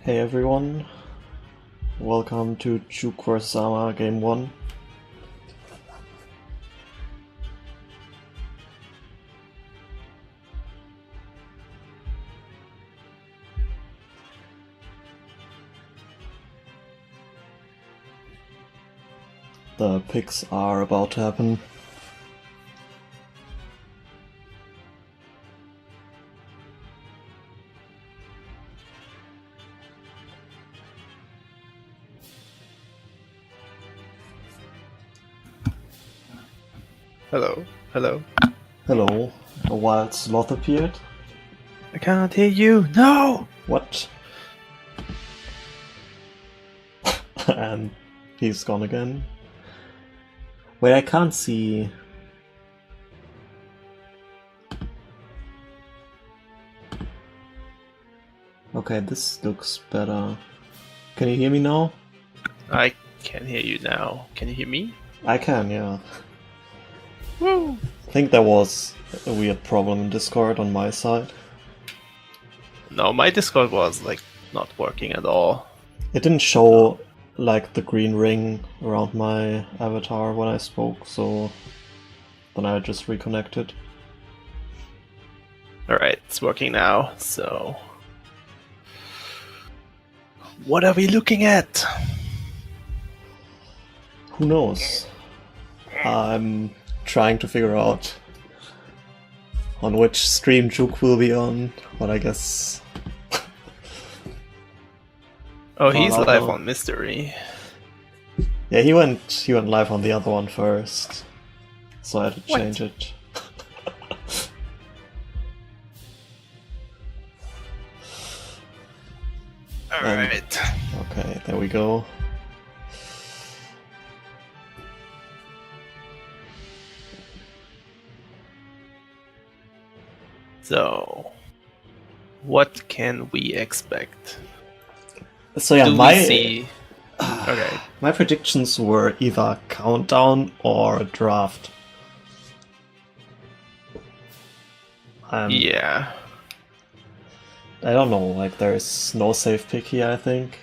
Hey everyone, welcome to Juwk vs Game 1. The picks are about to happen. Hello, hello. Hello, a wild sloth appeared. I can't hear you. No! What? And he's gone again. Wait, I can't see. Okay, this looks better. Can you hear me now? I can hear you now. Can you hear me? I can, yeah. Woo! I think there was a weird problem in Discord on my side. No, my Discord was not working at all. It didn't show like the green ring around my avatar when I spoke, so then I just reconnected. Alright, it's working now, so... What are we looking at? Who knows? I'm trying to figure out on which stream Juwk will be on, but I guess... Oh, he's I don't live know. on Mystery. Yeah, he went live on the other one first, so I had to change it. Alright. Okay, there we go. So... What can we expect? So yeah, Do my we see... Okay. my predictions were either countdown or draft. Yeah. I don't know, like there's no safe pick here, I think.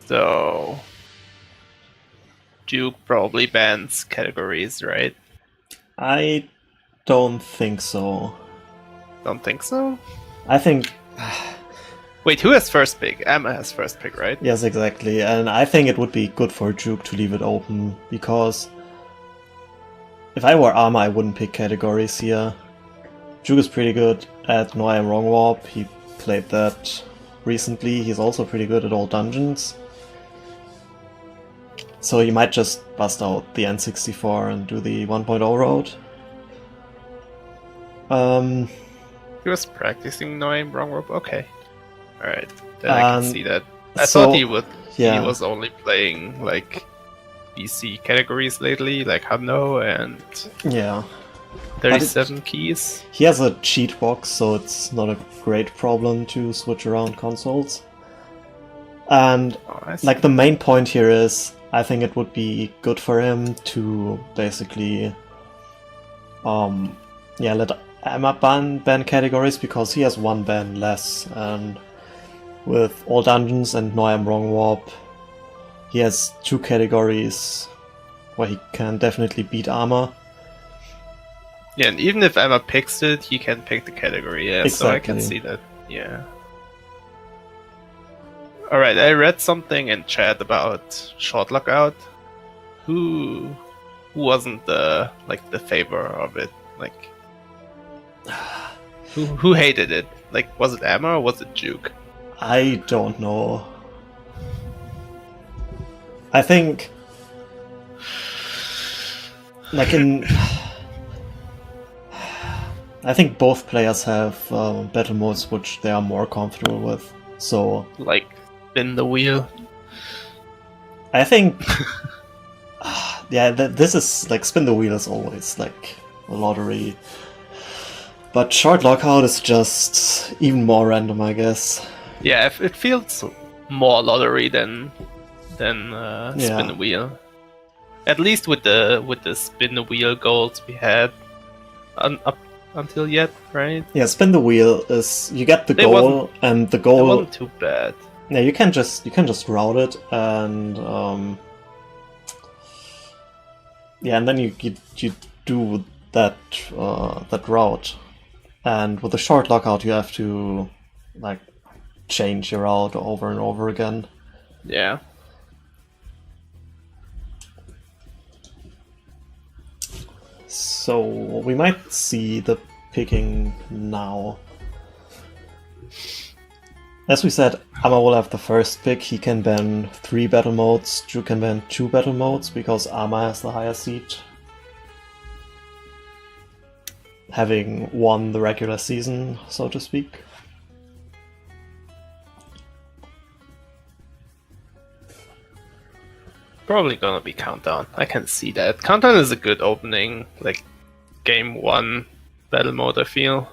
So... Juwk probably bans categories, right? I don't think so. Don't think so? I think... Wait, who has first pick? Emma has first pick, right? Yes, exactly. And I think it would be good for Juwk to leave it open, because if I were Arma, I wouldn't pick categories here. Juwk is pretty good at No I Am Wrong Warp. He played that recently. He's also pretty good at all dungeons. So you might just bust out the N64 and do the 1.0 road. He was practicing No I'm Wrong Rope? Okay. Alright, then I can see that. I thought he would. Yeah. He was only playing like PC categories lately, like Hanno and Yeah. 37 keys. He has a cheat box, so it's not a great problem to switch around consoles. And like the main point here is, I think it would be good for him to basically, let Emma ban categories, because he has one ban less, and with all dungeons and No I Am Wrong Warp, he has two categories where he can definitely beat Armor. Yeah, and even if Emma picks it, he can pick the category, yeah, so I can Exactly. see that, yeah. Alright, I read something in chat about short lockout. Who wasn't the favor of it? Like who hated it? Like, was it Emma or was it Juwk? I don't know. I think, like I think both players have battle modes which they are more comfortable with. So Like, spin the wheel. I think, yeah, this is like spin the wheel is always like a lottery. But short lockout is just even more random, I guess. Yeah, it feels more lottery than spin the wheel. At least with the spin the wheel goals we had, until yet, right? Yeah, spin the wheel is you get the It goal, and the It goal. wasn't too bad. Yeah, you can just route it, and yeah, and then you do that that route, and with the short lockout you have to like change your route over and over again. Yeah. So we might see the picking now. As we said, Amma will have the first pick. He can ban 3 battle modes. Juwk can ban 2 battle modes because Amma has the higher seed, having won the regular season, so to speak. Probably gonna be Countdown. I can see that. Countdown is a good opening, like game 1 battle mode, I feel.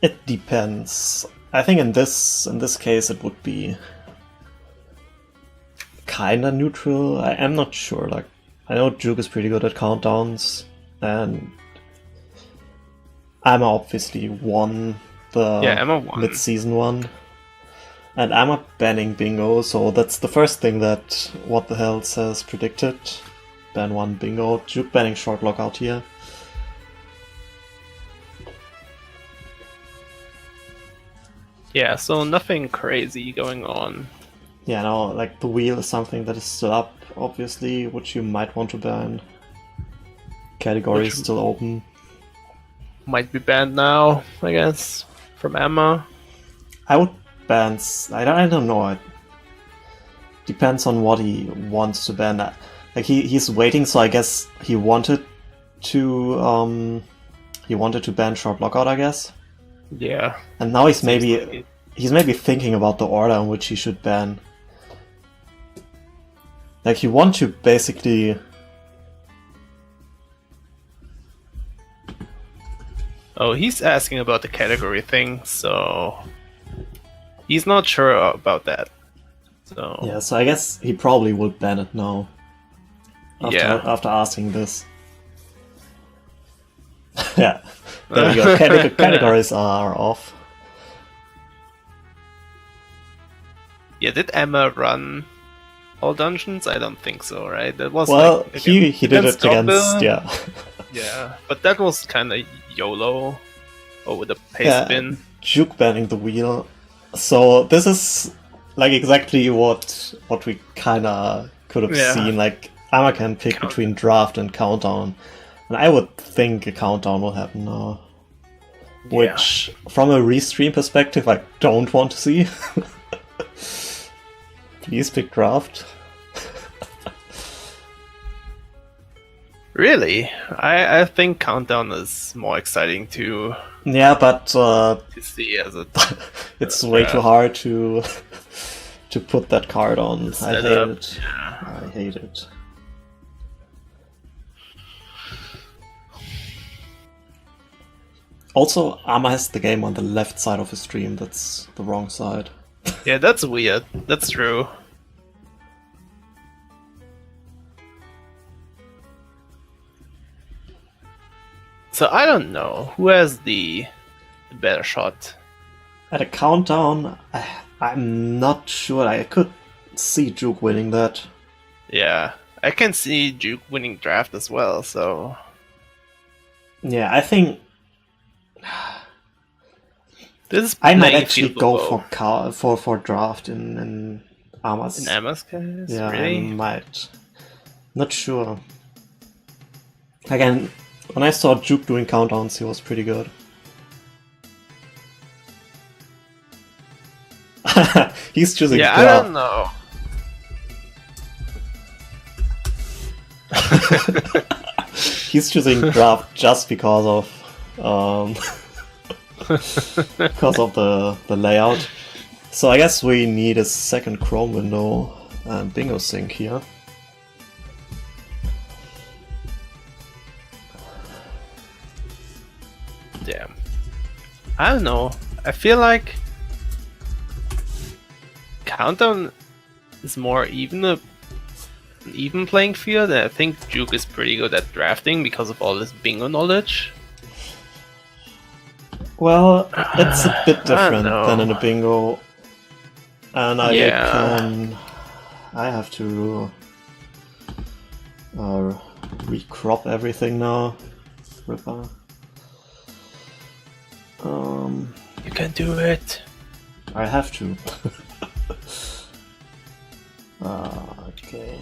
It depends. I think in this case it would be kinda neutral. I am not sure. Like, I know Juwk is pretty good at countdowns, and Amma obviously won the Emma won. mid-season one. And Amma banning bingo, so that's the first thing that What the Hell says predicted. Ban 1 bingo. Juwk banning short lockout here. Yeah, so nothing crazy going on. Yeah, no, like the wheel is something that is still up, obviously, which you might want to ban. Category is still open. Might be banned now, I guess, from Emma. I would ban. I don't know. It depends on what he wants to ban. Like he's waiting, so I guess he wanted to ban short lockout, I guess. Yeah. And now he's maybe thinking about the order in which he should ban. Like he wants to basically. Oh, he's asking about the category thing, so he's not sure about that. So Yeah, so I guess he probably would ban it now. After asking this. Yeah, there we go. Categories are off. Yeah, did Emma run all dungeons? I don't think so, right? That was he did it against Yeah, but that was kind of YOLO over the pace spin. Juwk banning the wheel. So this is like exactly what we kind of could have seen. Like Amma can pick between draft and countdown, and I would think a countdown will happen now. Which, from a restream perspective, I don't want to see. Please pick draft. Really? I think countdown is more exciting to. Yeah, but to see as a. It's way too hard to put that card on. I hate it. Yeah. I hate it. Also, Amma has the game on the left side of his stream. That's the wrong side. Yeah, that's weird. That's true. So I don't know who has the better shot. At a countdown, I'm not sure. I could see Juwk winning that. Yeah, I can see Juwk winning draft as well. So yeah, I think I might actually go for draft in Amma's. In Amma's case, yeah, really? I might. Not sure. Again, when I saw Juwk doing countdowns, he was pretty good. He's choosing draft. I don't know. He's choosing draft just because of the layout. So I guess we need a second Chrome window and bingo sync here. Damn. I don't know. I feel like countdown is more even playing field, and I think Juwk is pretty good at drafting because of all this bingo knowledge. Well, it's a bit different know. than in a bingo. And I Yeah. I have to recrop everything now. Ripper. You can do it. I have to. Okay.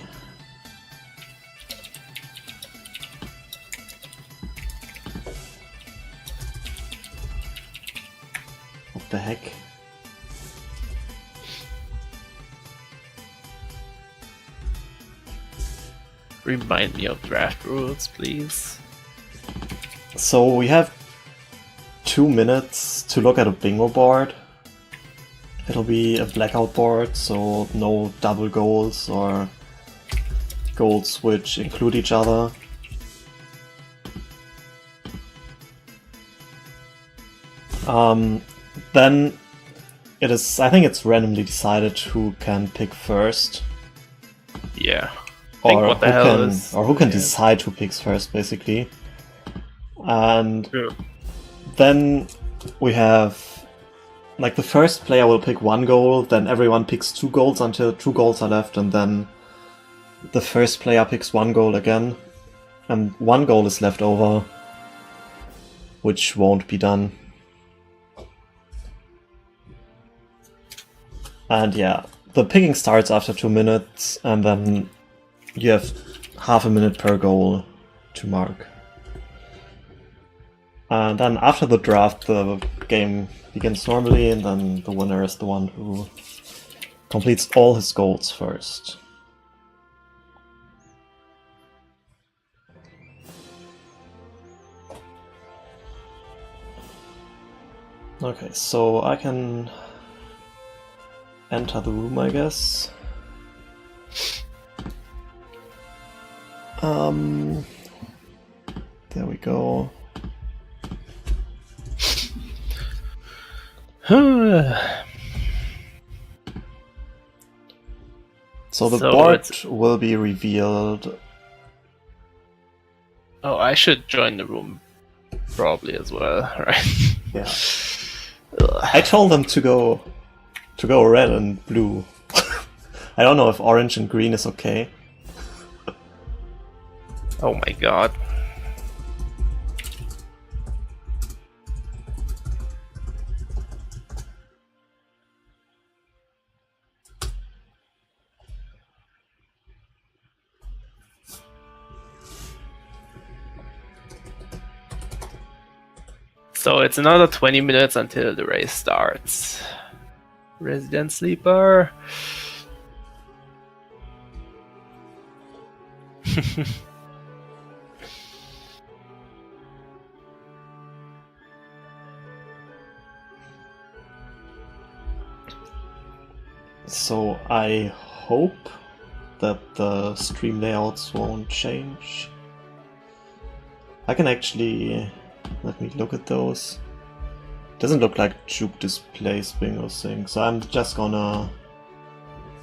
What the heck? Remind me of draft rules, please. So we have 2 minutes to look at a bingo board. It'll be a blackout board, so no double goals or goals which include each other. Then it is, I think it's randomly decided who can pick first. Yeah. Think what the hell is... Or who can decide who picks first, basically. And True. then we have, like, the first player will pick 1 goal, then everyone picks 2 goals until 2 goals are left, and then the first player picks 1 goal again, and 1 goal is left over, which won't be done. And yeah, the picking starts after 2 minutes, and then you have half a minute per goal to mark. And then after the draft, the game begins normally, and then the winner is the one who completes all his goals first. Okay, so I can enter the room, I guess. There we go. So the board will be revealed. Oh, I should join the room probably as well, right? Yeah. I told them to go red and blue. I don't know if orange and green is okay. Oh my god. So it's another 20 minutes until the race starts. Resident Sleeper. So I hope that the stream layouts won't change. I can actually... let me look at those. Doesn't look like Juwk displays bingo thing, so I'm just gonna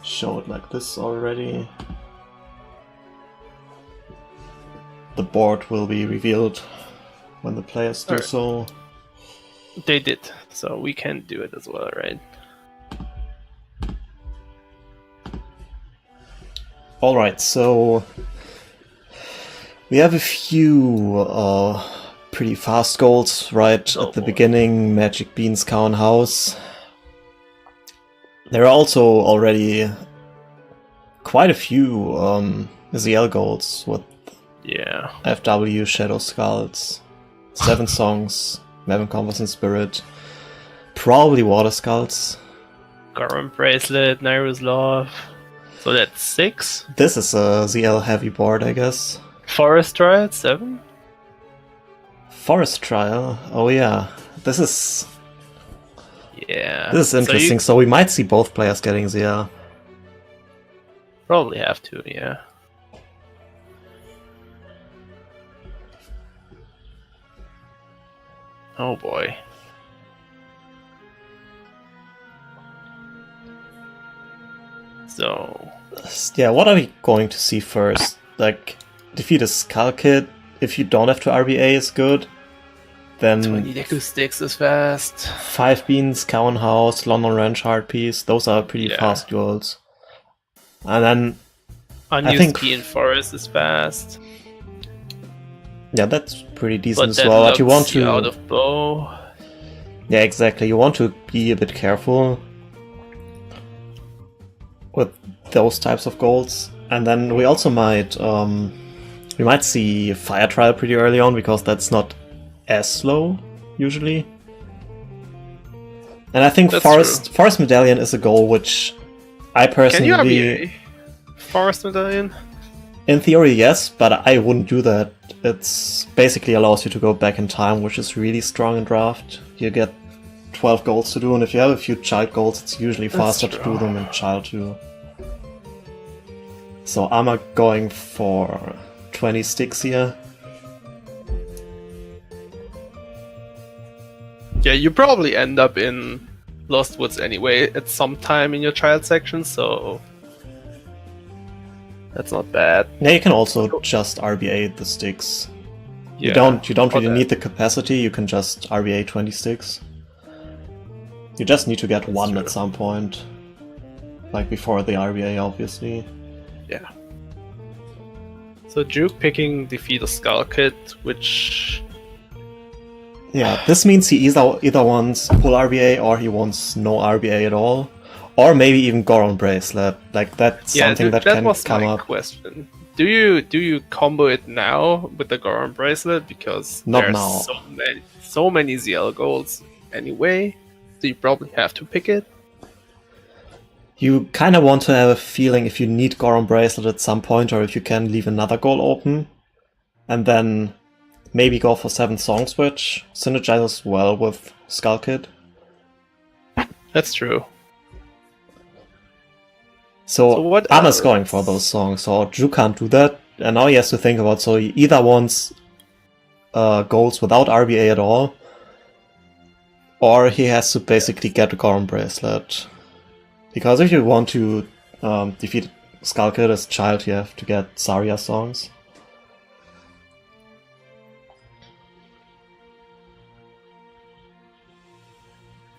show it like this already. The board will be revealed when the players do so. They did, so we can do it as well, right? Alright, so we have a few pretty fast goals right at the beginning. Magic Beans, Cow and House. There are also already quite a few ZL goals with FW, Shadow Skulls, 7 Songs, Mavin Converse and Spirit, probably Water Skulls. Garment Bracelet, Nairu's Love. So that's 6. This is a ZL heavy board, I guess. Forest Trial, 7. Forest Trial, oh yeah. This is interesting, so we might see both players getting ZL. Probably have to, yeah. Oh boy. So... yeah, what are we going to see first? Like, defeat a Skull Kid, if you don't have to RBA is good. Then 20 Deku Sticks is fast. 5 Beans, Cowan House, London Ranch, Hard Piece. Those are pretty fast duels. And then Unused Pine Forest is fast. Yeah, that's pretty decent But as well. But you want you to out of bow. Yeah, exactly. You want to be a bit careful with those types of goals. And then we also might see Fire Trial pretty early on, because that's not as slow usually. And I think Forest Medallion is a goal which I personally... Can you RBA Forest Medallion? In theory, yes, but I wouldn't do that. It's basically allows you to go back in time, which is really strong in draft. You get 12 goals to do, and if you have a few child goals, it's usually faster to do them in child too. So I'm going for 20 sticks here. Yeah, you probably end up in Lost Woods anyway at some time in your child section, so that's not bad. Yeah, you can also just RBA the sticks. Yeah, you don't really need the capacity, you can just RBA 20 sticks. You just need to get one at some point. Like before the RBA, obviously. Yeah. So Juwk picking Defeat a Skull Kid, which... Yeah, this means he either wants full RBA or he wants no RBA at all. Or maybe even Goron Bracelet. Like, that's something that can come up. Question. Do you combo it now with the Goron Bracelet? Because not there's now. so many ZL goals anyway, so you probably have to pick it. You kind of want to have a feeling if you need Goron Bracelet at some point, or if you can leave another goal open. And then maybe go for 7 Song Switch. Synergizes well with Skull Kid. That's true. So what Anna's else? going for those songs, so Juwk can't do that. And now he has to think about, so he either wants goals without RBA at all, or he has to basically get a Goron Bracelet. Because if you want to defeat Skull Kid as a child, you have to get Zarya songs.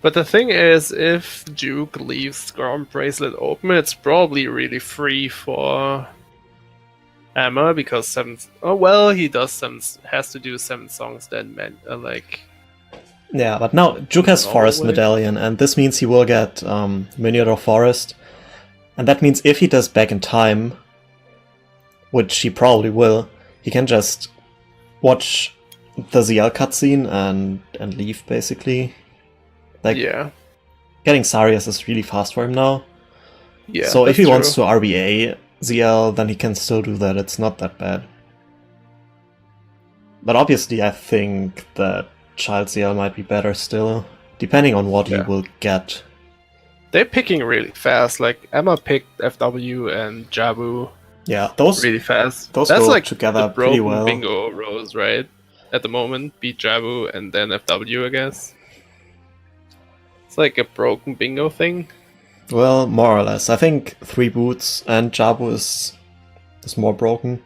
But the thing is, if Juwk leaves Goron Bracelet open, it's probably really free for Emma, because 7... Oh, well, he does 7... has to do 7 songs then, man. Yeah, but now Juwk has Forest Medallion, and this means he will get Miniature Forest. And that means if he does Back in Time, which he probably will, he can just watch the ZL cutscene and leave, basically. Like, yeah. Getting Saryas is really fast for him now. Yeah. So if he wants to RBA ZL, then he can still do that. It's not that bad. But obviously I think that Child ZL might be better still, depending on what he will get. They're picking really fast. Like, Emma picked FW and Jabu. Yeah, those really fast. Those That's go like together the pretty broken well. bingo rows, right? At the moment, beat Jabu and then FW, I guess. It's like a broken bingo thing. Well, more or less. I think 3 boots and Jabu is more broken.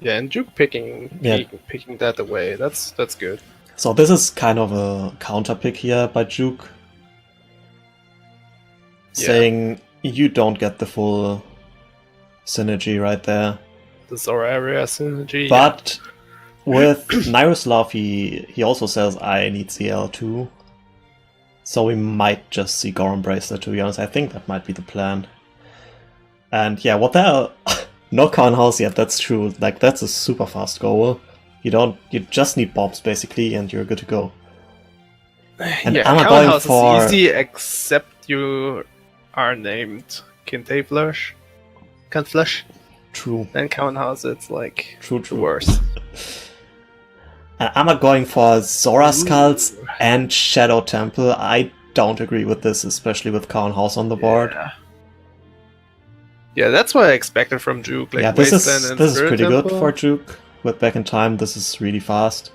Yeah, and Juwk picking that away. That's good. So this is kind of a counter pick here by Juwk. Saying you don't get the full synergy right there. The Zora area synergy. But with Nyroslav, he also says I need CL too. So we might just see Goron Bracelet, to be honest. I think that might be the plan. And yeah, what the hell? No Khan House yet, that's true. Like, that's a super fast goal. You just need bombs basically and you're good to go. And yeah, I'm Khan going House for is easy except you are named Kinte Flush. Can't Flush. True. Then Khan House, it's like True. worse. And I'm going for Zora Skulls and Shadow Temple. I don't agree with this, especially with Khan House on the board. Yeah, that's what I expected from Juwk. Like, yeah, this is Spirit pretty Temple. good for Juwk. With Back in Time, this is really fast.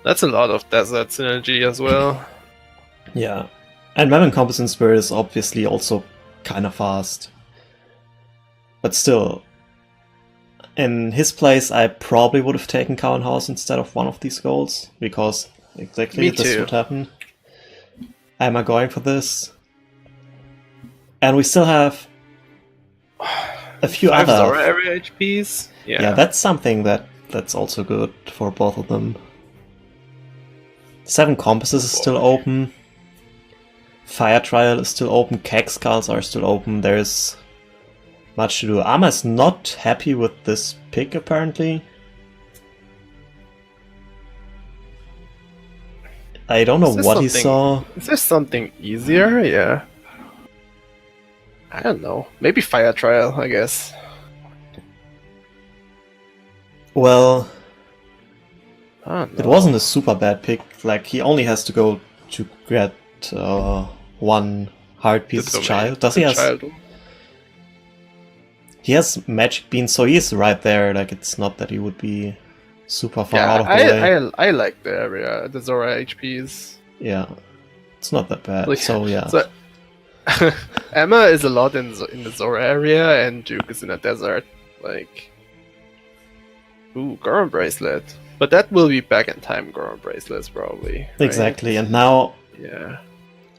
That's a lot of desert synergy as well. Yeah. And Mem Encompassing Spirit is obviously also kind of fast. But still, in his place, I probably would have taken Cow and House instead of one of these golds, because exactly Me this too. would happen. Am I going for this? And we still have a few 5 other. Zora area HPs. Yeah, that's something that's also good for both of them. 7 Compasses is still open. Fire Trial is still open. Keg Skulls are still open. There's much to do. Arma is not happy with this pick, apparently. I don't know what he saw. Is there something easier? Yeah. I don't know. Maybe Fire Trial, I guess. Well, I don't know. it wasn't a super bad pick. Like, he only has to go to get 1 Heart Piece's child. Does he has? He has Magic Bean, so he's right there. Like, it's not that he would be super far out of the way. I like the area, the Zora HPs. Yeah, it's not that bad. Like, so yeah. So, Emma is a lot in the Zora area, and Juwk is in a desert. Like, ooh, Goron Bracelet. But that will be back in time Goron Bracelets, probably. Right? Exactly, and now yeah,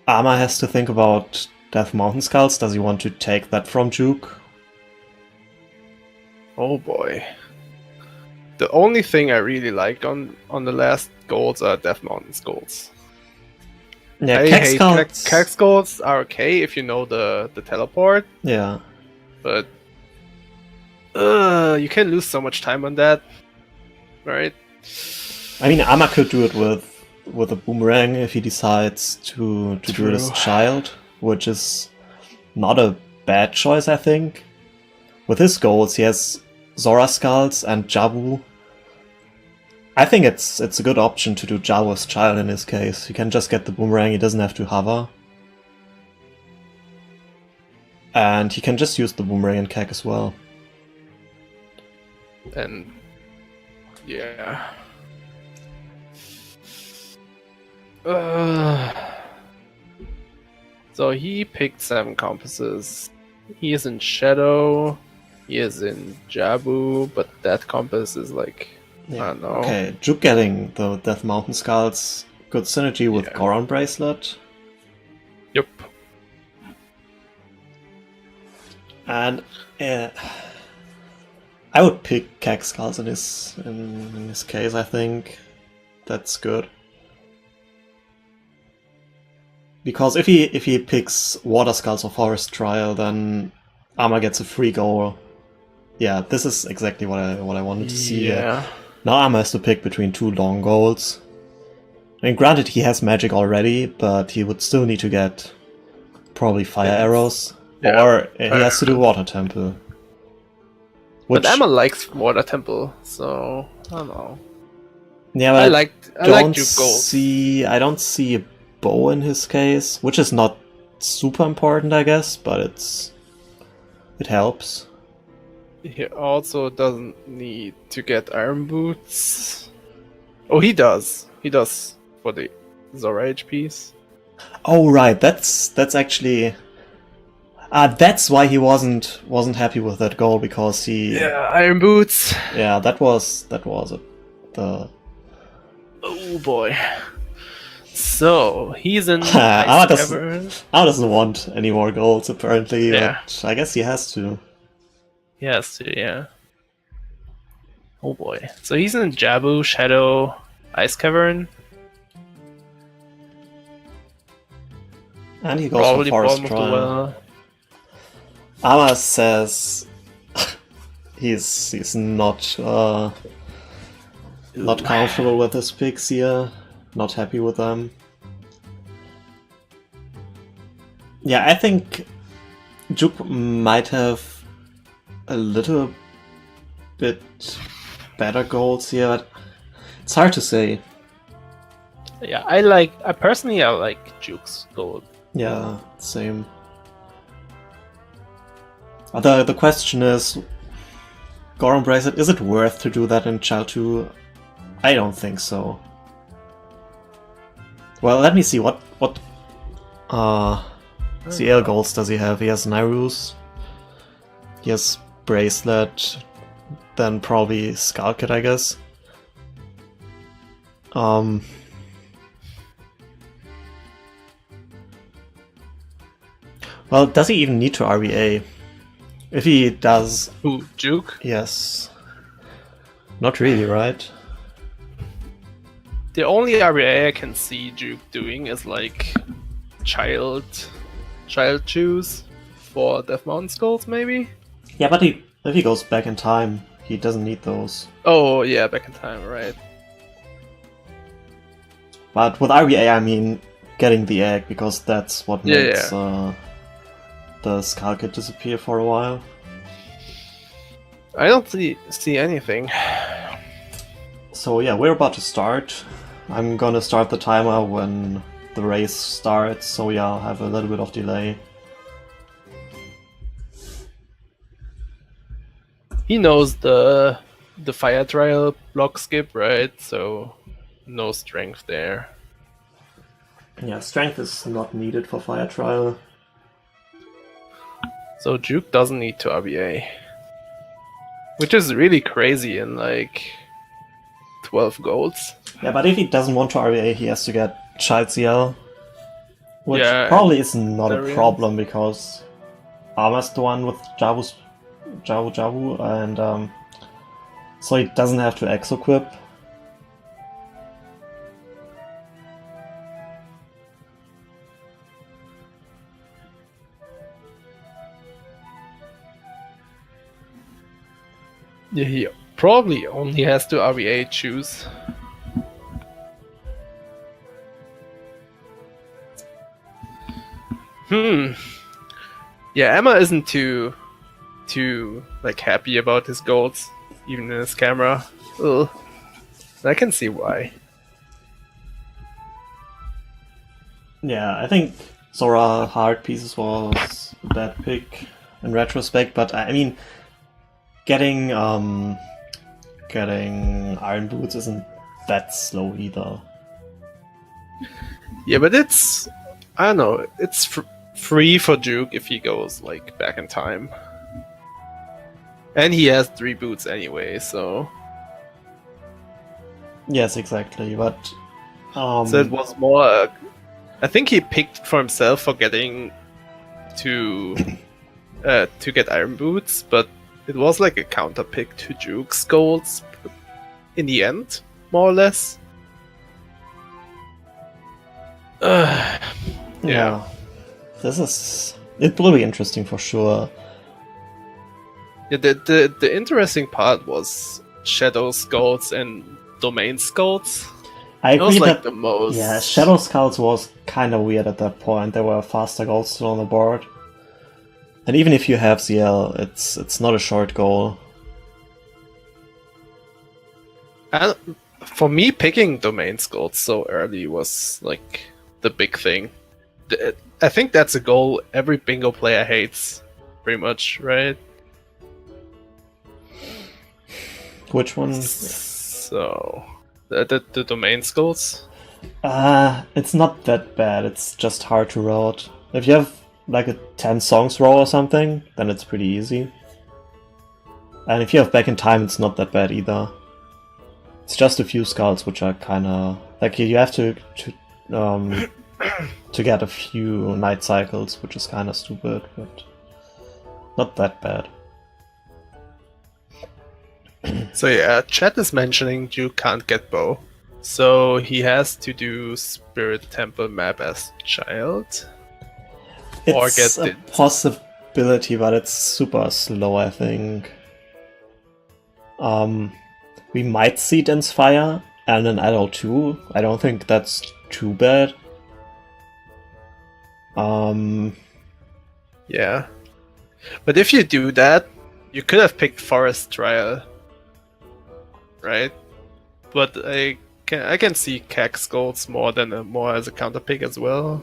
Arma has to think about Death Mountain Skulls. Does he want to take that from Juwk? oh boy. The only thing I really like on the last golds are Death Mountain golds. Yeah, I Keg hate Skulls. Keg golds are okay if you know the teleport, Yeah. but you can lose so much time on that, right? I mean, Arma could do it with a boomerang if he decides to do it as child, which is not a bad choice, I think. With his goals, he has Zora Skulls and Jabu. I think it's a good option to do Jabu as child in his case. He can just get the boomerang, he doesn't have to hover. And he can just use the boomerang and Keg as well. And yeah. So he picked 7 compasses. He is in Shadow. He is in Jabu, but that compass is like, I don't know. Okay, Juwk getting the Death Mountain Skulls. Good synergy with Goron Bracelet. Yep. And I would pick Keg Skulls in his case, I think. That's good. Because if he picks Water Skulls or Forest Trial, then Arma gets a free goal. Yeah, this is exactly what I wanted to see. Yeah. Now Arma has to pick between 2 long goals. I mean, granted he has magic already, but he would still need to get probably fire arrows. Yeah, or he has to do Water Temple. But Emma likes Water Temple, so I don't know. Yeah, but I like Juwk gold. I don't see a bow in his case, which is not super important, I guess, but it helps. He also doesn't need to get Iron Boots. Oh, he does. He does for the Zora HPs. Oh right, that's actually that's why he wasn't happy with that goal, because he Iron Boots. Yeah, that was it. The Oh boy. So he's in Arma Ice Cavern. doesn't want any more goals apparently, Yeah. but I guess he has to. Yes, yeah. Oh boy. So he's in Jabu, Shadow, Ice Cavern. And he goes Probably for Forest bottom of the Trial. well. Arma says he's not comfortable with his picks here, not happy with them. Yeah, I think Juwk might have a little bit better goals here, but it's hard to say. Yeah, I personally like Juwk's gold. Yeah, same. The question is, Goron Bracelet, is it worth to do that in Child 2? I don't think so. Well, let me see, what CL goals does he have? He has Nairus, he has Bracelet, then probably Skulk it, I guess. Well, does he even need to RBA? If he does... Who, Juwk? Yes. Not really, right? The only RBA I can see Juwk doing is like child choose for Death Mountain Skulls, maybe? Yeah, but if he goes back in time, he doesn't need those. Oh, yeah, back in time, right. But with RBA, I mean getting the egg, because that's what makes the Skull Kid disappear for a while. I don't see anything. So yeah, we're about to start. I'm gonna start the timer when the race starts, so yeah, I'll have a little bit of delay. He knows the fire trial block skip, right? So no strength there. Yeah, strength is not needed for fire trial. So Juwk doesn't need to RBA. Which is really crazy in like 12 golds. Yeah, but if he doesn't want to RBA, he has to get Child CL. Which probably is not a problem, because Arma's the one with Jabu, and so he doesn't have to X-equip. Yeah, he probably only has to RBA choose. Yeah, Emma isn't too like happy about his golds, even in his camera. Ugh. I can see why. Yeah, I think Zora Hard Pieces was a bad pick in retrospect, but I mean, getting Iron Boots isn't that slow either. Yeah, but it's, I don't know, it's free for Juwk if he goes like back in time. And he has 3 boots anyway, so... Yes, exactly, but... So it was more... I think he picked for himself for getting to get Iron Boots, but it was like a counter pick to Juwk's golds in the end, more or less. Yeah. It will be interesting for sure. Yeah, the interesting part was Shadow Skulls and Domain Skulls. I agree was like that the most... Yeah, Shadow Skulls was kind of weird at that point. There were faster goals still on the board. And even if you have ZL, it's not a short goal. And for me, picking Domain Skulls so early was like the big thing. I think that's a goal every bingo player hates, pretty much, right? Which one? So, the Domain Skulls? It's not that bad, it's just hard to route. If you have like a 10 songs row or something, then it's pretty easy. And if you have back in time, it's not that bad either. It's just a few skulls which are kinda... like, you have to get a few night cycles, which is kinda stupid, but not that bad. So yeah, chat is mentioning you can't get bow. So he has to do Spirit Temple map as child. It's a possibility, but it's super slow, I think. We might see Dense Fire and an adult too. I don't think that's too bad. Yeah. But if you do that, you could have picked Forest Trial. Right? But I can see Cax golds more as a counter pick as well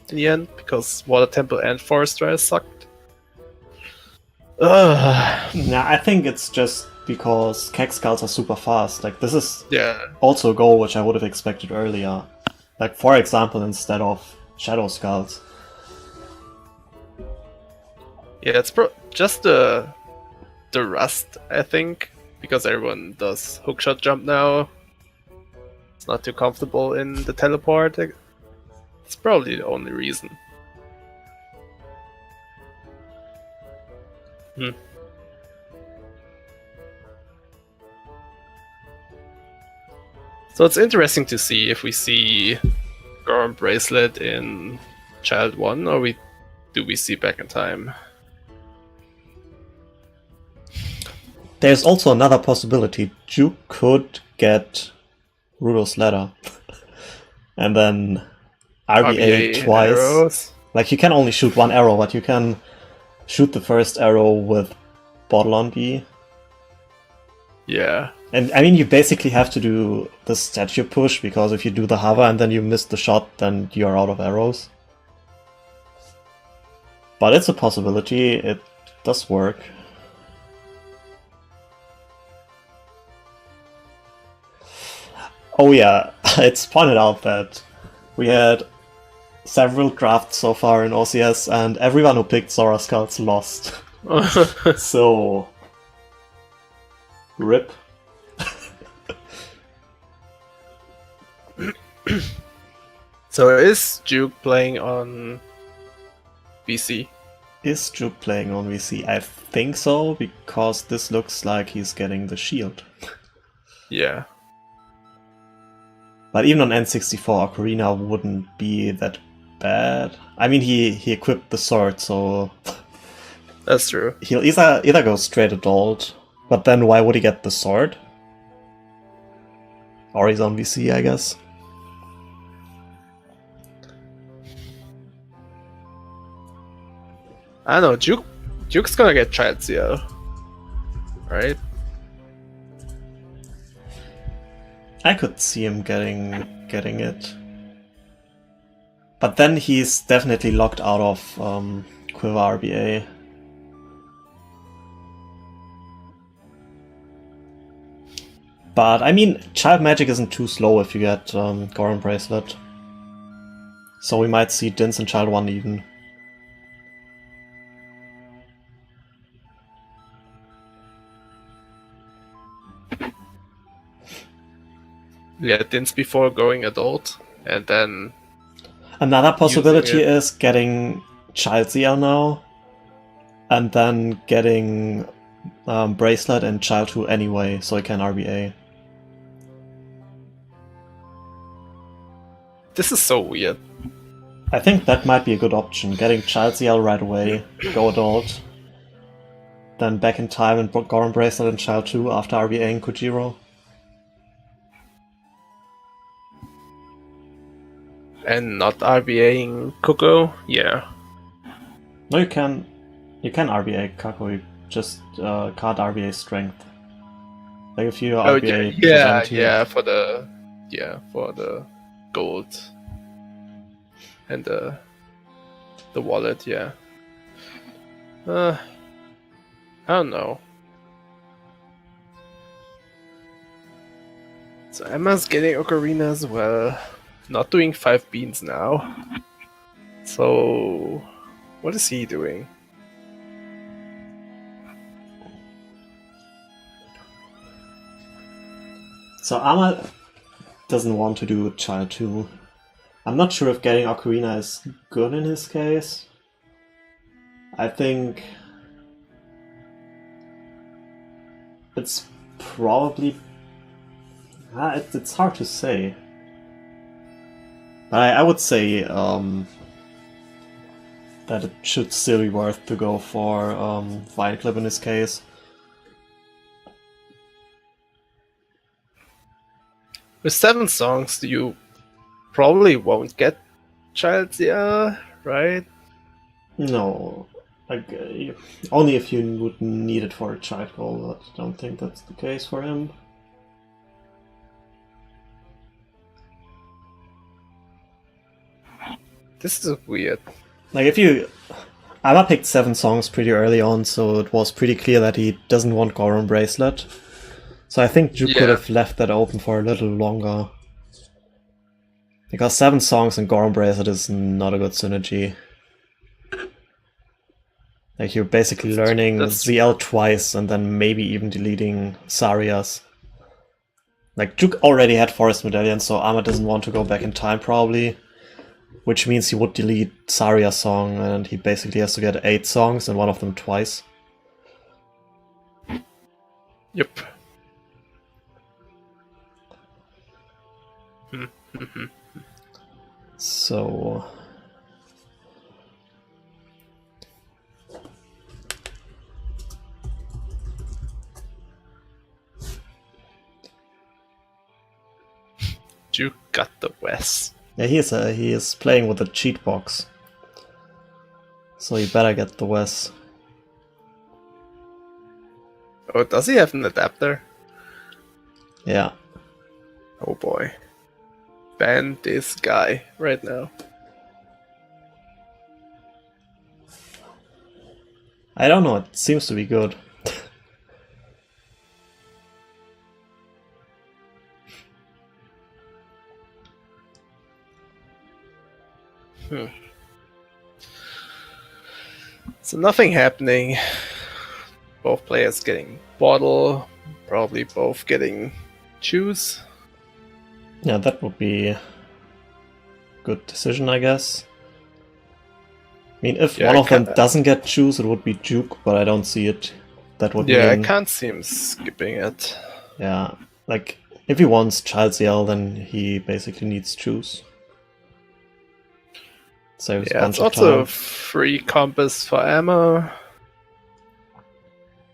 in the end, because Water Temple and Forest Trial sucked. Nah, I think it's just because Cax skulls are super fast. Like, this is also a goal which I would have expected earlier. Like, for example, instead of Shadow Skulls. Yeah, it's just the rust, I think, because everyone does hookshot jump now. It's not too comfortable in the teleport. It's probably the only reason. So it's interesting to see if we see Gorm Bracelet in Child 1 or do we see Back in Time? There's also another possibility. Juwk could get Rudo's Ladder. And then RBA twice. Arrows. Like, you can only shoot one arrow, but you can shoot the first arrow with bottle on B. Yeah. And I mean, you basically have to do the statue push, because if you do the hover and then you miss the shot, then you're out of arrows. But it's a possibility, it does work. Oh yeah, it's pointed out that we had several drafts so far in OCS, and everyone who picked Zora Skulls lost. So... RIP. So is Juwk playing on VC? Is Juwk playing on VC? I think so, because this looks like he's getting the shield. Yeah. But even on N64, Ocarina wouldn't be that bad. I mean, he equipped the sword, so... That's true. He'll either go straight adult, but then why would he get the sword? Or he's on VC, I guess. I don't know, Juwk's gonna get Child CL. Right? I could see him getting it. But then he's definitely locked out of Quiver RBA. But I mean, Child Magic isn't too slow if you get Goron Bracelet. So we might see Dins in Child 1 even. Yeah, Dins before going adult, and then... Another possibility is getting Child ZL now, and then getting Bracelet in Child 2 anyway, so he can RBA. This is so weird. I think that might be a good option, getting Child ZL right away, go adult, then Back in Time and Goron Bracelet in Child 2 after RBAing Kujiro. And not RBAing Coco? Yeah. No, you can RBA Kako, you just can't RBA Strength. Like if you RBA for the gold and the wallet, yeah. I don't know. So Emma's getting Ocarina as well. Not doing 5 beans now. So what is he doing? So Amma doesn't want to do Child 2. I'm not sure if getting Ocarina is good in his case. I think it's probably... it's hard to say. But I would say that it should still be worth to go for Vine Clip in this case. With 7 songs, you probably won't get Child ZR, right? No. Like, only if you would need it for a child goal, but I don't think that's the case for him. This is weird. Like, Amma picked 7 songs pretty early on, so it was pretty clear that he doesn't want Goron Bracelet. So I think Juwk could have left that open for a little longer. Because 7 songs and Goron Bracelet is not a good synergy. Like you're basically learning ZL twice and then maybe even deleting Sarias. Like Juwk already had Forest Medallion, so Arma doesn't want to go back in time probably. Which means he would delete Saria's song and he basically has to get 8 songs and one of them twice. Yep. So Juwk got the West. yeah, he is playing with a cheat box. So you better get the Wes. Oh, does he have an adapter? Yeah. Oh boy. Ban this guy right now. I don't know, it seems to be good. So nothing happening. Both players getting bottle, probably both getting choose. Yeah, that would be a good decision, I guess. I mean, if one of them doesn't get choose, it would be Juwk, but I don't see it. That would mean... I can't see him skipping it. Yeah, like, if he wants Child's Yell, then he basically needs choose. So it's also free compass for ammo.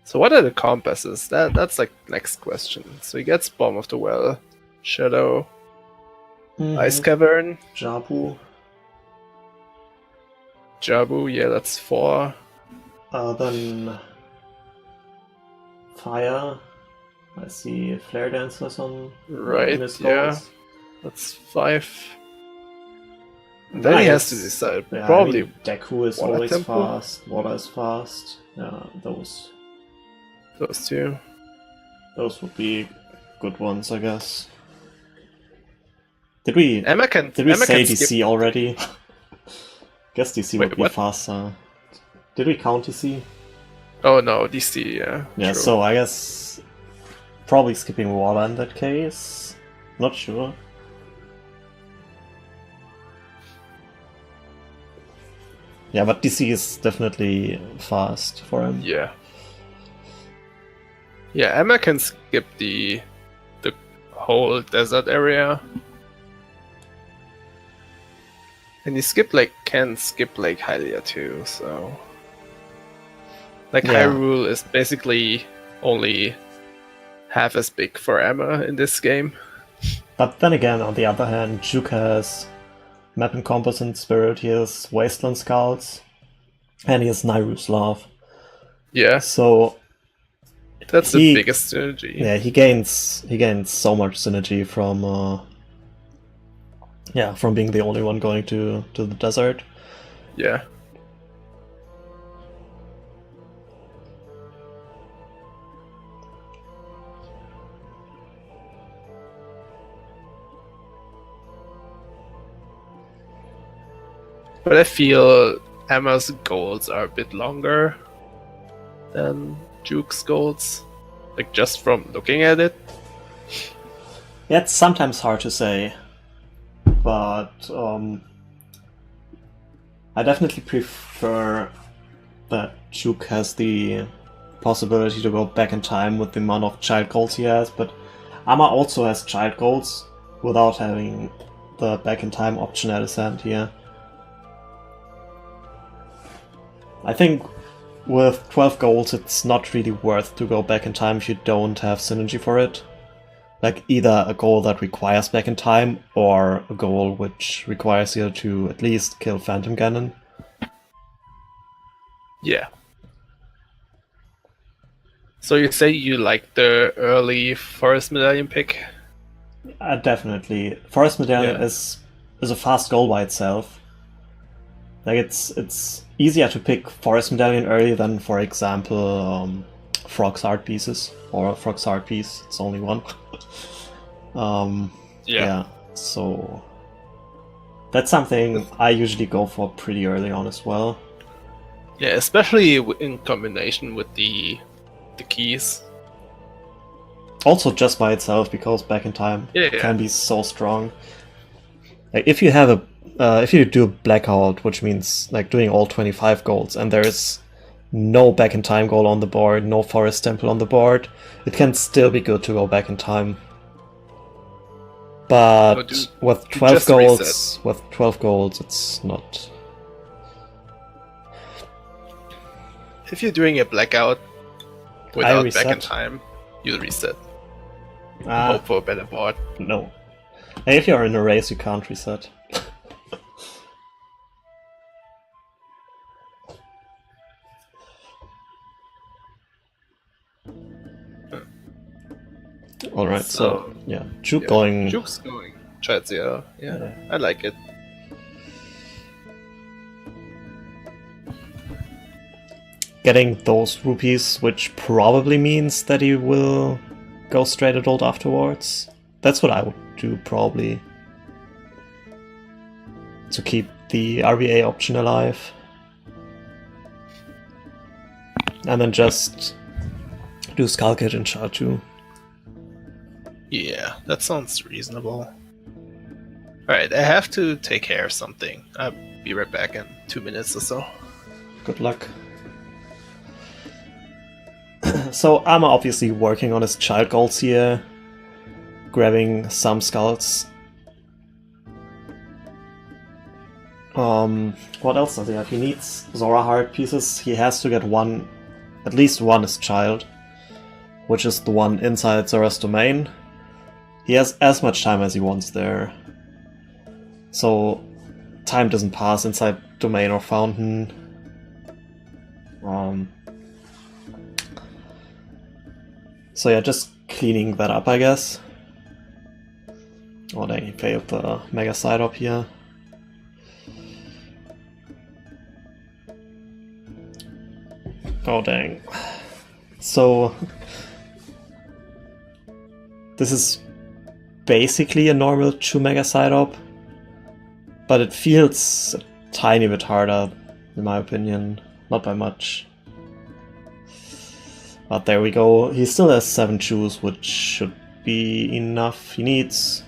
So what are the compasses? That's like next question. So he gets Bomb of the Well, Shadow, Ice Cavern, Jabu, yeah, that's 4. Then Fire. I see Flare Dancers on his goals. That's 5. Then he has to decide. Yeah, probably. I mean, Deku is always fast. Water is fast. Yeah, those 2. Those would be good ones, I guess. Did we say DC already? Guess DC would be faster. Did we count DC? Oh no, DC, yeah. Yeah, true. So I guess probably skipping water in that case. Not sure. Yeah, but DC is definitely fast for him. Yeah. Yeah, Emma can skip the whole desert area. And you can skip like Hylia too, so Hyrule is basically only half as big for Emma in this game. But then again, on the other hand, Juwk has Map and Compass and Spirit, he has Wasteland Scouts, and he has Nairu's Love. Yeah. So that's the biggest synergy. Yeah, he gains so much synergy from from being the only one going to the desert. Yeah. But I feel Emma's goals are a bit longer than Juwk's goals, like just from looking at it. Yeah, it's sometimes hard to say, but I definitely prefer that Juwk has the possibility to go back in time with the amount of child goals he has, but Amma also has child goals without having the back in time option at his hand here. I think with 12 goals it's not really worth to go back in time if you don't have synergy for it. Like either a goal that requires back in time or a goal which requires you to at least kill Phantom Ganon. Yeah. So you say you like the early Forest Medallion pick? Definitely. Forest Medallion is a fast goal by itself. Like it's easier to pick Forest Medallion early than, for example, Frog's Heart Pieces or Frog's Heart Piece. It's only one. So that's something I usually go for pretty early on as well. Yeah, especially in combination with the keys. Also just by itself, because Back in Time Yeah. can be so strong. Like if you have if you do Blackout, which means like doing all 25 golds, and there is no Back in Time goal on the board, no Forest Temple on the board, it can still be good to go Back in Time. But with 12 golds, it's not. If you're doing a Blackout without Back in Time, you reset. Hope for a better board. No. If you're in a race, you can't reset. Alright, so yeah. Juwk going. Juwk's going. Chat 0. Yeah, I like it. Getting those rupees, which probably means that he will go straight adult afterwards. That's what I would do, probably. To keep the RBA option alive. And then just do Skull Kid and Char 2. Yeah, that sounds reasonable. Alright, I have to take care of something. I'll be right back in 2 minutes or so. Good luck. So Ama obviously working on his child goals here, grabbing some skulls. What else does he have? He needs Zora heart pieces. He has to get one, at least one as child, which is the one inside Zora's domain. He has as much time as he wants there. So time doesn't pass inside domain or fountain. So yeah, just cleaning that up, I guess. Oh dang, he failed the Mega Side Up here. Oh dang. So this is basically a normal 2 Mega Side Up, but it feels a tiny bit harder, in my opinion. Not by much. But there we go. He still has 7 shoes, which should be enough. He needs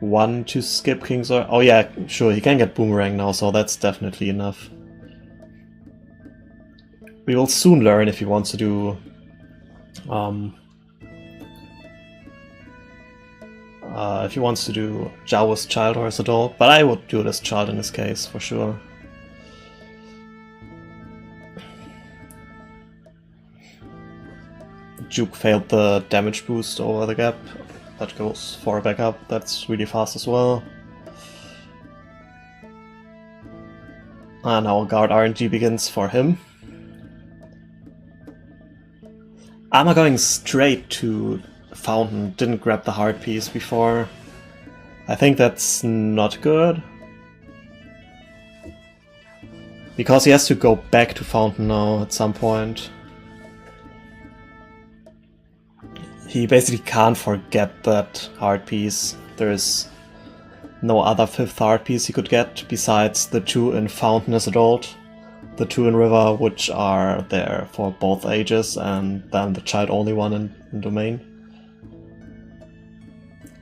1 to skip King's Or. Oh yeah, sure, he can get Boomerang now, so that's definitely enough. We will soon learn if he wants to do Zhao as child or as adult, but I would do it as child in this case for sure. Juwk failed the damage boost over the gap. That goes for a backup. That's really fast as well. And now guard RNG begins for him. Ama going straight to Fountain. Didn't grab the heart piece before. I think that's not good. Because he has to go back to Fountain now at some point. He basically can't forget that heart piece. There is no other 5th heart piece he could get besides the 2 in Fountain as adult, the 2 in River, which are there for both ages, and then the child only one in Domain.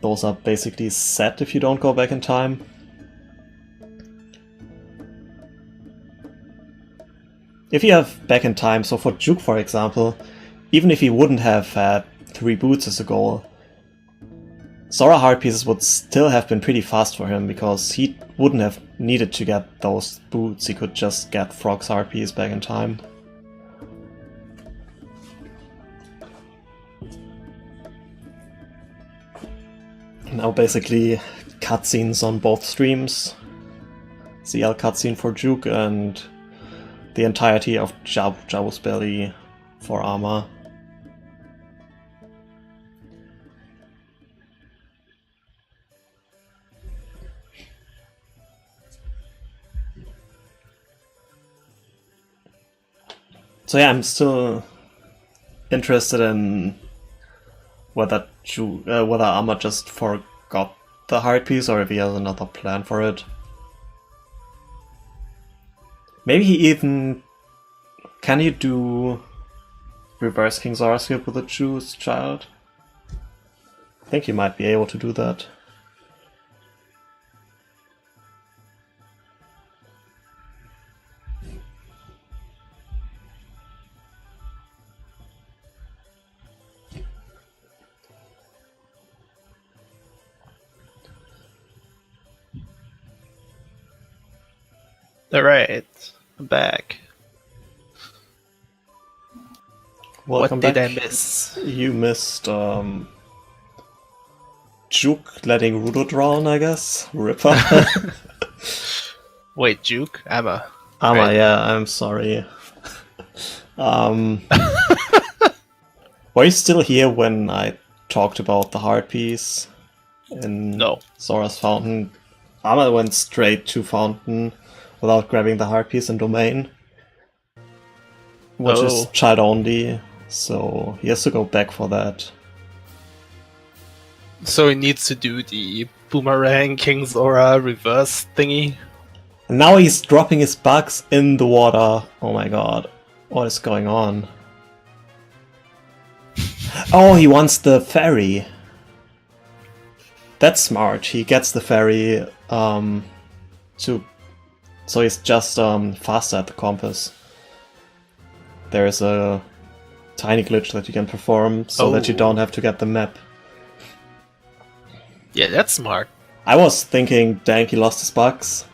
Those are basically set if you don't go back in time. If you have back in time, so for Juwk for example, even if he wouldn't have had 3 boots as a goal, Zora heart pieces would still have been pretty fast for him, because he wouldn't have needed to get those boots, he could just get Frog's heart piece back in time. Now basically cutscenes on both streams. CL cutscene for Juwk and the entirety of Jabu's belly for Ama. So yeah, I'm still interested in whether Ama just forgot the heart piece or if he has another plan for it. Maybe he even... Can you do reverse King Zora skip with a Juice child? I think you might be able to do that. Alright, I'm back. Welcome what did back. I miss? You missed Juwk letting Rudo drown, I guess. Ripper. Wait, Juwk? Amma. Amma, Right. yeah, I'm sorry. Were you still here when I talked about the heart piece in No. Zora's Fountain? Amma went straight to Fountain without grabbing the heart piece in Domain, which is child only, so he has to go back for that. So he needs to do the boomerang King Zora reverse thingy. And now he's dropping his bugs in the water. Oh my god. What is going on? Oh, he wants the ferry. That's smart. He gets the ferry so he's just faster at the compass. There's a tiny glitch that you can perform so that you don't have to get the map. Yeah, that's smart. I was thinking, dang, he lost his bugs.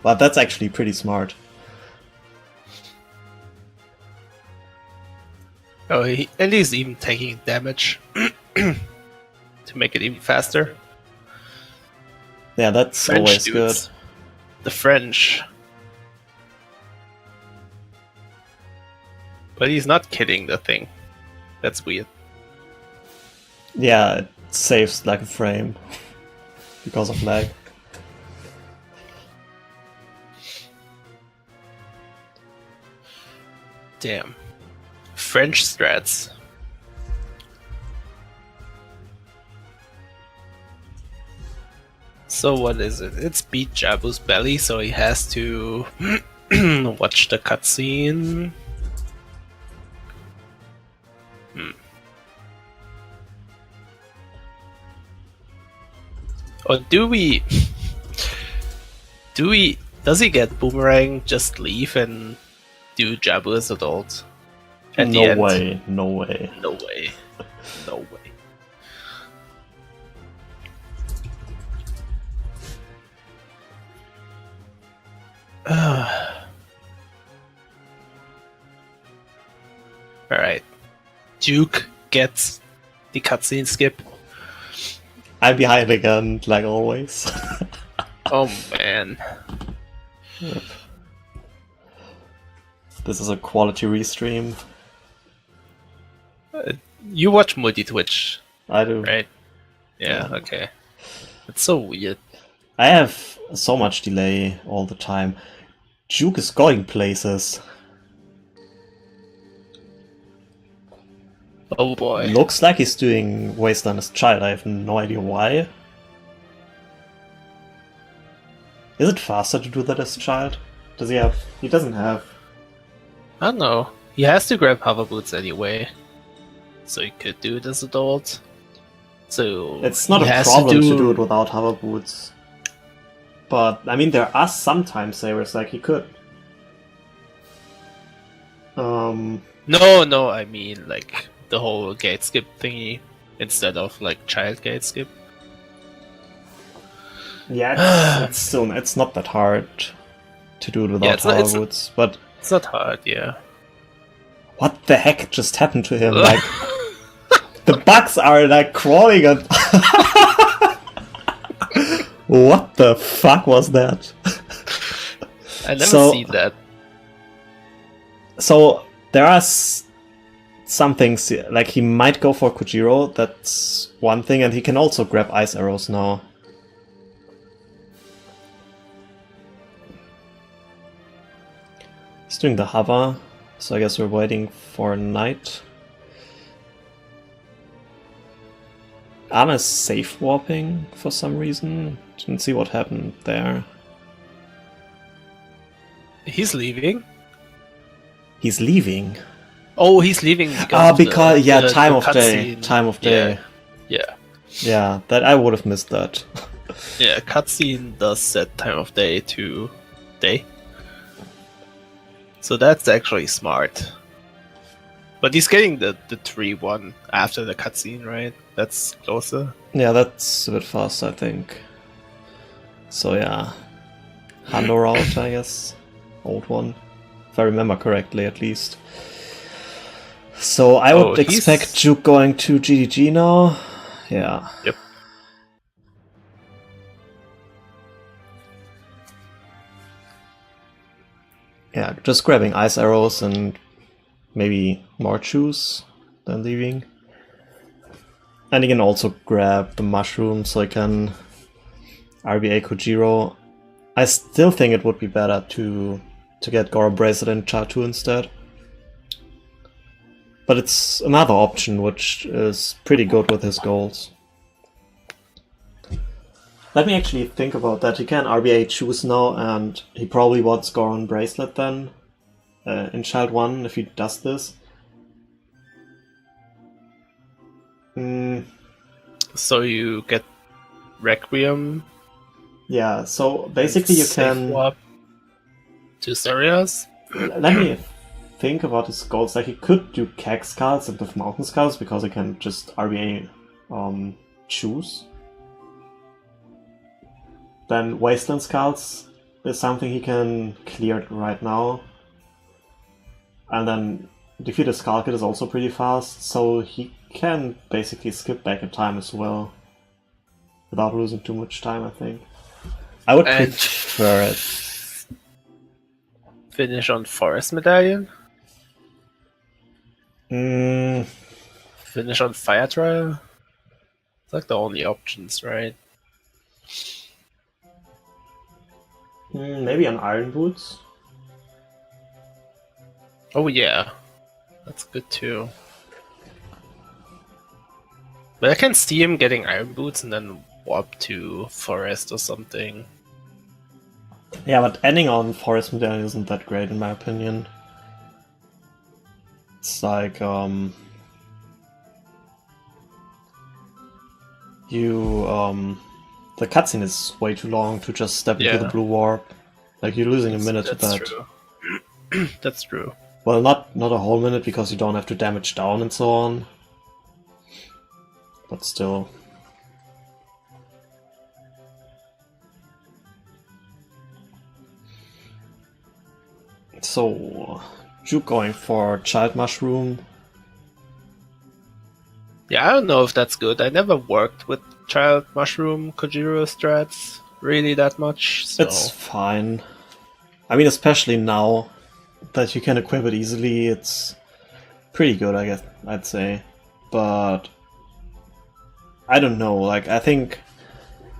But that's actually pretty smart. Oh, and he's even taking damage to make it even faster. Yeah, that's always dudes. good. The French. But he's not killing the thing. That's weird. Yeah, it saves like a frame because of lag. Damn. French strats. So what is it? It's beat Jabu's belly, so he has to watch the cutscene. Or do we... Does he get Boomerang, just leave and do Jabu as adult? At the end? No way, no way. No way. No way. Alright. Juwk gets the cutscene skip. I'm behind again, like always. Oh man. Yep. This is a quality restream. You watch multi-Twitch, I do. right? Yeah, okay. It's so weird. I have so much delay all the time. Juwk is going places. Oh boy. Looks like he's doing Wasteland as child. I have no idea why. Is it faster to do that as child? Does he have... He doesn't have... I don't know. He has to grab hover boots anyway. So he could do it as adult. So It's not he a has problem to do it without hover boots. But, I mean, there are some time savers, like he could. No, I mean like the whole gate skip thingy instead of like child gate skip. Yeah, it's still it's not that hard to do it without hover boots, but it's not hard, yeah. What the heck just happened to him? Like the bugs are like crawling and what the fuck was that? I never seen that. So there are some things, like he might go for Kojiro, that's one thing, and he can also grab ice arrows now. He's doing the hover, so I guess we're waiting for night. Anna's safe warping for some reason. Didn't see what happened there. He's leaving. He's leaving. Oh, he's leaving because because the time of day. cutscene. Time of day. Yeah. Yeah, that I would have missed that. Yeah, cutscene does set time of day to day. So that's actually smart. But he's getting the 3-1 after the cutscene, right? That's closer. Yeah, that's a bit fast, I think. So yeah, Hando route, I guess. Old one. If I remember correctly, at least. So I would expect Juwk going to GDG now. Yeah. Yep. Yeah, just grabbing ice arrows and maybe more chews than leaving. And he can also grab the mushroom so I can RBA Kojiro. I still think it would be better to get Goro Bracelet and Chatu instead. But it's another option which is pretty good with his goals. Let me actually think about that. He can RBA choose now, and he probably wants Goron Bracelet then in Child 1 if he does this. So you get Requiem. Yeah, so basically you can... to Serias. Let me think about his goals. Like, he could do Keg Skulls and with Mountain Skulls because he can just RBA choose. Then Wasteland Skulls is something he can clear right now. And then Defeated Skull Kid is also pretty fast, so he can basically skip back in time as well. Without losing too much time, I think. I would prefer it. Finish on Forest Medallion? Finish on Fire Trial? It's like the only options, right? Maybe on Iron Boots. Oh yeah, that's good too. But I can see him getting Iron Boots and then warp to Forest or something. Yeah, but ending on Forest Medallion isn't that great in my opinion. It's like, the cutscene is way too long to just step into the blue warp. Like, you're losing a minute with that. True. That's true. Well, not a whole minute because you don't have to damage down and so on. But still. So, Juwk going for Child Mushroom. Yeah, I don't know if that's good. I never worked with Child Mushroom Kojiro strats really that much. So. It's fine. I mean, especially now that you can equip it easily, it's pretty good, I guess, I'd say. But I don't know, like, I think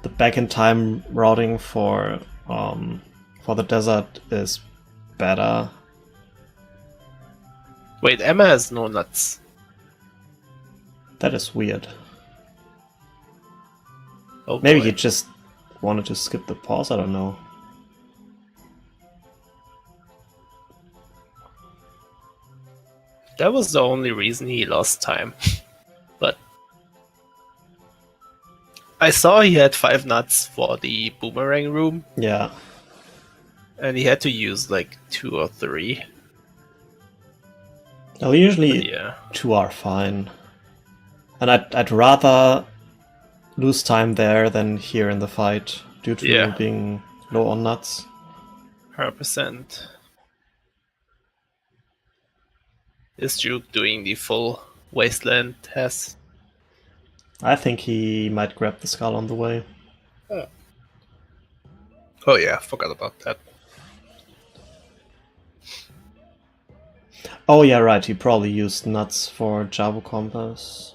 the back-in-time routing for the desert is better. Wait, Emma has no nuts. That is weird. Oh, maybe boy. he just wanted to skip the pause, I don't know. That was the only reason he lost time. But I saw he had 5 nuts for the boomerang room. Yeah. And he had to use like 2 or 3. Oh, usually 2 are fine. And I'd rather lose time there than here in the fight due to being low on nuts. 100%. Is Juwk doing the full Wasteland test? I think he might grab the skull on the way. Oh yeah, forgot about that. Oh yeah, right, he probably used nuts for Javo Compass.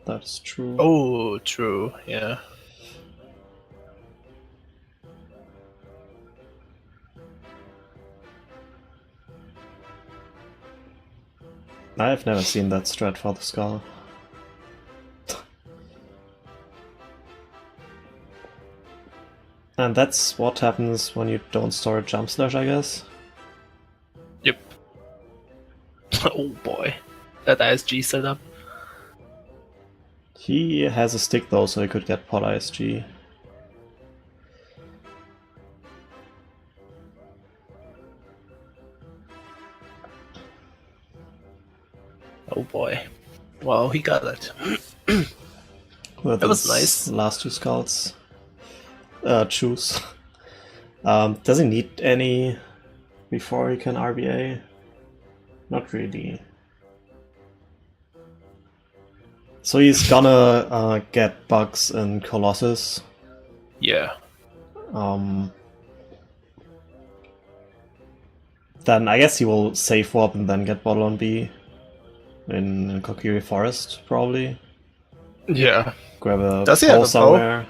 That's true. Oh, true, yeah. I've never seen that strat for the skull. And that's what happens when you don't store a jump slash, I guess. Oh boy, that ISG setup. He has a stick though, so he could get pot ISG. Oh boy. Wow, he got it. With That was his nice. last 2 scouts. Choose. Does he need any before he can RBA? Not really. So he's gonna get bugs in Colossus. Yeah. Then I guess he will save warp and then get bottle on B in Kokiri Forest, probably. Yeah. Grab a Does he have pole a somewhere.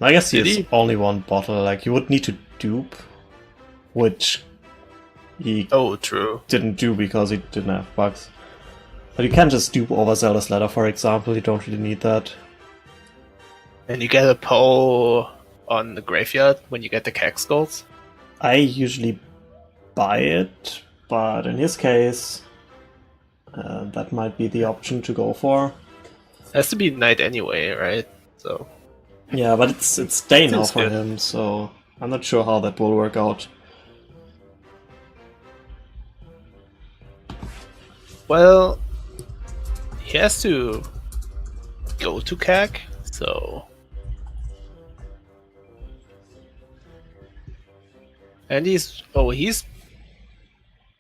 I guess he Did has he? only 1 bottle. Like, you would need to dupe, which he Oh, true. didn't do because he didn't have bugs. But you can just dupe over Zelda's Ladder, for example. You don't really need that. And you get a pole on the graveyard when you get the Kex Skulls. I usually buy it, but in his case, that might be the option to go for. Has to be night anyway, right? So Yeah, but it's day now Seems for good. him, so I'm not sure how that will work out. well, he has to go to CAC, so and he's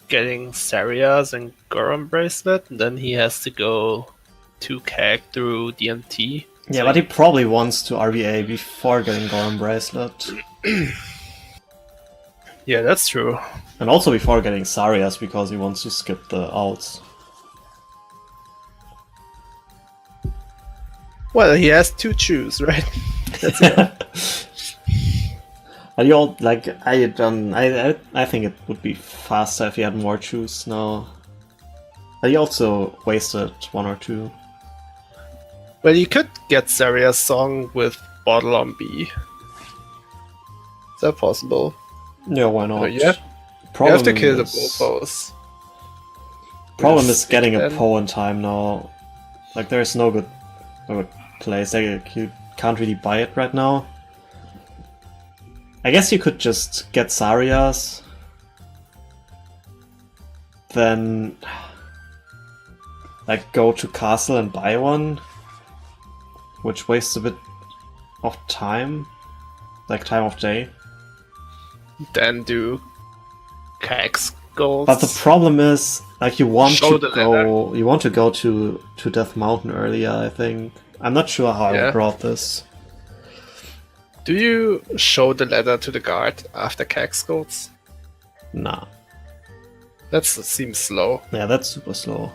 getting Sarias and Goron bracelet, and then he has to go to CAC through DMT. Yeah, but he probably wants to RBA before getting Goron Bracelet. Yeah, that's true. And also before getting Sarias, because he wants to skip the outs. Well, he has to choose, right? That's it. But you all, like, I think it would be faster if he had more choose now. But he also wasted 1 or 2. Well, you could get Saria's song with bottle on B. Is that possible? Yeah, why not? Yeah. You have to kill the Bullpose. Problem is getting a then. Poe in time now. Like, there's no good place. Like, you can't really buy it right now. I guess you could just get Sarias. Then, like, go to castle and buy one. Which wastes a bit of time. Like, time of day. Then do Kex goals. But the problem is, like, you want Show to the go to Death Mountain earlier, I think. I'm not sure how I brought this. Do you show the ladder to the guard after Kex goals? Nah. That seems slow. Yeah, that's super slow.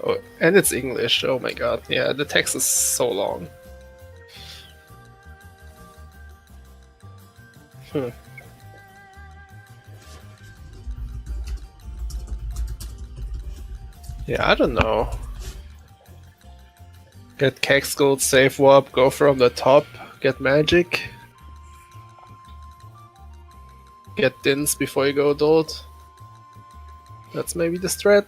Oh, and it's English. Oh my god. Yeah, the text is so long. Yeah, I don't know. Get Kex Gold, save warp, go from the top, get magic. Get Dins before you go Dolt. That's maybe the strat.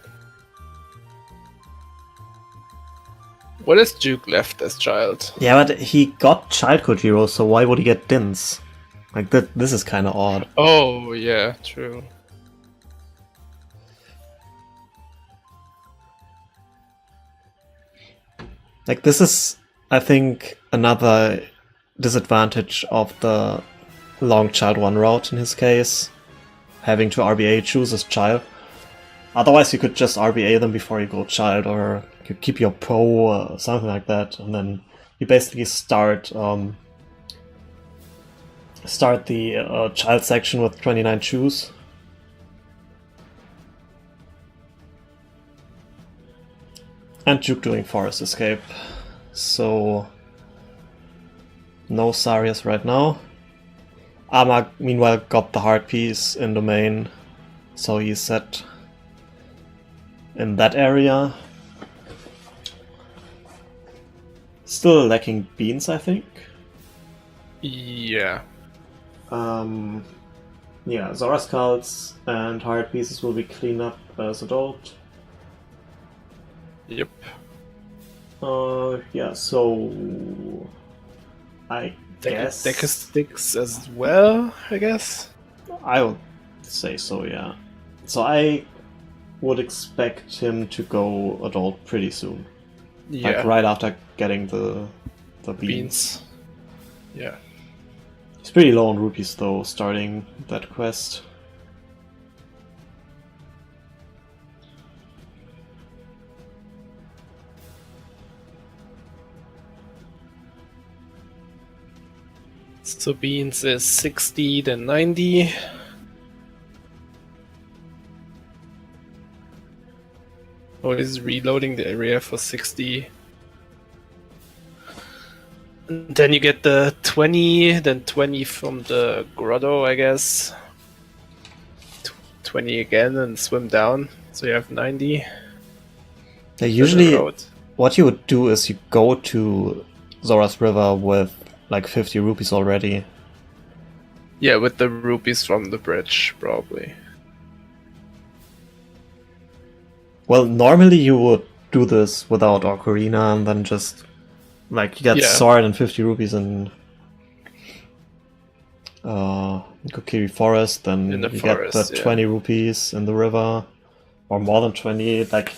What is Juwk left as child? Yeah, but he got childhood heroes, so why would he get Dins? Like, this is kind of odd. Oh, yeah, true. Like, this is, I think, another disadvantage of the long child 1 route in his case. Having to RBA choose his child. Otherwise, you could just RBA them before you go child, or you keep your Poe or something like that, and then you basically start the child section with 29 choose. And Juwk doing Forest Escape. So no Sarias right now. Ama meanwhile got the heart piece in domain, so he's set in that area. Still lacking beans, I think. Yeah. Yeah, Zora Skulls and Hired Pieces will be cleaned up as adult. Yep. Yeah, so I guess Decker sticks as well, I guess. I would say so, yeah. So I would expect him to go adult pretty soon. Yeah. Like right after getting the beans. Yeah. He's pretty low on rupees though, starting that quest. So beans is 60, then 90. Oh, he's reloading the area for 60. And then you get the 20, then 20 from the grotto, I guess. 20 again and swim down. So you have 90. Usually, what you would do is you go to Zora's River with like 50 rupees already. Yeah, with the rupees from the bridge, probably. Well, normally you would do this without Ocarina and then just like you get sword and 50 rupees in Kokiri Forest, then you get the 20 rupees in the river, or more than 20. Like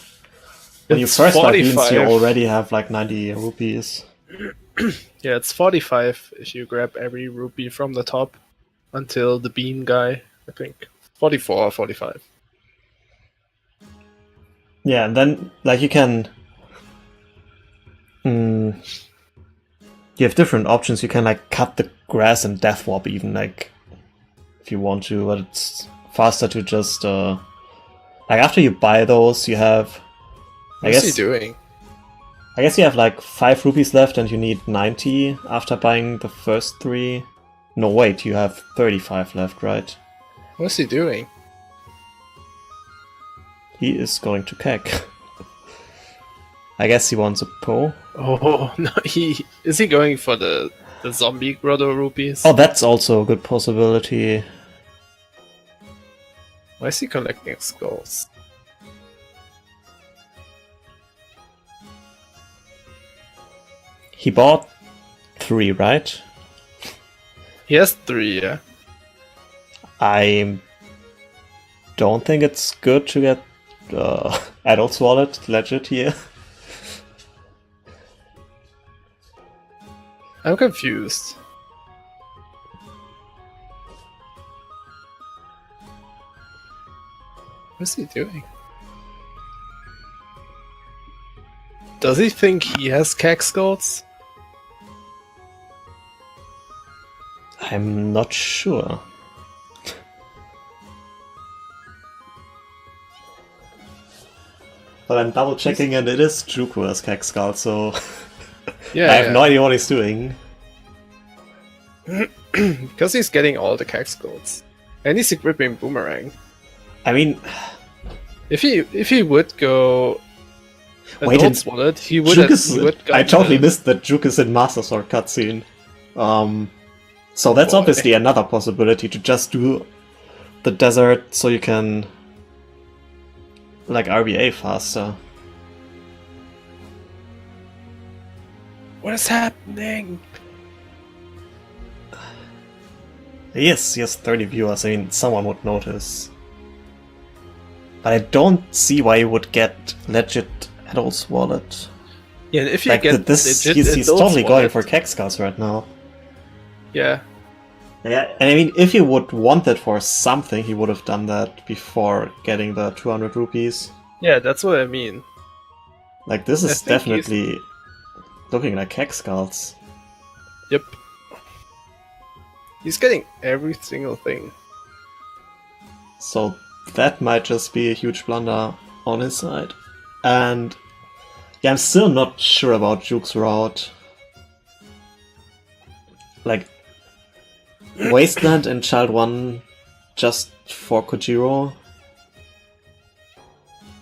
when you first buy beans, you already have like 90 rupees. Yeah, it's 45 if you grab every rupee from the top until the bean guy, I think. 44 or 45. Yeah, and then like you can you have different options. You can like cut the grass and death warp even, like if you want to, but it's faster to just like after you buy those you have What's he doing? I guess you have like 5 rupees left and you need 90 after buying the first 3. No, wait, you have 35 left, right? What's he doing? He is going to Keck. I guess he wants a Poe. Oh, no, is he going for the zombie grotto rupees? Oh, that's also a good possibility. Why is he collecting skulls? He bought 3, right? He has 3, yeah. I don't think it's good to get Adult's Wallet legit here. I'm confused. What's he doing? Does he think he has Kek skulls? I'm not sure. But I'm double checking and it is Juwk who has Kek Skull, so yeah, I have no idea what he's doing. Because he's getting all the Kek skulls. And he's equipping Boomerang. I mean, if he would go wait, Adult's Wallet, he would I totally missed that Juwk is in Master Sword cutscene. So that's obviously another possibility, to just do the desert so you can like RBA faster. What is happening? Yes, he has 30 viewers. I mean, someone would notice. But I don't see why you would get legit Adult's Wallet. Yeah, if you like get this, legit he's totally going for Kek Skulls right now. Yeah. Yeah, and I mean, if he would want it for something, he would have done that before getting the 200 rupees. Yeah, that's what I mean. Like, this is definitely looking like Kek Skulls. Yep. He's getting every single thing. So that might just be a huge blunder on his side. And yeah, I'm still not sure about Juwk's route. Like, Wasteland and Child 1 just for Kojiro.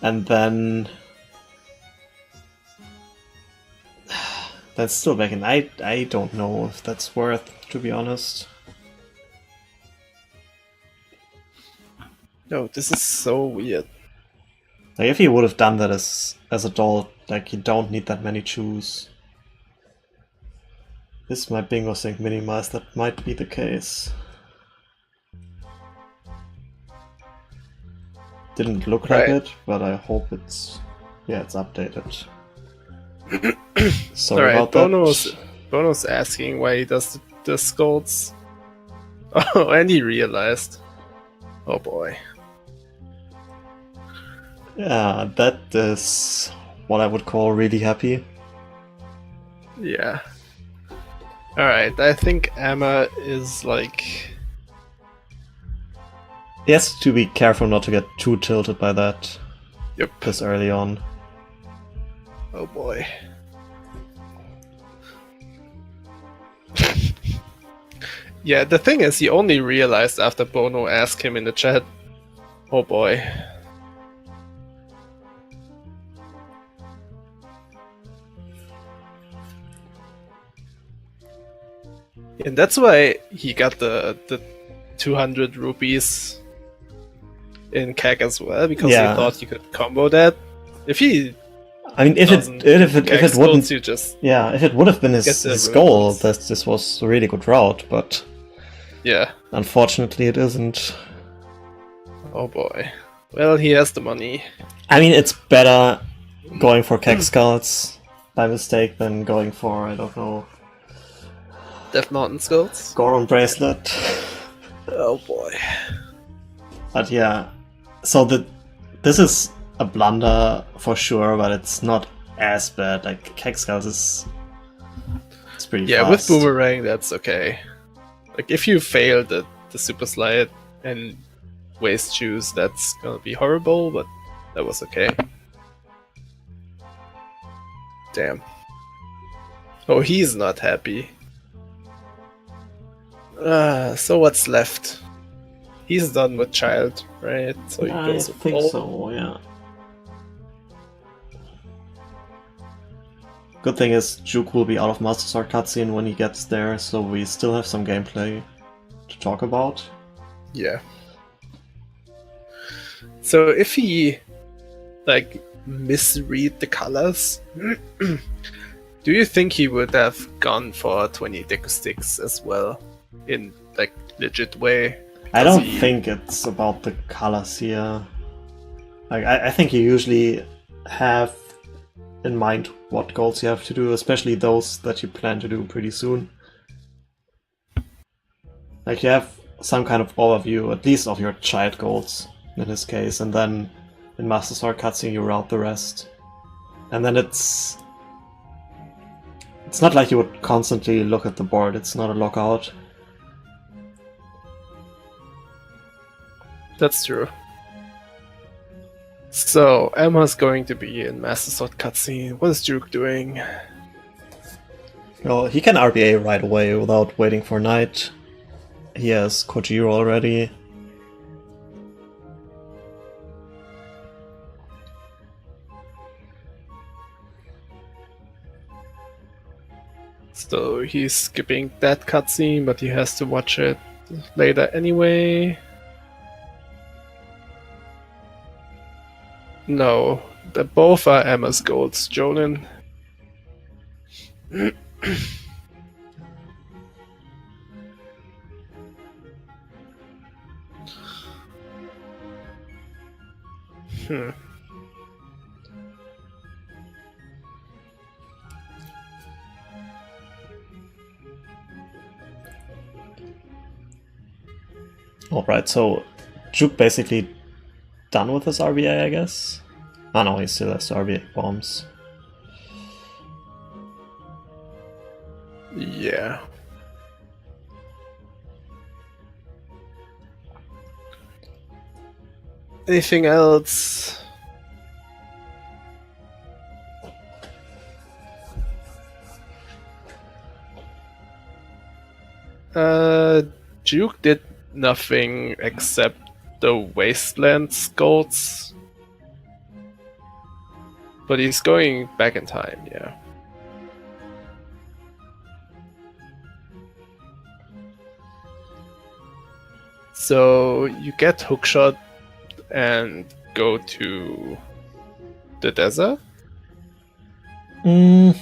And then still back in. I don't know if that's worth, to be honest. No, this is so weird. Like, if he would have done that as adult, like, you don't need that many chews. This my bingo sync minimized, that might be the case. Didn't look like it, but I hope it's... yeah, it's updated. Sorry about that. Bono's asking why he does the scolds. Oh, and he realized. Oh boy. Yeah, that is what I would call really happy. Yeah. Alright, I think Emma is like... He has to be careful not to get too tilted by that. Yep. This early on. Oh boy. Yeah, the thing is, he only realized after Bono asked him in the chat. Oh boy. And that's why he got the 200 rupees in CAC as well, because he thought he could combo that. If he... I mean, if it wouldn't... you just if it would have been his goal, this was a really good route, but... yeah. Unfortunately, it isn't. Oh boy. Well, he has the money. I mean, it's better going for Keg Skulls by mistake than going for, I don't know... Death Mountain Skulls? Goron Bracelet. Oh boy. But yeah, so this is a blunder for sure, but it's not as bad. Like, Keg Skulls it's pretty fast. Yeah, with Boomerang, that's okay. Like, if you fail the Super Slide and waste choose, that's gonna be horrible, but that was okay. Damn. Oh, he's not happy. So what's left? He's done with child, right? So he goes with I think all. so, yeah. Good thing is, Juwk will be out of Master Sword cutscene when he gets there, so we still have some gameplay to talk about. Yeah. So if he, like, misread the colors, do you think he would have gone for 20 Deku Sticks as well? In, like, legit way? I don't think it's about the colors here. Like, I think you usually have in mind what goals you have to do, especially those that you plan to do pretty soon. Like, you have some kind of overview, at least of your child goals in this case, and then in Master Sword cutscene you route the rest. And then it's not like you would constantly look at the board, it's not a lockout. That's true. So, Emma's going to be in Master Sword cutscene. What is Juwk doing? Well, he can RBA right away without waiting for night. He has Kojiro already. So he's skipping that cutscene, but he has to watch it later anyway. No, both are Emma's goals, Jonin. Alright, so Juwk basically done with his RBA, I guess? Oh no, he still has RBA bombs. Yeah. Anything else? Juwk did nothing except the Wasteland Scolds. But he's going back in time, yeah. So you get hookshot and go to the desert? Mm.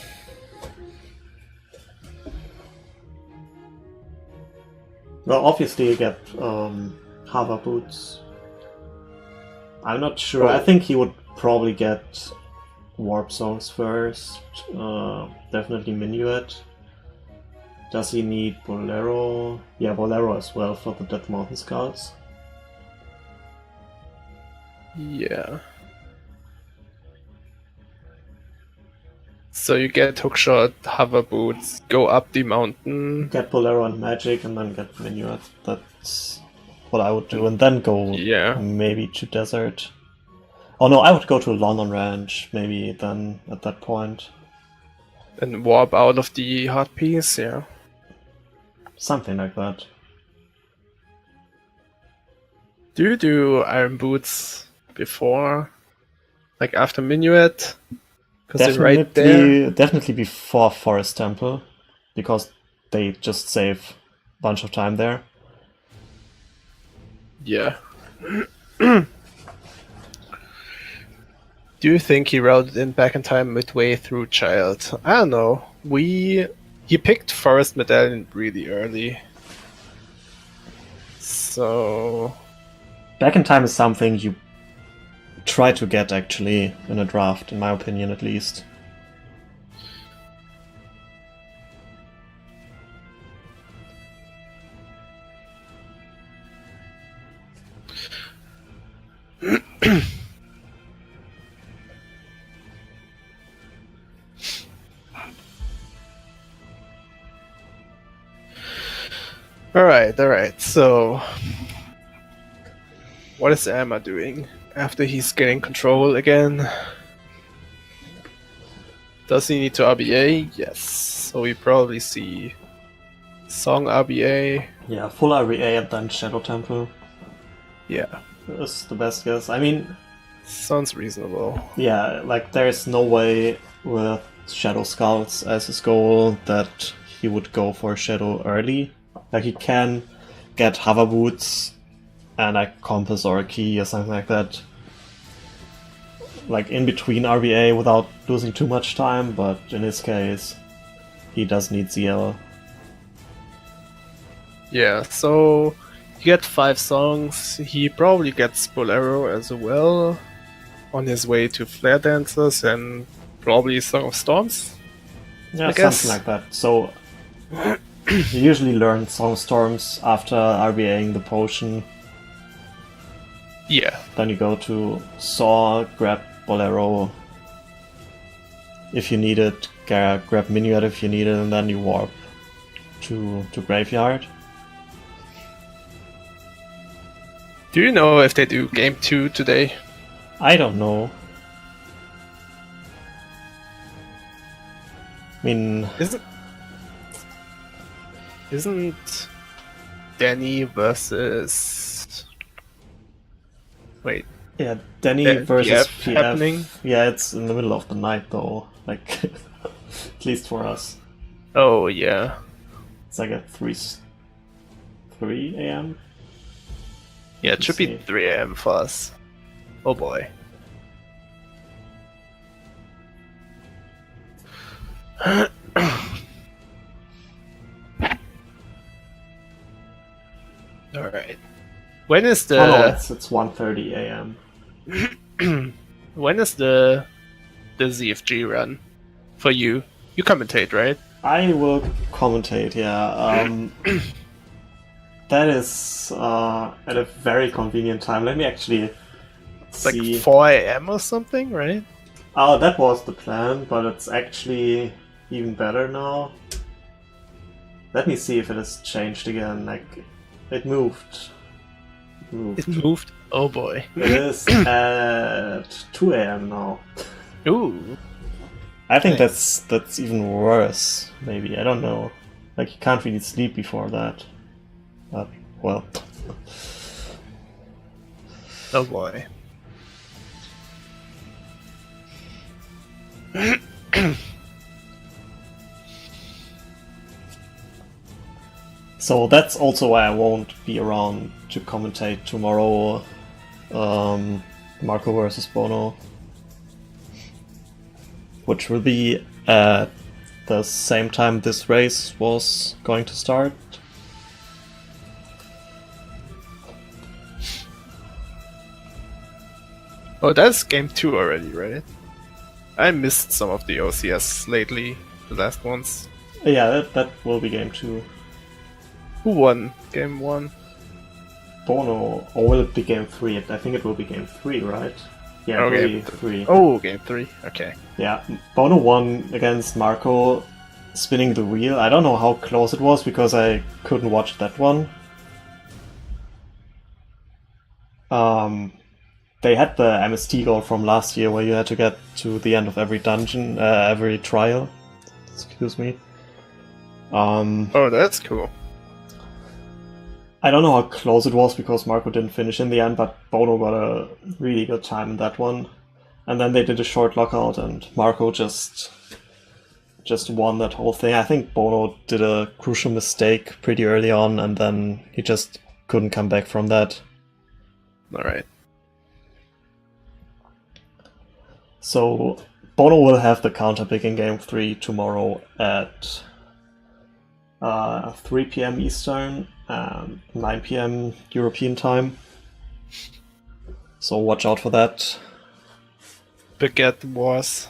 Well, obviously you get hover boots. I'm not sure. I think he would probably get warp songs first. Definitely Minuet. Does he need Bolero? Yeah, Bolero as well for the Dead Mountain Scouts. Yeah. So you get hookshot, hover boots, go up the mountain. Get Bolero and Magic, and then get Minuet. That's what I would do, and then go maybe to Desert. Oh no, I would go to London Ranch, maybe then at that point. And warp out of the hot piece, yeah. Something like that. Do you do Iron Boots before? Like after Minuet? Because they're right there. Definitely before Forest Temple, because they just save a bunch of time there. Yeah. Do you think he routed in back in time midway through Child? I don't know. He picked Forest Medallion really early. So Back in time is something you try to get actually in a draft, in my opinion at least. Alright, so what is Emma doing after he's getting control again? Does he need to RBA? Yes. So we probably see Song RBA. Yeah, full RBA and then Shadow Temple. Yeah. That's the best guess. I mean... Sounds reasonable. Yeah, like there's no way with Shadow Scouts as his goal that he would go for Shadow early. Like he can get hover boots and a compass or a key or something like that. Like in between RBA without losing too much time, but in his case, he does need ZL. Yeah, so you get 5 songs. He probably gets Bolero as well on his way to Flare Dancers and probably Song of Storms. Yeah, something like that. So you usually learn Song of Storms after RBAing the potion. Yeah. Then you go to Saw, grab Bolero if you need it, grab Minuet if you need it, and then you warp to Graveyard. Do you know if they do Game 2 today? I don't know. I mean... Isn't Danny versus... Wait. Yeah, Danny versus PF. Happening? Yeah, it's in the middle of the night though. Like, at least for us. Oh, yeah. It's like at 3 a.m.? Yeah, it should be 3 a.m. for us. Oh boy. Alright. When is the... Oh no, it's 1:30 a.m. When is the ZFG run for you? You commentate, right? I will commentate, yeah. That is at a very convenient time. Let me actually see. Like 4 a.m. or something, right? Oh, that was the plan, but it's actually even better now. Let me see if it has changed again. Like, it moved. It moved? Oh boy. It is at 2 a.m. now. Ooh. I think that's even worse, maybe. I don't know. Like, you can't really sleep before that. But, well. Oh boy. So that's also why I won't be around to commentate tomorrow. Marco versus Bono, which will be at the same time this race was going to start. Oh, that's game 2 already, right? I missed some of the OCS lately, the last ones. Yeah, that will be game 2. Who won game 1? Bono, or will it be game 3? I think it will be game 3, right? Yeah, Oh, it will game be 3. Oh, game 3. Okay. Yeah, Bono won against Marco spinning the wheel. I don't know how close it was because I couldn't watch that one. They had the MST goal from last year where you had to get to the end of every dungeon, every trial. Excuse me. Oh, that's cool. I don't know how close it was because Marco didn't finish in the end, but Bono got a really good time in that one. And then they did a short lockout and Marco just won that whole thing. I think Bono did a crucial mistake pretty early on and then he just couldn't come back from that. Alright. So Bono will have the counter pick in game 3 tomorrow at 3 p.m. Eastern and 9 p.m. European time. So watch out for that. Baguette Wars.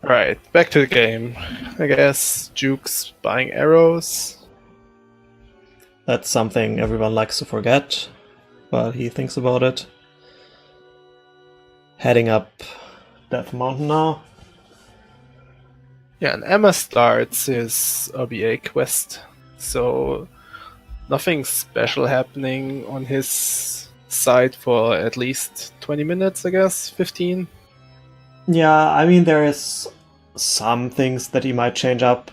Right, back to the game. I guess Juwk's buying arrows. That's something everyone likes to forget, but he thinks about it. Heading up Death Mountain now. Yeah, and Emma starts his OBA quest, so nothing special happening on his side for at least 20 minutes, I guess, 15. Yeah, I mean, there is some things that he might change up.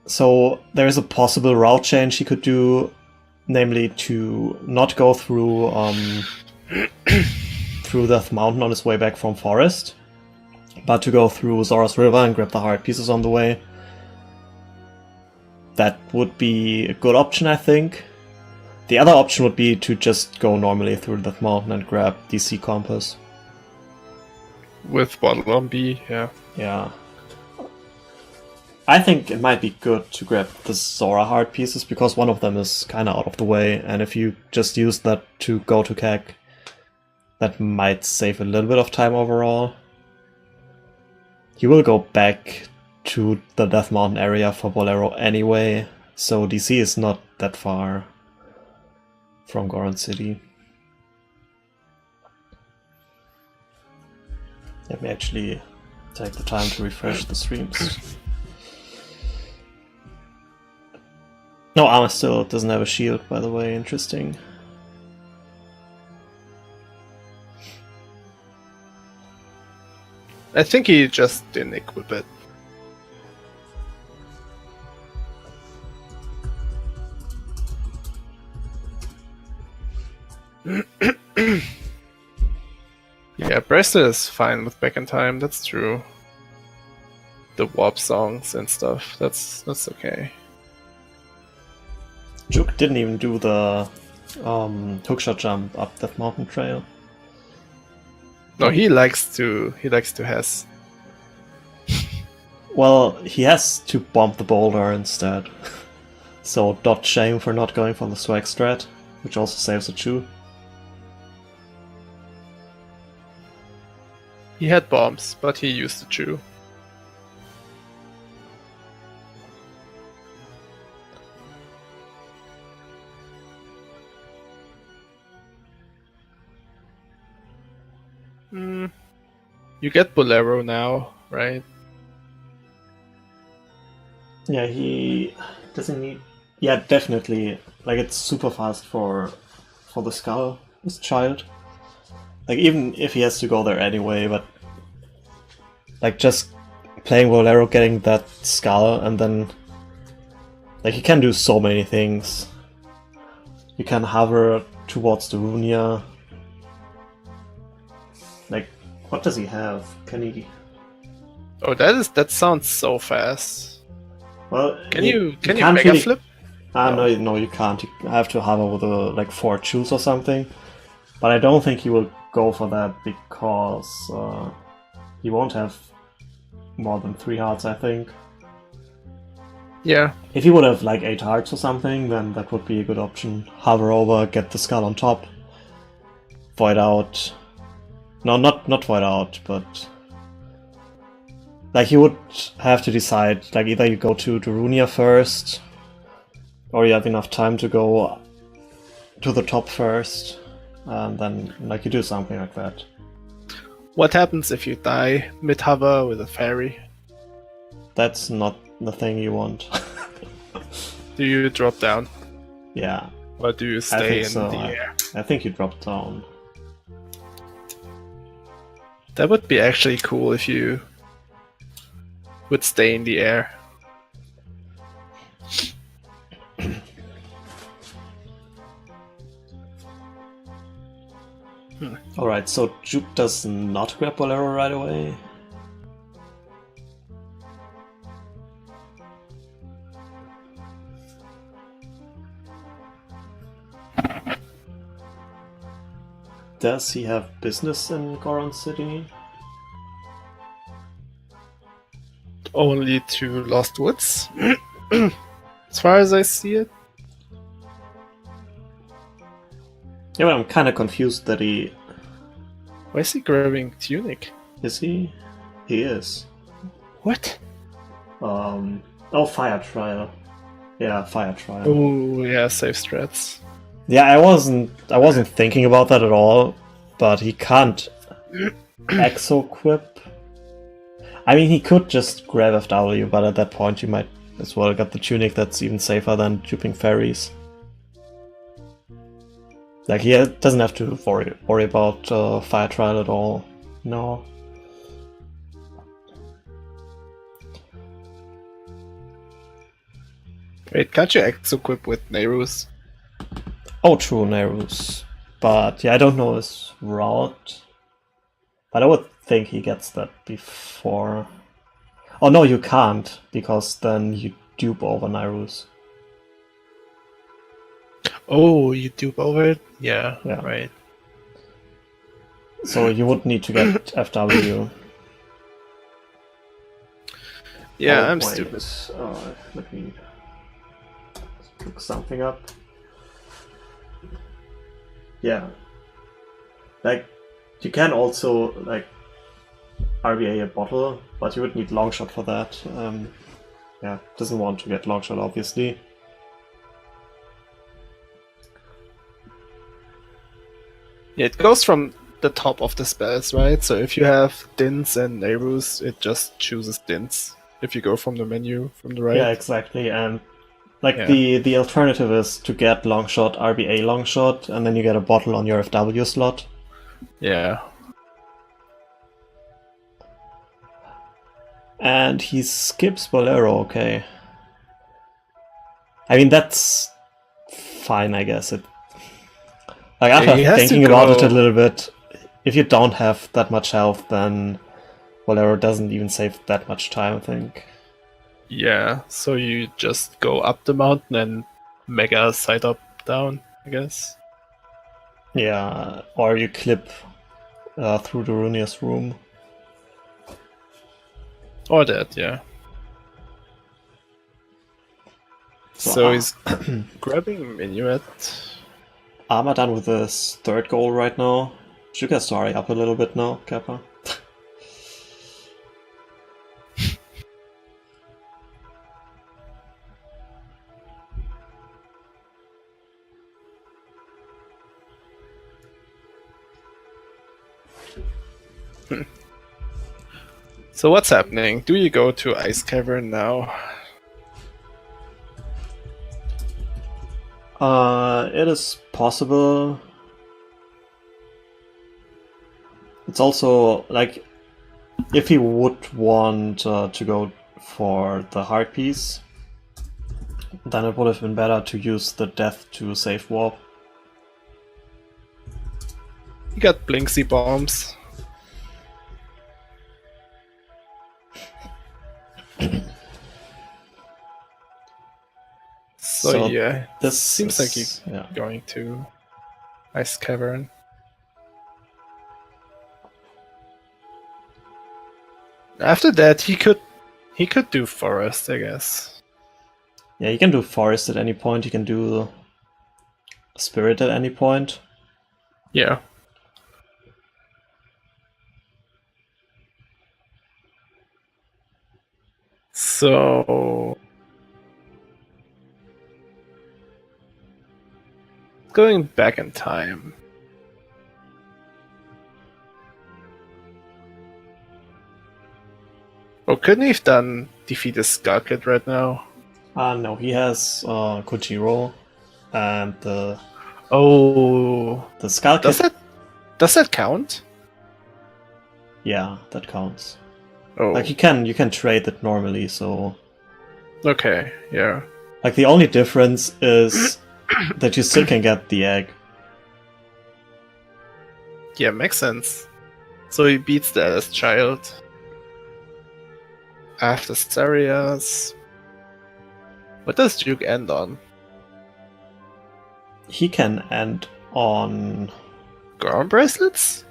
So there is a possible route change he could do, namely to not go through through Death Mountain on his way back from Forest, but to go through Zora's River and grab the heart pieces on the way. That would be a good option, I think. The other option would be to just go normally through Death Mountain and grab DC Compass. With Bottle on B, yeah. Yeah. I think it might be good to grab the Zora heart pieces because one of them is kind of out of the way, and if you just use that to go to Kek, that might save a little bit of time overall. You will go back to the Death Mountain area for Bolero anyway, so DC is not that far from Goron City. Let me actually take the time to refresh the streams. No, Armor still doesn't have a shield, by the way, interesting. I think he just didn't equip it. Yeah, Bracelet is fine with Back in Time, that's true. The warp songs and stuff, that's okay. Juwk didn't even do the hookshot jump up that mountain trail. No, he likes to has. Well, he has to bump the boulder instead. So dot shame for not going for the swag strat, which also saves a chew. He had bombs, but he used the chew. You get Bolero now, right? Yeah, he doesn't need... Yeah, definitely. Like, it's super fast for the skull, this child. Like, even if he has to go there anyway, but... Like, just playing Bolero, getting that skull, and then... Like, he can do so many things. You can hover towards the Runia. Like, what does he have? Can he... Oh, that sounds so fast. Well, Can you can't mega really... flip? No, you can't. You have to hover with like 4 choose or something. But I don't think he will go for that because he won't have more than 3 hearts, I think. Yeah. If he would have like 8 hearts or something, then that would be a good option. Hover over, get the skull on top, void out. No, not void out, but like you would have to decide. Like either you go to Darunia first, or you have enough time to go to the top first, and then like you do something like that. What happens if you die mid-hover with a fairy? That's not the thing you want. Do you drop down? Yeah. Or do you stay in the air? I think you drop down. That would be actually cool if you would stay in the air. Alright, so Juwk does not grab Bolero right away. Does he have business in Goron City? Only to Lost Woods, as far as I see it. Yeah, but I'm kind of confused that he... Why is he grabbing Tunic? Is he? He is. What? Oh, Fire Trial. Yeah, Fire Trial. Oh yeah, safe strats. Yeah, I wasn't thinking about that at all, but he can't exo-quip. I mean, he could just grab FW, but at that point you might as well get the Tunic. That's even safer than duping fairies. Like, he doesn't have to worry about Fire Trial at all. No. Wait, can't you exo-quip with Nehrus? Oh, true, Nehrus. But yeah, I don't know his route. But I would think he gets that before. Oh no, you can't, because then you dupe over Nehrus. Oh, you dupe over it? Yeah, Yeah. right. So you would need to get FW. Yeah, Oh, I'm wait. stupid. Let me look something up. Yeah. Like, you can also, like, RBA a bottle, but you would need Longshot for that. Yeah, doesn't want to get Longshot, obviously. Yeah, it goes from the top of the spells, right? So if you have Dins and Nehrus, it just chooses Dins. If you go from the menu from the right. Yeah, exactly. And like Yeah. the alternative is to get Longshot, RBA Longshot, and then you get a bottle on your FW slot. Yeah. And he skips Bolero, okay. I mean, that's fine, I guess. Like, after He has to thinking about it a go- little bit, if you don't have that much health, then Bolero doesn't even save that much time, I think. Yeah, so you just go up the mountain and mega side up down, I guess. Yeah, or you clip through the Runia's room. Or that, yeah. So he's grabbing Minuet. Arma done with his 3rd goal right now. Juwk has to hurry up a little bit now, Kappa. So what's happening? Do you go to Ice Cavern now? It is possible. It's also, like, if he would want to go for the heart piece, then it would have been better to use the death to save warp. You got Blinksy bombs. So yeah, this seems like he's yeah. going to Ice Cavern. After that, he could do Forest, I guess. Yeah, you can do Forest at any point. You can do Spirit at any point. Yeah. So going back in time. Oh, couldn't he have done defeat a Skull Kid right now? No, he has Kojiro and the Skull Kid. Does that count? Yeah, that counts. Oh, Like you can trade it normally, so okay, yeah. like the only difference is that you still can get the egg. Yeah, makes sense. So he beats the Alice Child. After Sarias. What does Juwk end on? He can end on. Ground bracelets?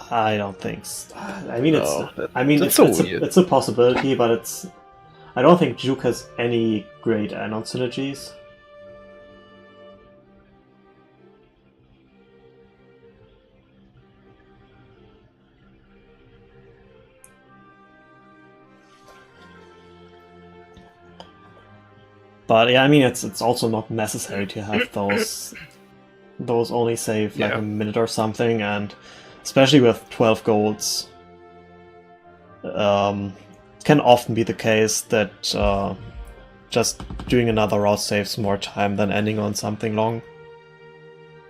I don't think. So. I mean, No, it's a possibility, but it's. I don't think Juwk has any great add-on synergies. But yeah, I mean, it's also not necessary to have those. Those only save like a minute or something, and especially with 12 golds, it can often be the case that just doing another route saves more time than ending on something long.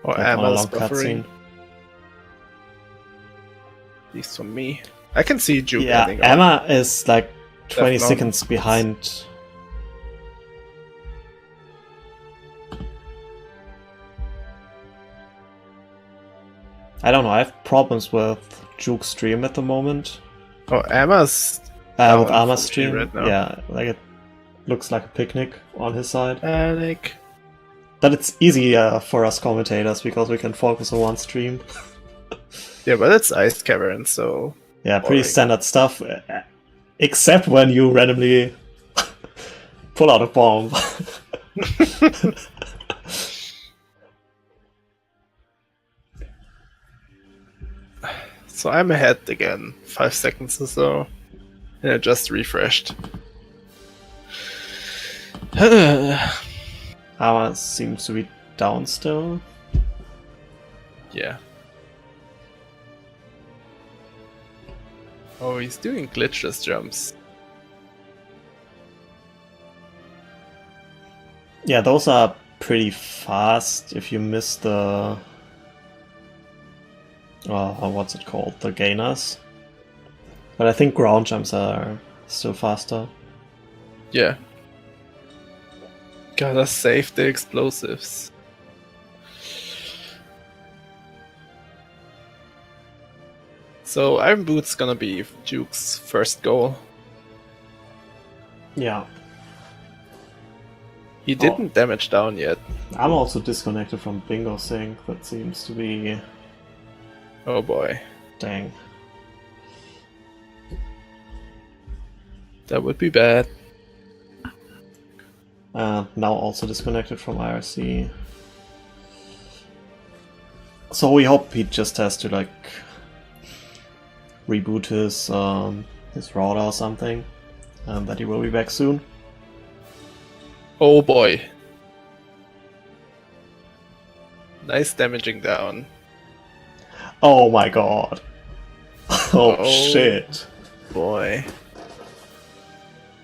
Or like on a long buffering. cutscene. At least for me. I can see Juwk Yeah, ending Emma is like 20 Death seconds Mountain. behind. I don't know, I have problems with Juwk's stream at the moment. Oh, Emma's With down Ama's for me stream, right now. yeah, like it looks like a picnic on his side. Panic. But it's easy for us commentators because we can focus on one stream. Yeah, but it's Ice Cavern, so Yeah, pretty boring. standard stuff, except when you randomly pull out a bomb. So I'm ahead again, 5 seconds or so. And I just refreshed. Ama seems to be down still. Yeah. Oh, he's doing glitchless jumps. Yeah, those are pretty fast if you miss the... what's it called? The gainers. But I think ground jumps are still faster. Yeah. Gotta save the explosives. So Iron Boot's gonna be Juwk's first goal. Yeah. He didn't damage down yet. I'm also disconnected from Bingo Sync. That seems to be... Oh boy. Dang. That would be bad. And now also disconnected from IRC. So we hope he just has to like reboot his router or something, and that he will be back soon. Oh boy. Nice damaging down. Oh my god. Oh shit. Boy.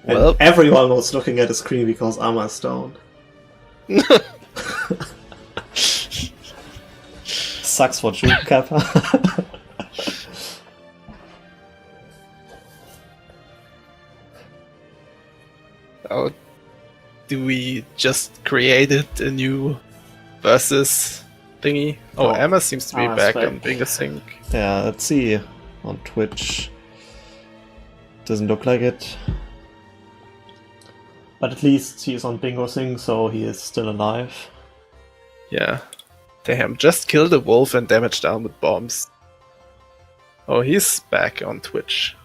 And Well, everyone was looking at the screen because Amma is down. Sucks for Juwk Kappa. oh, do we just created a new versus thingy? Oh, Oh, Emma seems to be Emma's back back. on Bingo Sync. Yeah, let's see on Twitch. Doesn't look like it. But at least he is on Bingo Sing, so he is still alive. Yeah. Damn, just kill the wolf and damage down with bombs. Oh, he's back on Twitch.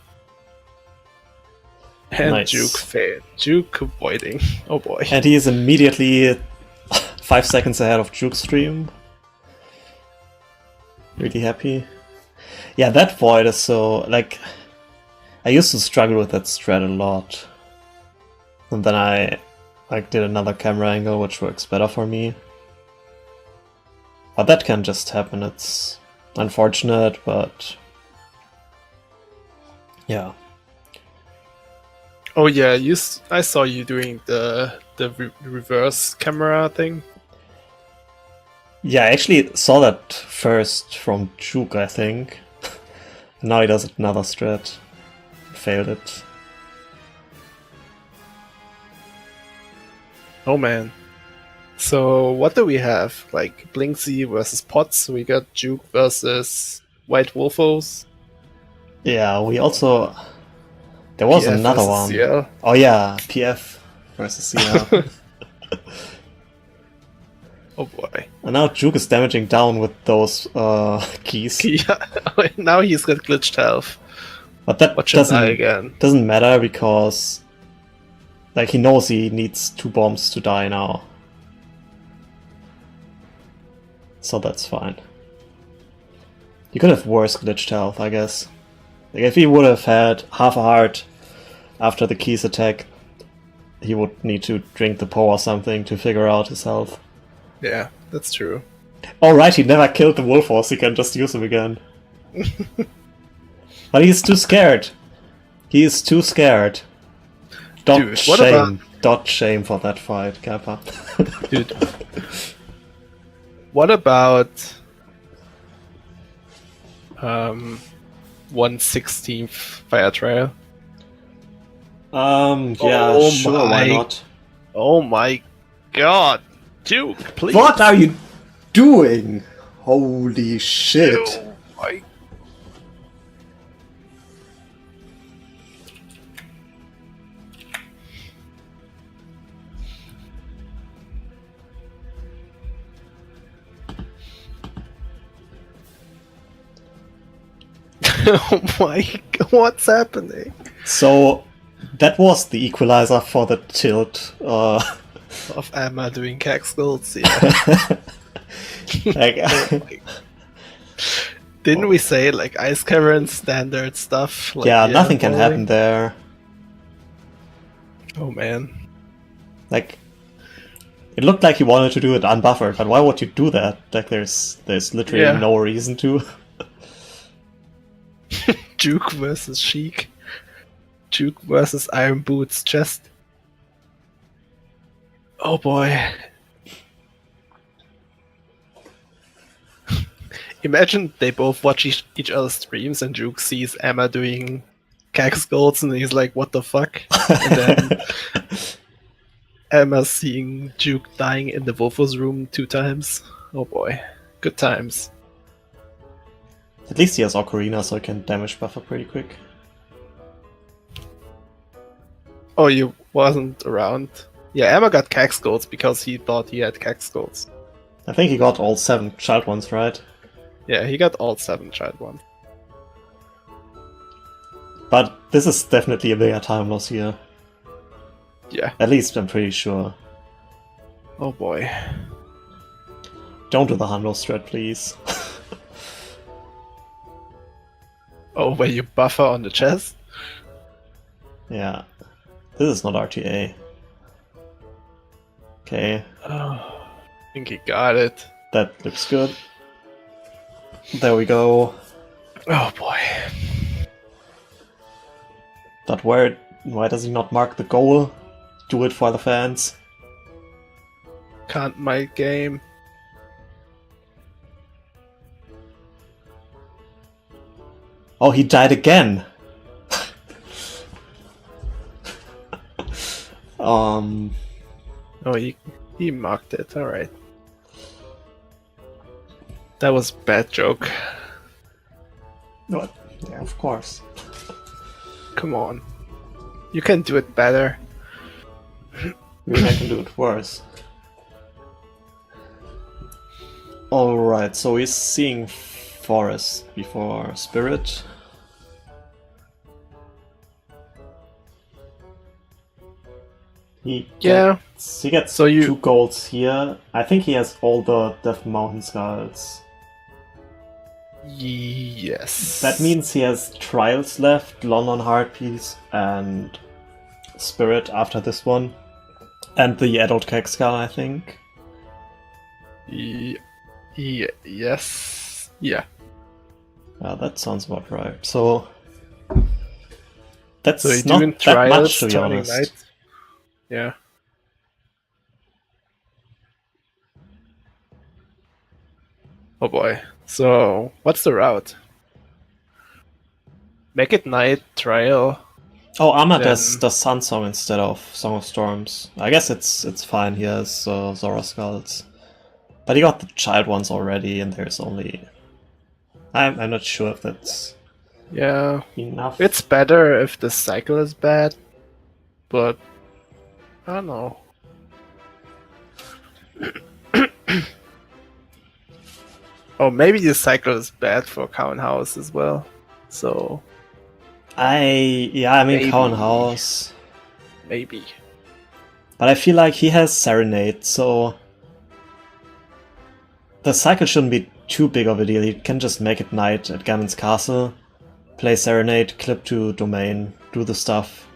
And Nice. Juwk failed. Juwk avoiding. Oh boy. And he is immediately 5 seconds ahead of Juwk's stream. Really happy. Yeah, that void is so, like, I used to struggle with that strat a lot. And then I did another camera angle which works better for me. But that can just happen, it's unfortunate, but yeah. Oh yeah, I saw you doing the reverse camera thing. Yeah, I actually saw that first from Juwk, I think. Now he does another strat. Failed it. Oh man. So what do we have? Like Blinksy versus Potts, we got Juwk versus White Wolfos. Yeah, we also... There was PF another versus one. CL. Oh yeah, PF versus CL. Oh boy. And now Juwk is damaging down with those keys. Yeah. Now he's got glitched health. But that Watch him die again. doesn't matter because like he knows he needs 2 bombs to die now. So that's fine. He could have worse glitched health, I guess. Like if he would have had half a heart after the keys attack, he would need to drink the Po or something to figure out his health. Yeah, that's true. Oh right, he never killed the wolf horse, he can just use him again. But he's too scared. He is too scared. Dot Dude, what shame. about- Dot shame for that fight, Kappa. Dude. What about 1/16th Fire Trail? Yeah, Oh sure, why my- not? Oh my god. Juwk, please. What are you doing? Holy shit. Oh my... Oh my god, what's happening? So, that was the equalizer for the tilt. Of Emma doing cack skulls, yeah. Like, Oh my- Didn't we say like Ice Cavern standard stuff? Like, yeah, nothing can boy. happen there. Oh man. Like, it looked like he wanted to do it unbuffered, but why would you do that? Like, there's literally Yeah. no reason to. Juwk versus Sheik. Juwk versus Iron Boots chest. Oh boy. Imagine they both watch each other's streams and Juwk sees Emma doing cack skulls and he's like, what the fuck? And then Emma seeing Juwk dying in the Wolfos room 2 times. Oh boy. Good times. At least he has Ocarina, so he can damage buffer pretty quick. Oh, you wasn't around? Yeah, Emma got cack skulls because he thought he had cack skulls. I think he got all 7 child ones, right? Yeah, he got all 7 child ones. But this is definitely a bigger time loss here. Yeah. At least I'm pretty sure. Oh boy. Don't do the Hanlo strat, please. Oh, where you buffer on the chest? Yeah. This is not RTA. Okay, Oh, I think he got it. that looks good. There we go. Oh boy. But why does he not mark the goal? Do it for the fans. Can't my game. Oh, he died again! Oh, he marked it. Alright. That was a bad joke. What? Yeah, of course. Come on. You can do it better. Maybe I can do it worse. Alright, so he's seeing Forest before Spirit. He gets So 2 golds here. I think he has all the Death Mountain Skulls. Yes. That means he has Trials left, London Heartpiece, and Spirit after this one. And the Adult Keg Skull, I think. Yes. Yeah. Yeah, that sounds about right. So that's So not doing that much, trials, to be turning honest. night. Yeah. Oh boy. So what's the route? Make it night, trial. Oh, Arma Then- does Sun Song instead of Song of Storms. I guess it's fine. He has Zora Skulls. But he got the child ones already, and there's only... I'm not sure if that's Yeah. enough. It's better if the cycle is bad, but I don't know. Oh, maybe the cycle is bad for Cowan House as well. So I mean Maybe. Cowan House. maybe. But I feel like he has Serenade, so the cycle shouldn't be too big of a deal. He can just make it night at Gammon's Castle, play Serenade, clip to Domain, do the stuff.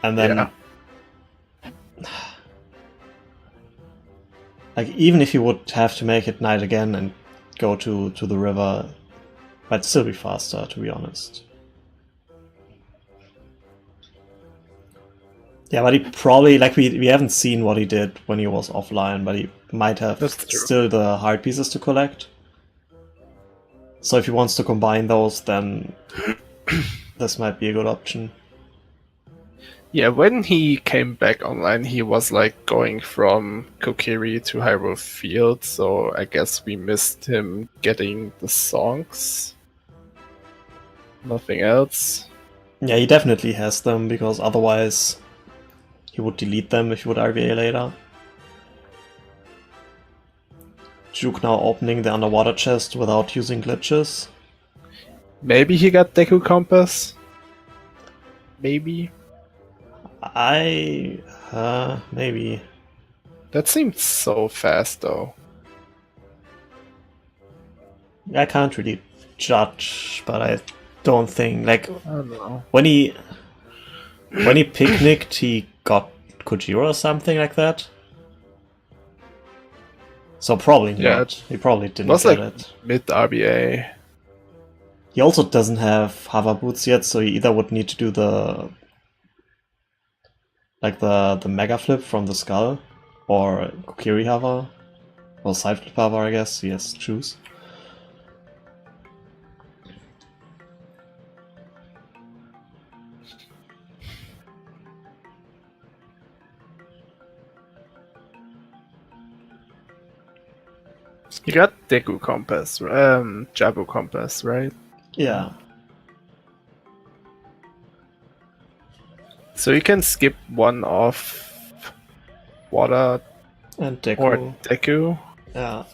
And then... Yeah. Like, even if you would have to make it night again and go to the river, might still be faster, to be honest. Yeah, but he probably, like, we haven't seen what he did when he was offline, but he might have That's true. still the heart pieces to collect. So if he wants to combine those, then this might be a good option. Yeah, when he came back online, he was like going from Kokiri to Hyrule Field, so I guess we missed him getting the songs. Nothing else. Yeah, he definitely has them, because otherwise he would delete them if he would RVA later. Juwk now opening the underwater chest without using glitches. Maybe he got Deku Compass? Maybe? Maybe. That seemed so fast though. I can't really judge, but I don't think, like, I don't know. when he picnicked, he got Kojiro or something like that. So probably Yeah, not. He probably didn't was get like- it. Mid RBA. He also doesn't have hover boots yet, so he either would need to do the mega flip from the skull, or Kokiri hover, or side flip hover, I guess. He has to choose. He got Deku Compass, Jabu Compass, right? Yeah. So you can skip one off Water And Deku. or Deku. Yeah.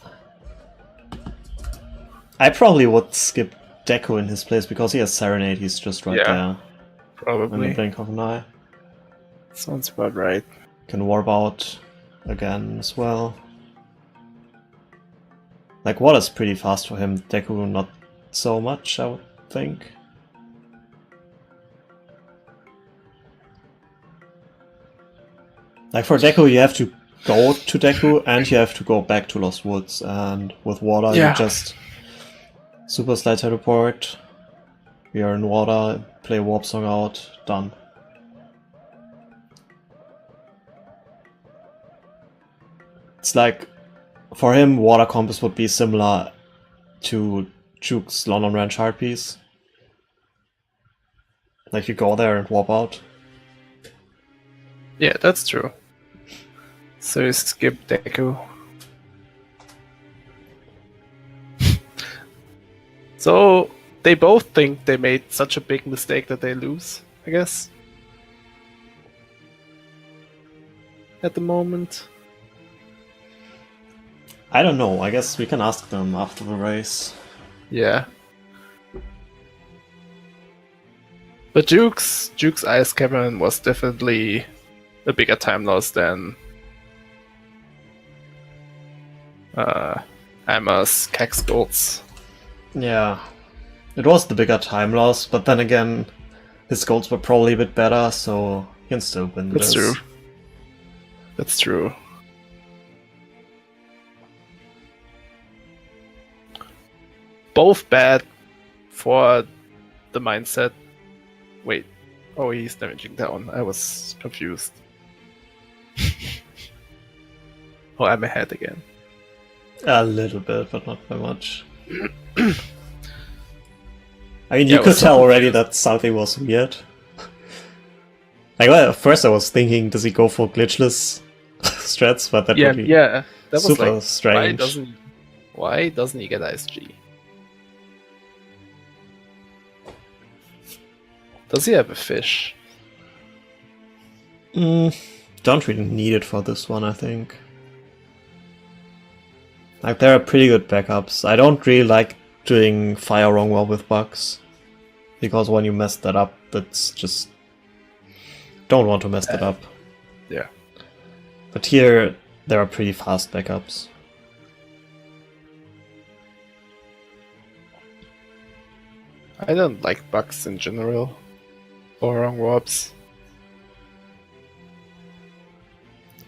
I probably would skip Deku in his place because he has Serenade, he's just right Yeah, there. In the Probably. blink of an eye. Sounds about right. Can warp out again as well. Like, Water's pretty fast for him, Deku not so much, I would think. Like, for Deku you have to go to Deku and you have to go back to Lost Woods, and with Water Yeah. you just Super Slide Teleport, you're in water, play Warp Song out, done. It's like, for him, Water Compass would be similar to Juwk's London Ranch Heart piece. Like, you go there and warp out. Yeah, that's true. So you skip Deku. So they both think they made such a big mistake that they lose, I guess. at the moment? I don't know. I guess we can ask them after the race. Yeah. But Juwk's Ice Cavern was definitely a bigger time loss than Emma's Cax Golds. Yeah. It was the bigger time loss, but then again, his goals were probably a bit better, so he can still win That's this. true. That's true. Both bad for the mindset. Wait. Oh, he's damaging down. I was confused. Oh, I'm ahead again. A little bit, but not by much. I mean, Yeah, you I could was so tell already confused. that something was weird. Like, well, at first I was thinking, does he go for glitchless strats? But that would be Yeah. That was super like, strange. why doesn't he get Ice G? Does he have a fish? Don't really need it for this one, I think. Like, there are pretty good backups. I don't really like doing fire wrong wall with bugs. Because when you mess that up, that's just... Don't want to mess that up. Yeah. But here, there are pretty fast backups. I don't like bugs in general. Or wrong warps.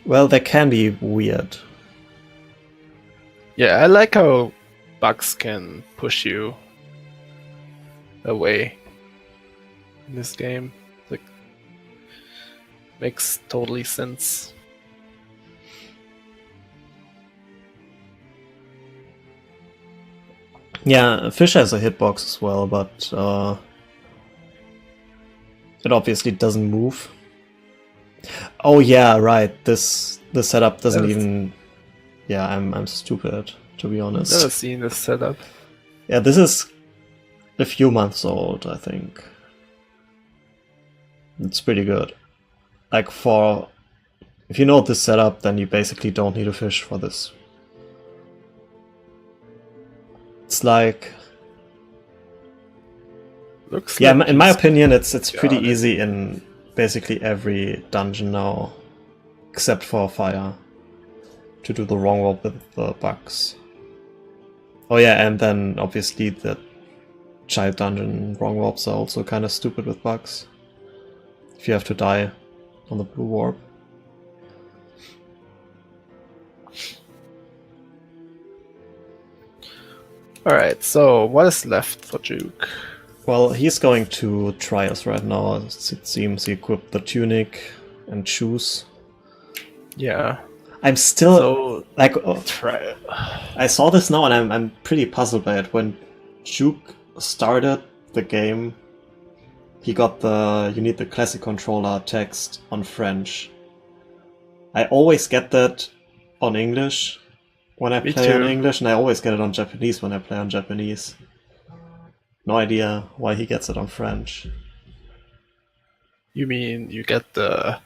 Well, they can be weird. Yeah, I like how bugs can push you away in this game. Like, makes totally sense. Yeah, Fish has a hitbox as well, but it obviously doesn't move. Oh yeah, right. This setup doesn't Yes. even. Yeah, I'm stupid, to be honest. Never seen this setup. Yeah, this is a few months old, I think. It's pretty good. Like, for... If you know this setup, then you basically don't need a fish for this. It's like... Looks Yeah, like in my he's opinion, it's pretty got it. easy in basically every dungeon now, except for fire, to do the wrong warp with the bugs. Oh yeah, and then obviously the giant dungeon wrong warps are also kind of stupid with bugs. If you have to die on the blue warp. Alright, so what is left for Juwk? Well, he's going to try us right now. It seems he equipped the tunic and shoes. Yeah. I'm still So like try. I saw this now and I'm pretty puzzled by it. When Juwk started the game, he got the "you need the classic controller" text on French. I always get that on English when I Me play on too. English, and I always get it on Japanese when I play on Japanese. No idea why he gets it on French. You mean you get the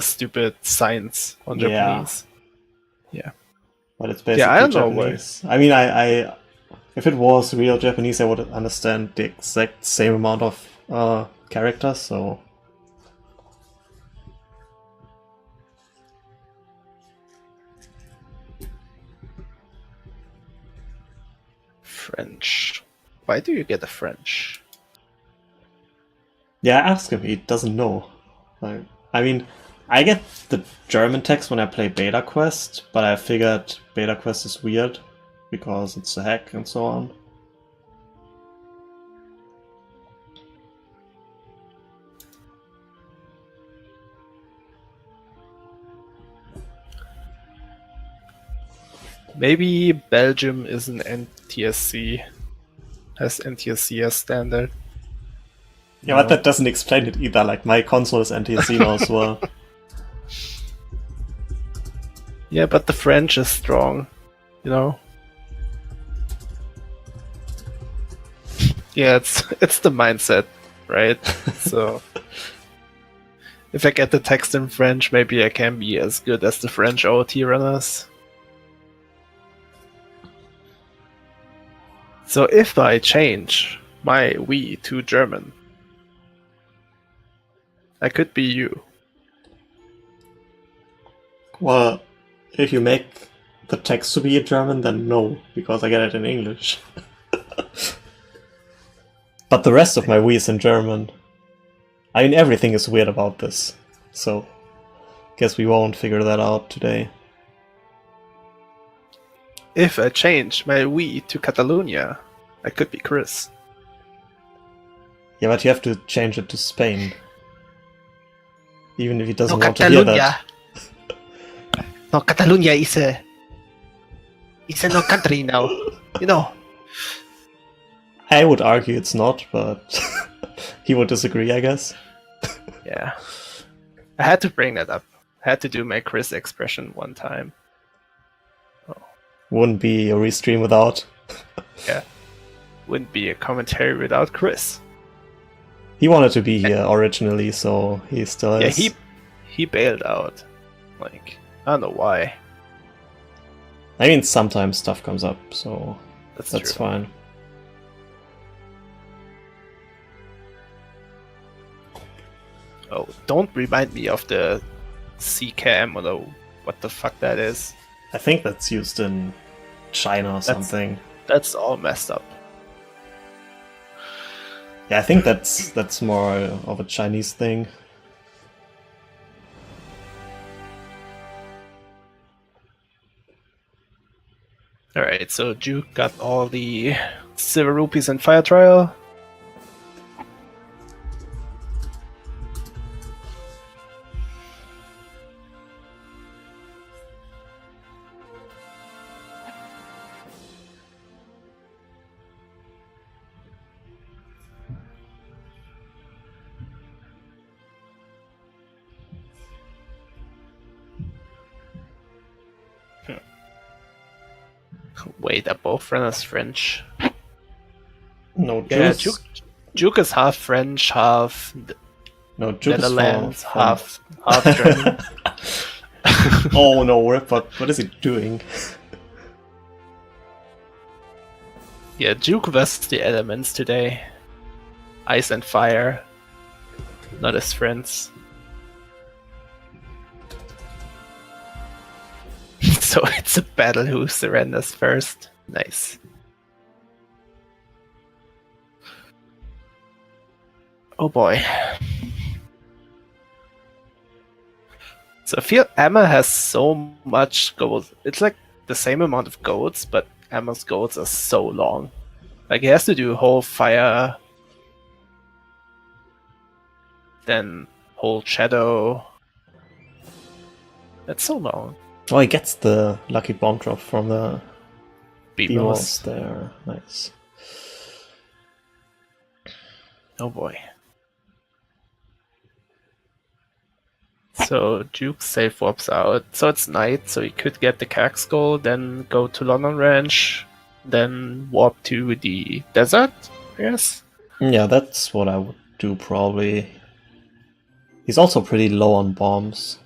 stupid signs on Yeah. Japanese? But it's basically Yeah, I don't know why. Japanese. I mean, I if it was real Japanese, I would understand the exact same amount of characters. So French. Why do you get the French? yeah, ask him. He doesn't know. Like, I mean, I get the German text when I play Beta Quest, but I figured Beta Quest is weird because it's a hack and so on. Maybe Belgium is an NTSC. Has NTSC as standard. Yeah, but that doesn't explain it either. Like, my console is NTSC now as well. Yeah, but the French is strong, you know? Yeah, it's the mindset, right? So If I get the text in French, maybe I can be as good as the French OT runners. So if I change my Wii to German, I could be you. Well, if you make the text to be in German, then no, because I get it in English. But the rest of my Wii is in German. I mean, everything is weird about this, so guess we won't figure that out today. If I change my Wii to Catalonia, I could be Chris. Yeah, but you have to change it to Spain. Even if he doesn't want to hear that. No, Catalonia is a no country now. You know. I would argue it's not, but he would disagree, I guess. Yeah. I had to bring that up. I had to do my Chris expression one time. Wouldn't be a restream without. Yeah. Wouldn't be a commentary without Chris. He wanted to be here originally, so he still is. Yeah, he bailed out. Like, I don't know why. I mean, sometimes stuff comes up, so that's true. fine. Oh, don't remind me of the CCAM or what the fuck that is. I think that's used in China or something. That's all messed up. Yeah, I think that's more of a Chinese thing. Alright, so Juwk got all the silver rupees in Fire Trial. Wait, are both runners French? No, Yeah, Juwk is half French, half Netherlands, half German. Oh no, Rip, what is he doing? Yeah, Juwk versus the elements today. Ice and fire. Not his friends. So it's a battle who surrenders first. Nice. Oh boy. So I feel Emma has so much gold. It's like the same amount of golds, but Emma's golds are so long. Like he has to do whole fire, then whole shadow. That's so long. Oh, he gets the lucky bomb drop from the Beamos there. Nice. Oh boy. So Juwk safe warps out. So it's night, so he could get the Cax goal, then go to London Ranch, then warp to the desert, I guess. Yeah, that's what I would do probably. He's also pretty low on bombs.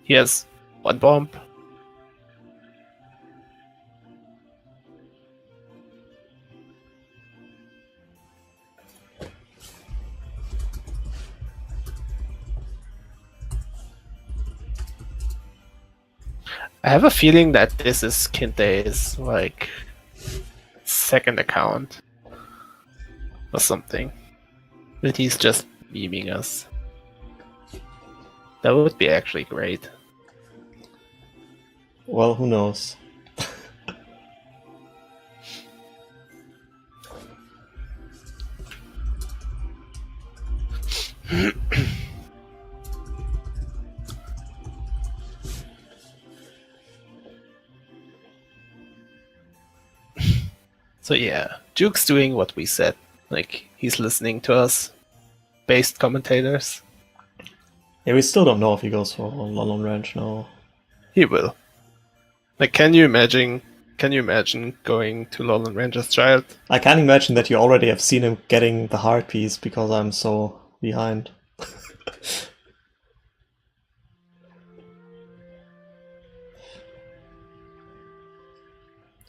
He has one bomb. I have a feeling that this is Kinte's like second account or something. That he's just memeing us. That would be actually great. Well, who knows? So yeah, Juwk's doing what we said. Like, he's listening to us. Based commentators. Yeah, we still don't know if he goes for London Ranch now. He will. Like, can you imagine going to Lowland Ranger's Child? I can't imagine that you already have seen him getting the heart piece because I'm so behind.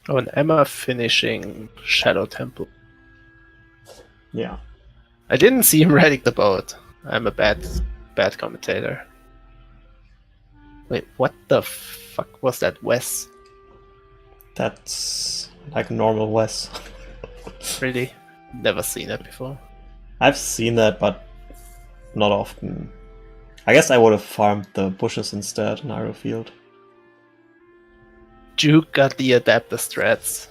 Oh, and Emma finishing Shadow Temple. Yeah. I didn't see him riding the boat. I'm a bad commentator. Wait, what the fuck was that, Wes? That's like normal Wes. Really? Never seen it before. I've seen that, but not often. I guess I would have farmed the bushes instead in Iron Field. Juwk got the adapter strats.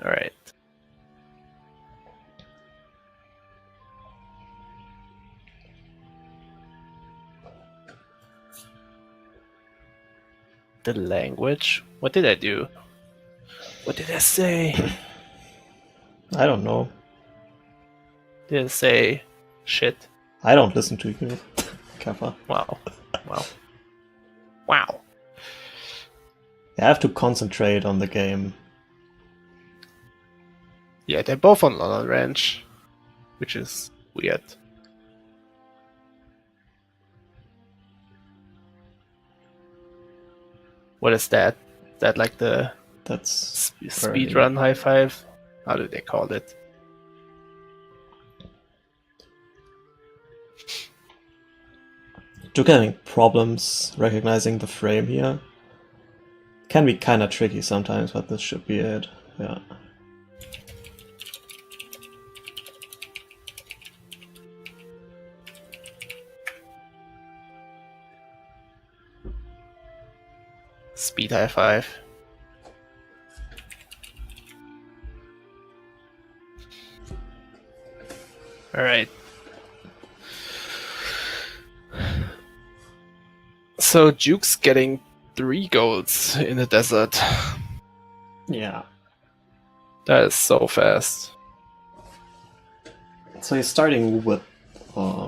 Alright. The language? What did I do? What did I say? I don't know. Did I say shit? I don't listen to you, Kappa. Wow. Wow. Wow. I have to concentrate on the game. Yeah, they're both on London Ranch, which is weird. What is that? Is that like the That's speedrun high five? How do they call it? Juwk having problems recognizing the frame here. Can be kinda tricky sometimes, but this should be it. Yeah. Speed high five. Alright. So Juwk's getting 3 golds in the desert. Yeah. That is so fast. So he's starting with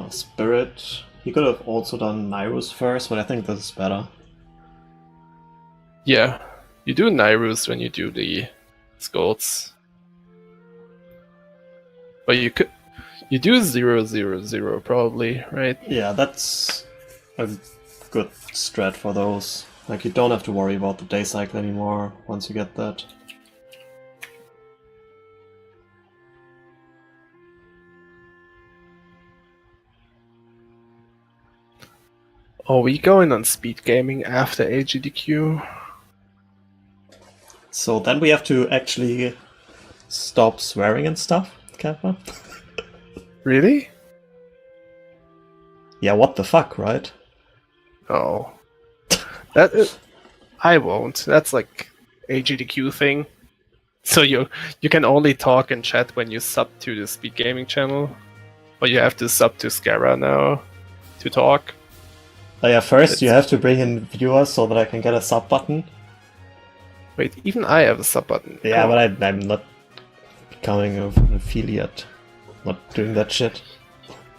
Spirit. He could have also done Nairus first, but I think this is better. Yeah, you do Nairus when you do the Scolds. But you do 000 probably, right? Yeah, that's a good strat for those. Like, you don't have to worry about the day cycle anymore once you get that. Are we going on speed gaming after AGDQ? So then we have to actually stop swearing and stuff, Kappa? Really? Yeah, what the fuck, right? Oh. That is, I won't. That's like AGDQ thing. So you can only talk and chat when you sub to the speed gaming channel, or you have to sub to Scara now to talk. Oh yeah, first you have to bring in viewers so that I can get a sub button. Wait, even I have a sub button. Yeah, but I'm not becoming an affiliate. Not doing that shit.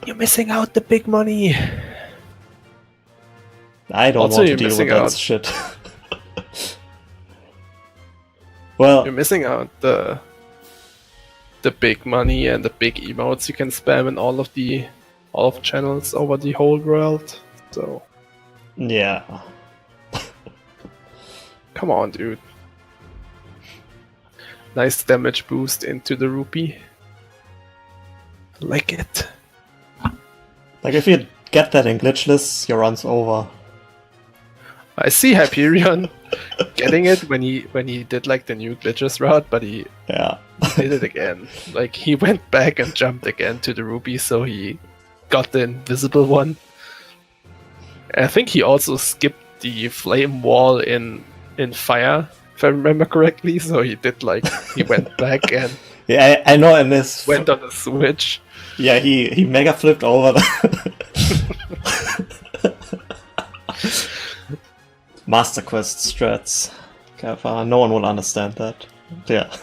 You're missing out the big money. I don't Also, want to you're deal with missing that out. shit. Well, You're missing out the big money and the big emotes you can spam in all of channels over the whole world. So yeah. come on, dude. Nice damage boost into the rupee. Like it. Like, if you get that in glitchless, your run's over. I see Hyperion getting it when he did like the new glitches route, but he Yeah. did it again. Like, he went back and jumped again to the rupee, so he got the invisible one. I think he also skipped the flame wall in fire, if I remember correctly. So he did like he went back and Yeah, I know in this... went on a switch. Yeah, he mega flipped over the... Master Quest strats. Kappa, no one will understand that. Yeah.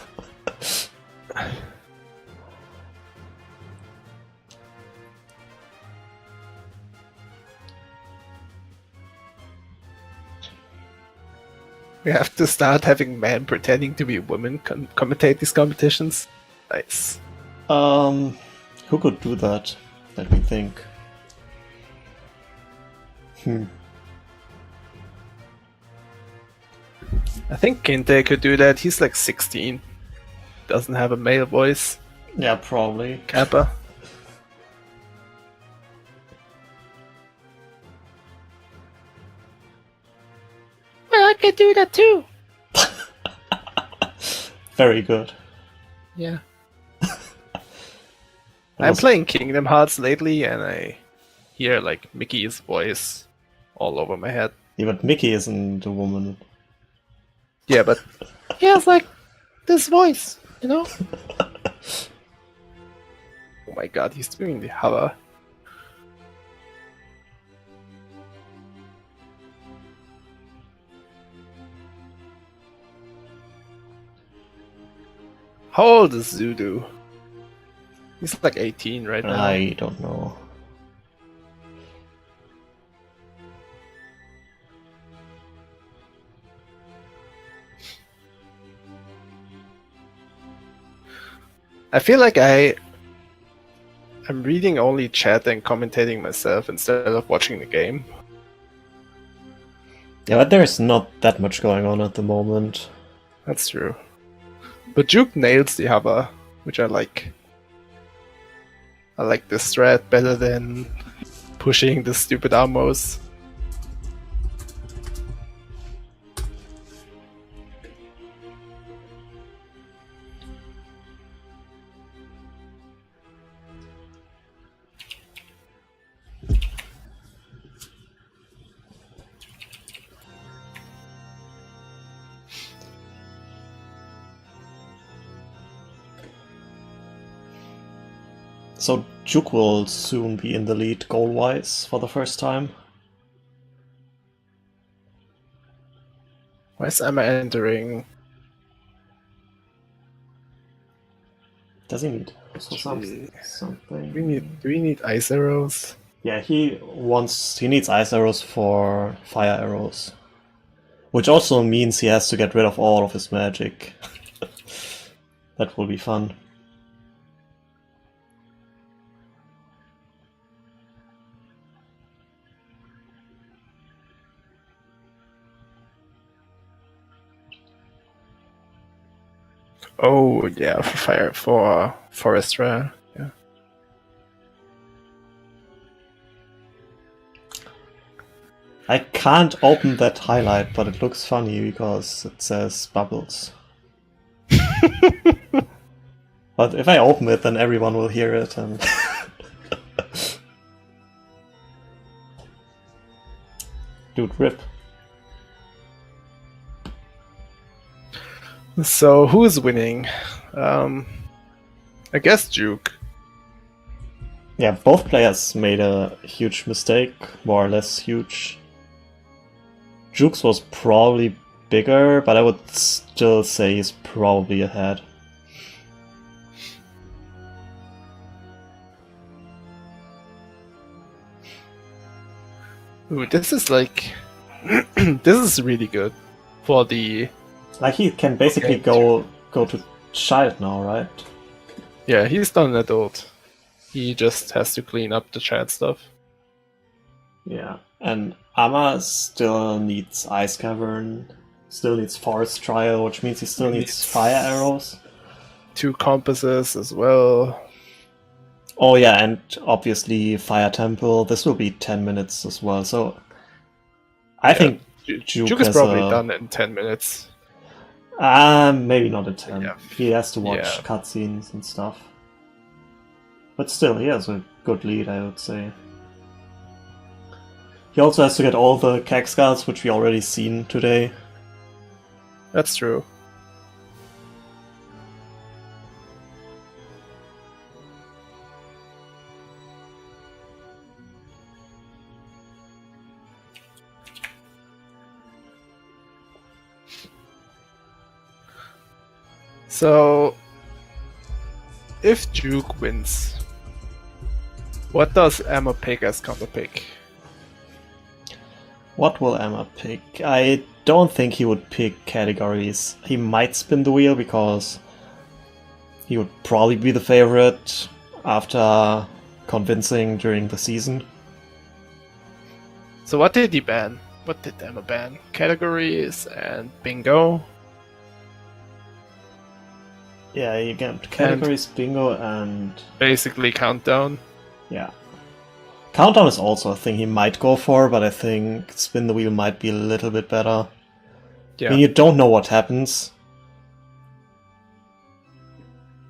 We have to start having men pretending to be women commentate these competitions. Nice. Who could do that? Let me think. I think Kinte could do that. He's like 16. Doesn't have a male voice. Yeah, probably. Kappa. Well, I could do that too. Very good. Yeah. I'm playing Kingdom Hearts lately, and I hear like Mickey's voice all over my head. Yeah, but Mickey isn't a woman. Yeah, but he has like this voice, you know? Oh my god, he's doing the hover. How old is Zudu? He's like 18 right now. I don't know. I feel like I'm reading only chat and commentating myself instead of watching the game. Yeah, but there's not that much going on at the moment. That's true. But Juwk nails the hover, which I like. I like this strat better than pushing the stupid armors. So Juwk will soon be in the lead goal-wise for the first time. Why is Emma entering? Does he need also something? Do we need ice arrows? Yeah, he needs ice arrows for fire arrows. Which also means he has to get rid of all of his magic. That will be fun. Oh yeah, for Forestra. Yeah. I can't open that highlight, but it looks funny because it says bubbles. But if I open it, then everyone will hear it and... Dude, rip. So who is winning? I guess Juwk. Yeah, both players made a huge mistake, more or less huge. Juwk's was probably bigger, but I would still say he's probably ahead. Ooh, this is like this is really good for the. Like he can basically go to child now, right? Yeah, he's done an adult. He just has to clean up the chat stuff. Yeah, and Amma still needs Ice Cavern, still needs Forest Trial, which means he still needs Fire Arrows. 2 compasses as well. Oh yeah, and obviously Fire Temple. This will be 10 minutes as well, so I think Juwk is probably done in 10 minutes. Maybe not in 10. Yeah. He has to watch cutscenes and stuff. But still, he has a good lead, I would say. He also has to get all the Keg cards, which we already seen today. That's true. So, if Juwk wins, what does Emma pick as counter pick? What will Emma pick? I don't think he would pick categories. He might spin the wheel because he would probably be the favorite after convincing during the season. So what did he ban? What did Emma ban? Categories and bingo. Yeah, you get categories, bingo, and basically countdown. yeah. Countdown is also a thing he might go for, but I think spin the wheel might be a little bit better. Yeah. I mean, you don't know what happens.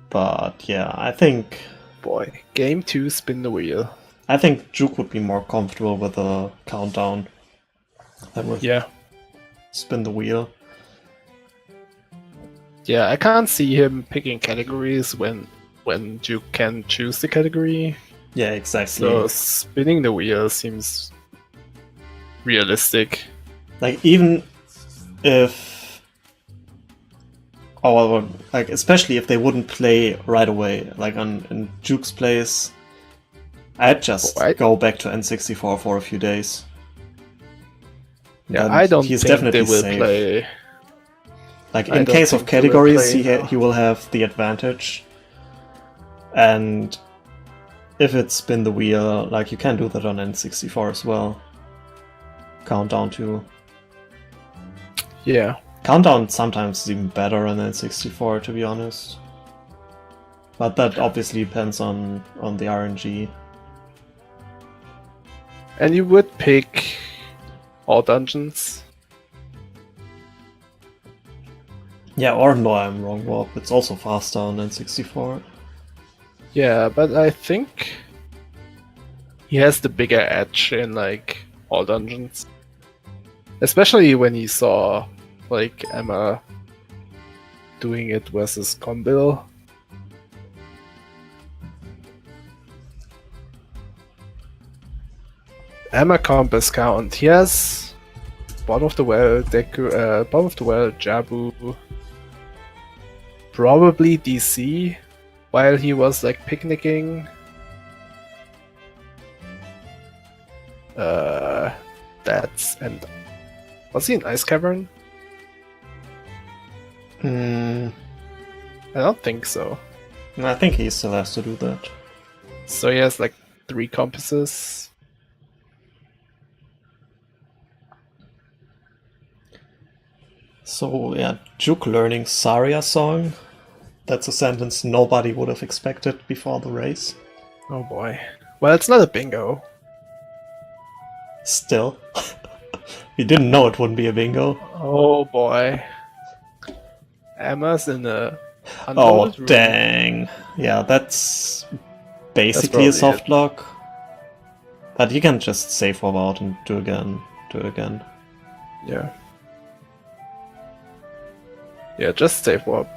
But yeah, I think... Boy, game 2, spin the wheel. I think Juwk would be more comfortable with a countdown than with spin the wheel. Yeah, I can't see him picking categories when Juwk can choose the category. Yeah, exactly. So spinning the wheel seems realistic. Like, even if... Oh, well, like, especially if they wouldn't play right away, like in Juwk's place, I'd just go back to N64 for a few days. Yeah, Then I don't he's think definitely they will safe. play. Like, in case of categories, he will have the advantage. And if it's spin the wheel, like, you can do that on N64 as well. Countdown too. Yeah. Countdown sometimes is even better on N64, to be honest. But that obviously depends on the RNG. And you would pick all dungeons? Yeah, or no, I'm wrong, Warp. It's also faster on N64. Yeah, but I think he has the bigger edge in, like, all dungeons. Especially when he saw, like, Emma doing it versus Combil. Emma Compass count. He has Bottom of the Well, Bottom of the Well, Jabu, probably DC, while he was like picnicking. And was he in Ice Cavern? I don't think so. I think he still has to do that. So he has like 3 compasses. So yeah, Juwk learning Saria song. That's a sentence nobody would have expected before the race. Oh boy. Well, it's not a bingo. Still. We didn't know it wouldn't be a bingo. Oh boy. Emma's in a... Oh, dang. Yeah, that's basically a soft lock. But you can just save warp out and do it again. Yeah. Yeah, just save warp.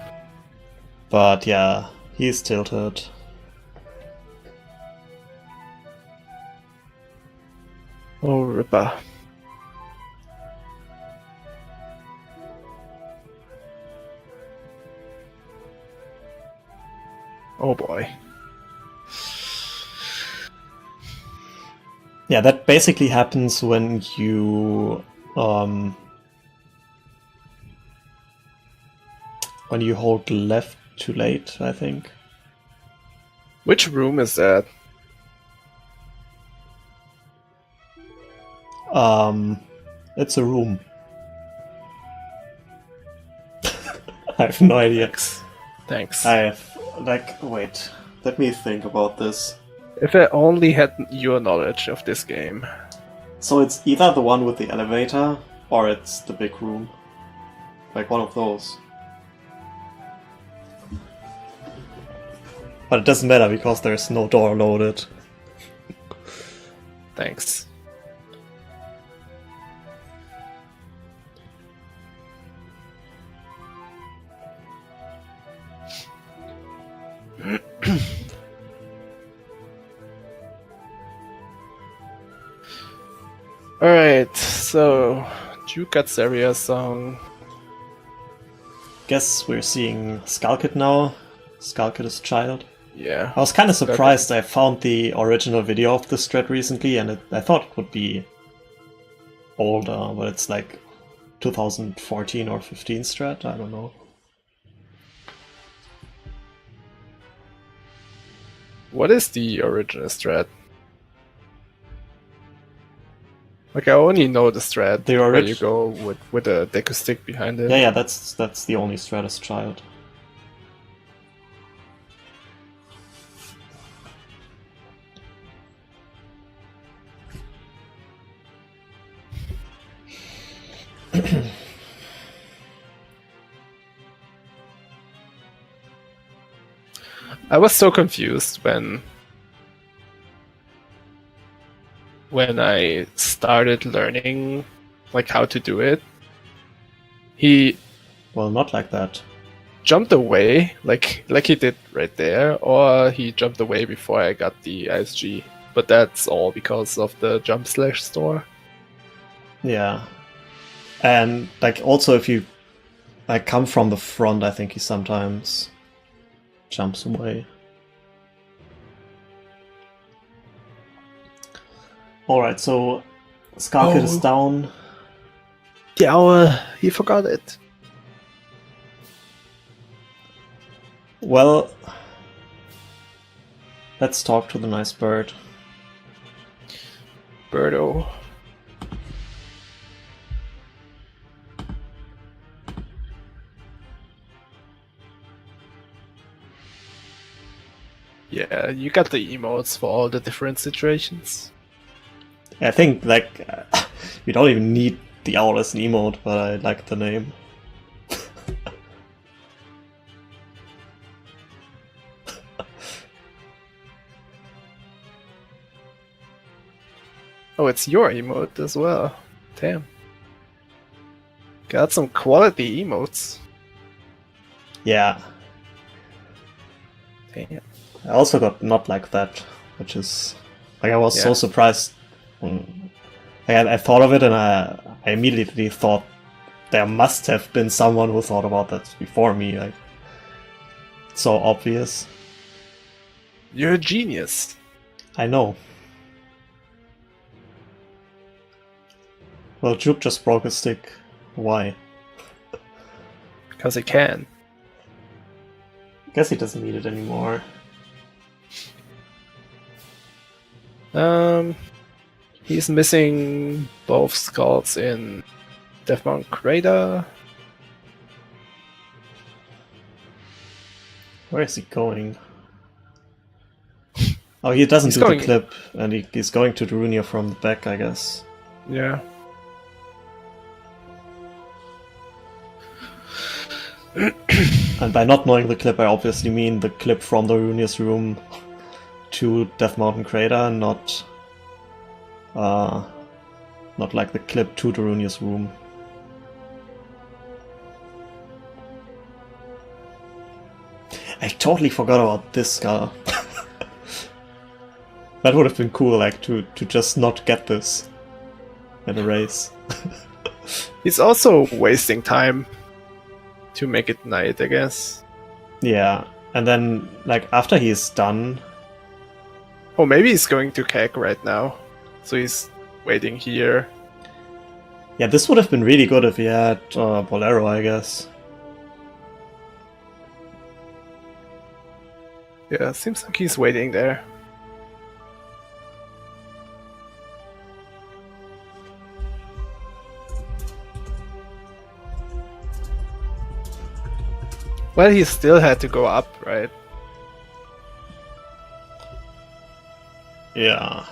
But yeah, he's tilted. Oh, Ripper. Oh boy. Yeah, that basically happens when you hold left too late, I think. Which room is that? It's a room. I have no idea. Thanks. I have, like, wait, let me think about this. If I only had your knowledge of this game. So it's either the one with the elevator, or it's the big room. Like one of those. But it doesn't matter because there's no door loaded. Thanks. Alright, so Juwk got Saria's song. Guess we're seeing Skullkid now. Skullkid is child. Yeah. I was kind of surprised. I found the original video of this thread recently, and I thought it would be older, but it's like 2014 or 15 strat, I don't know. What is the original strat? Like, I only know the strat The where you go with a Deku stick behind it. Yeah, that's the only strat as child. I was so confused when I started learning like how to do it. He Well, not like that. jumped away like he did right there, or he jumped away before I got the ISG. But that's all because of the jump slash store. Yeah. And like also if you like come from the front, I think he sometimes jumps away. Alright, so Skull Kid is down. Yeah, he forgot it. Well, let's talk to the nice bird. Birdo. Yeah, you got the emotes for all the different situations. I think like we don't even need the owl as an emote, but I like the name. Oh, it's your emote as well. Damn. Got some quality emotes. Yeah. Damn. I also got Not Like That, which is like I was so surprised. I thought of it and I immediately thought there must have been someone who thought about that before me. Like, it's so obvious. You're a genius. I know. Well, Juwk just broke his stick. Why? Because he can. Guess he doesn't need it anymore. He's missing both skulls in Death Mountain Crater. Where is he going? Oh, he doesn't do the clip, and he's going to Darunia from the back, I guess. Yeah. And by not knowing the clip, I obviously mean the clip from Darunia's room to Death Mountain Crater, not like the clip to Darunia's room. I totally forgot about this skull. That would have been cool, like, to just not get this in a race. He's also wasting time to make it night, I guess. Yeah, and then, like, after he's done... Oh, maybe he's going to Keg right now. So he's waiting here. Yeah, this would have been really good if he had Bolero, I guess. Yeah, seems like he's waiting there. Well, he still had to go up, right? Yeah.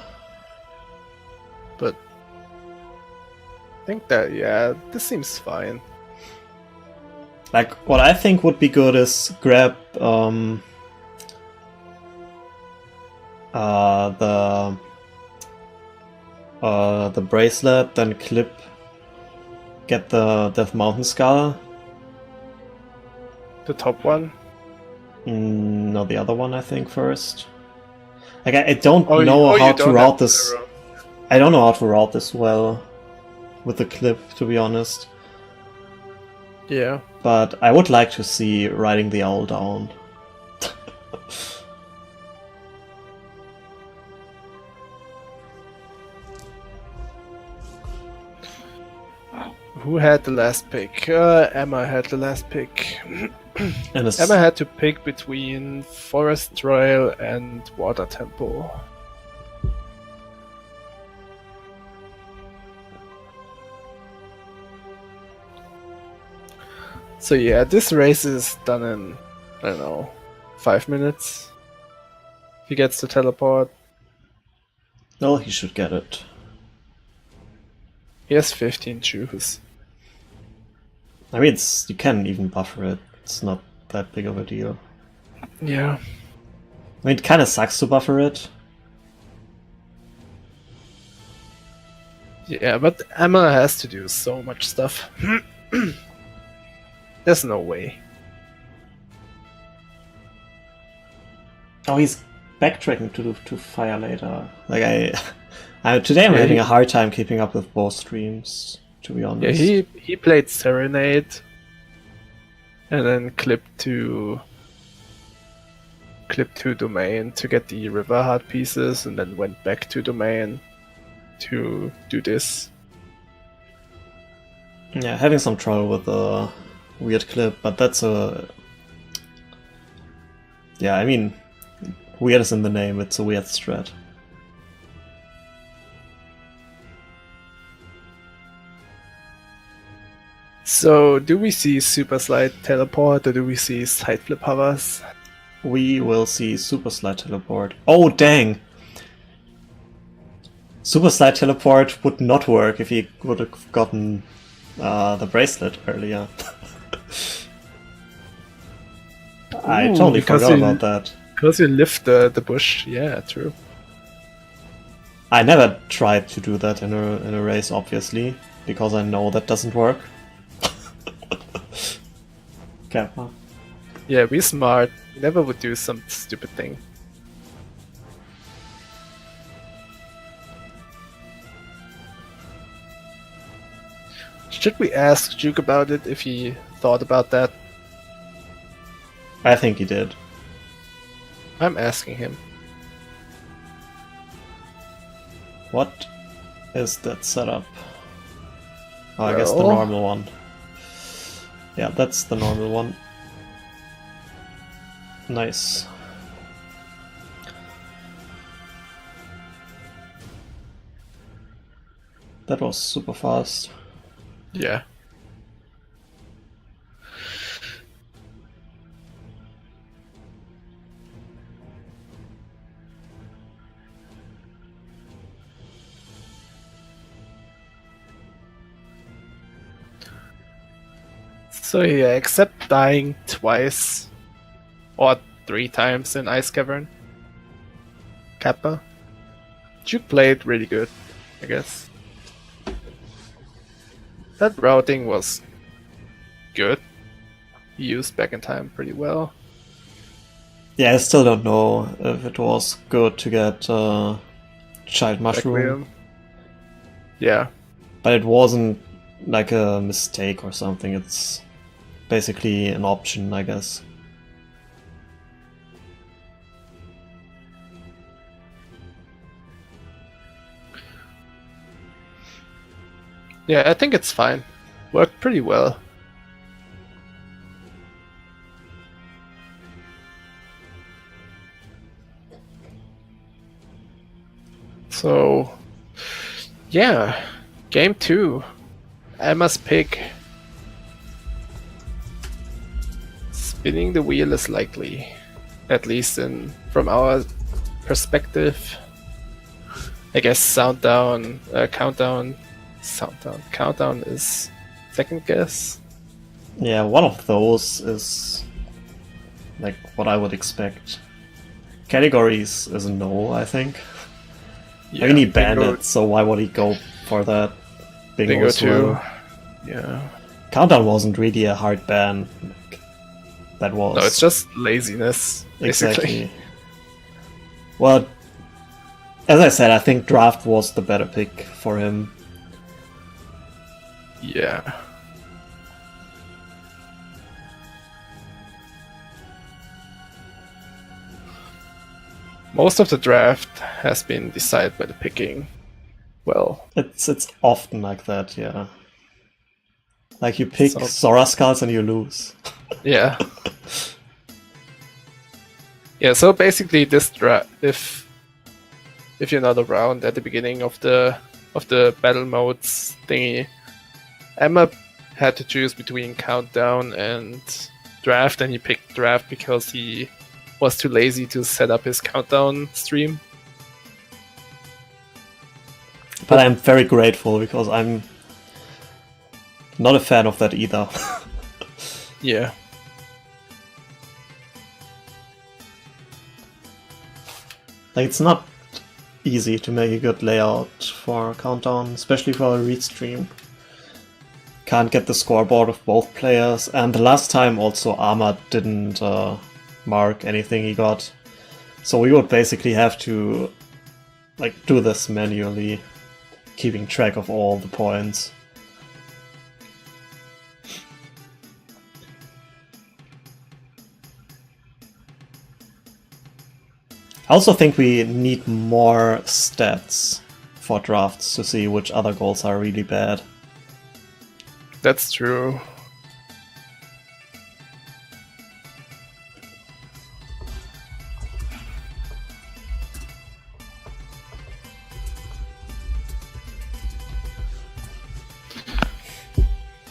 But I think that, yeah, this seems fine. Like, what I think would be good is grab the bracelet, then clip, get the Death Mountain Skull. The top one? No, the other one, I think, first. Like, I don't know how to route this. I don't know how to route this well with the clip, to be honest. Yeah. But I would like to see riding the owl down. who had the last pick? Emma had the last pick. And it's, Emma had to pick between Forest Trail and Water Temple. So yeah, this race is done in, I don't know, 5 minutes. If he gets the teleport. well, he should get it. He has 15 choose. I mean, you can even buffer it. It's not that big of a deal. Yeah. I mean, it kind of sucks to buffer it. Yeah, but Emma has to do so much stuff. There's no way. Oh, he's backtracking to fire later. Like today I'm having a hard time keeping up with both streams, to be honest. Yeah, he played Serenade, and then clipped to domain to get the river heart pieces, and then went back to domain to do this. Yeah, having some trouble with the weird clip, but that's a... Yeah, I mean, weird is in the name, it's a weird strat. So, do we see Super Slide teleport, or do we see side flip hovers? We will see Super Slide teleport. Oh, dang! Super Slide teleport would not work if he would have gotten the bracelet earlier. I totally forgot about that. Because you lift the bush, yeah, true. I never tried to do that in a race, obviously, because I know that doesn't work. Kappa. Yeah, be smart. You never would do some stupid thing. Should we ask Juwk about it if he thought about that? I think he did. I'm asking him. What is that setup? Oh, I guess the normal one. Yeah, that's the normal one. Nice. That was super fast. Yeah. So yeah, except dying twice or 3 times in Ice Cavern, Kappa, Juwk played really good, I guess. That routing was good. He used back in time pretty well. Yeah, I still don't know if it was good to get Child Mushroom. Requiem. Yeah. But it wasn't like a mistake or something, it's basically an option, I guess. Yeah, I think it's fine. Worked pretty well. So, yeah, game 2. Emma's pick. Spinning the wheel is likely, at least from our perspective. I guess countdown is second guess. Yeah, one of those is like what I would expect. Categories is a no, I think. Yeah, I mean, he banned it, so why would he go for that? Bingo too. Yeah. Countdown wasn't really a hard ban. That was... No, it's just laziness, basically. Exactly. Well, as I said, I think Draft was the better pick for him. Yeah. Most of the draft has been decided by the picking. Well, It's often like that, yeah. Like you pick Zora Skulls and you lose. Yeah. Yeah, so basically this if you're not around at the beginning of the battle modes thingy, Emma had to choose between countdown and draft, and he picked draft because he was too lazy to set up his countdown stream. But I'm very grateful because I'm not a fan of that either. Yeah. Like, it's not easy to make a good layout for a countdown, especially for a read stream. Can't get the scoreboard of both players, and the last time also Arma didn't mark anything he got. So we would basically have to like do this manually, keeping track of all the points. I also think we need more stats for drafts to see which other goals are really bad. That's true.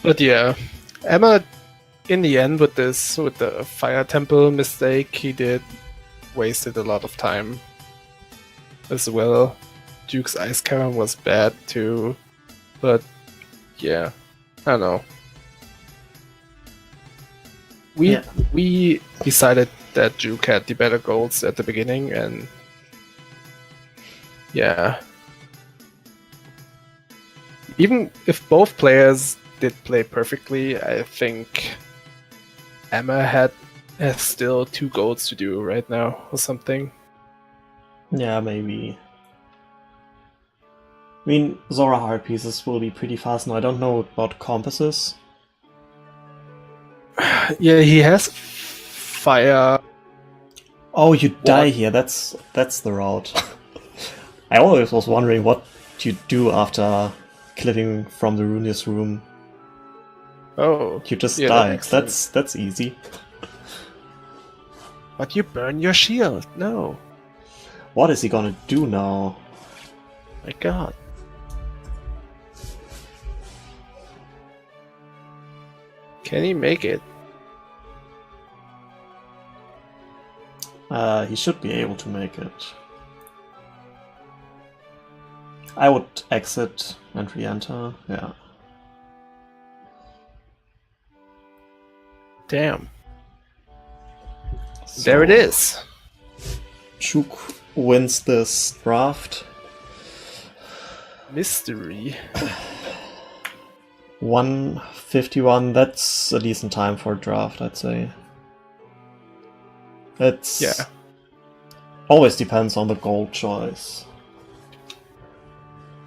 But yeah, Emma, in the end, with the Fire Temple mistake he did, wasted a lot of time as well. Juwk's Ice Cannon was bad too, but yeah, I don't know. We decided that Juwk had the better goals at the beginning, and yeah, even if both players did play perfectly, I think Emma has still 2 goals to do right now or something. Yeah, maybe. I mean, Zora hard pieces will be pretty fast now. I don't know about compasses. Yeah, he has fire. Oh, you die here. That's the route. I always was wondering what you do after clipping from the Runius room. Oh, You just yeah, die. that That's easy. But you burn your shield. No, What is he gonna do now? my God. Can he make it? He should be able to make it. I would exit and re-enter, yeah. Damn. So, There it is. Juwk wins this draft. Mystery. 151, that's a decent time for a draft, I'd say. It's... Yeah. Always depends on the goal choice.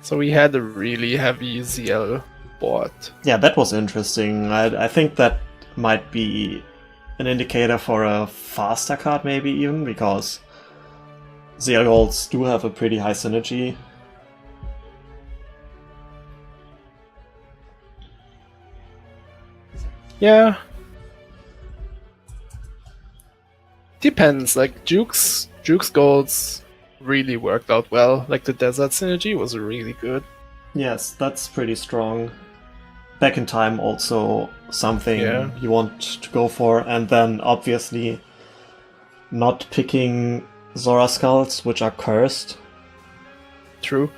So we had a really heavy ZL board. Yeah, that was interesting. I think that might be an indicator for a faster card, maybe even, because ZL goals do have a pretty high synergy. Yeah. Depends. Like Juwk's goals really worked out well. Like the desert synergy was really good. Yes, that's pretty strong. Back in time also something you want to go for, and then obviously not picking Zora Skulls, which are cursed. True.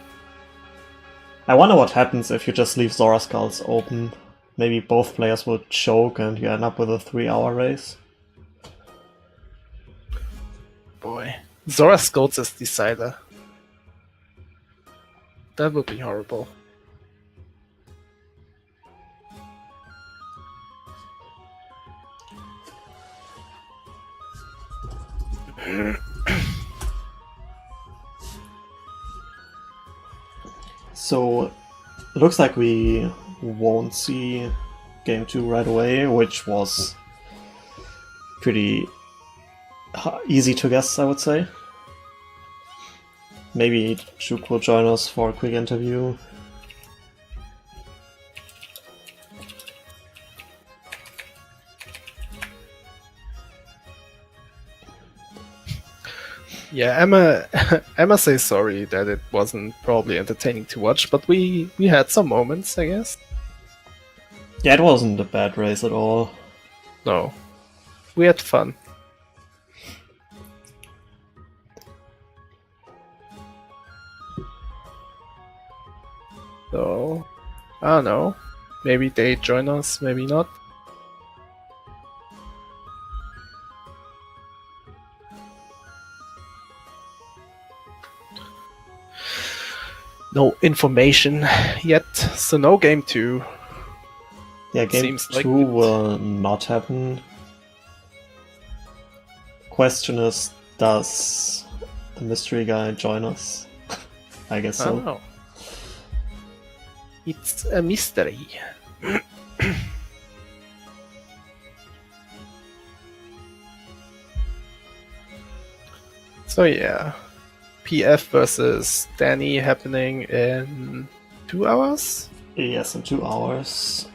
I wonder what happens if you just leave Zora Skulls open. Maybe both players will choke and you end up with a 3-hour race. Boy. Zora Skulls as decider. That would be horrible. So, looks like we won't see game 2 right away, which was pretty easy to guess, I would say. Maybe Juwk will join us for a quick interview. Yeah, Emma says sorry that it wasn't probably entertaining to watch, but we had some moments, I guess. Yeah, it wasn't a bad race at all. No, we had fun. So, I don't know. Maybe they join us, maybe not. No information yet, so no game 2. Yeah, game Seems 2 like it. will not happen. Question is, does the mystery guy join us? I guess I don't so. know. It's a mystery. So yeah, PF versus Danny happening in 2 hours? Yes, in 2 hours.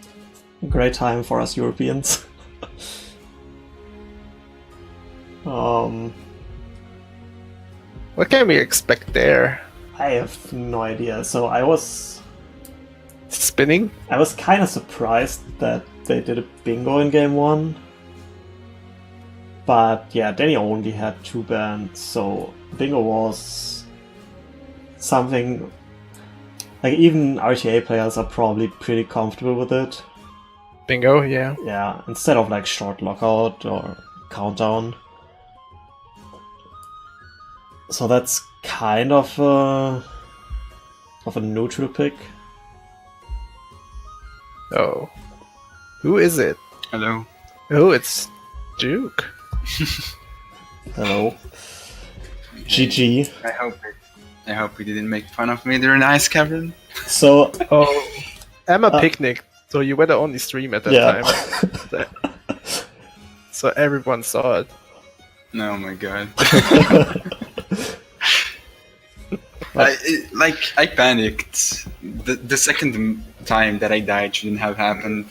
Great time for us Europeans. What can we expect there? I have no idea. So I was Spinning? kind of surprised that they did a bingo in game 1. But yeah, Danny only had 2 bands, so bingo was something like even RTA players are probably pretty comfortable with it. Bingo, yeah. Yeah, instead of like short lockout or countdown. So that's kind of a neutral pick. Oh. Who is it? Hello. Oh, it's Juwk. Hello. GG. I hope we didn't make fun of me during Ice Cavern. So Oh. Emma picnicked, so you were the only stream at that yeah. time. So everyone saw it. Oh my god. I panicked. The second time that I died shouldn't have happened.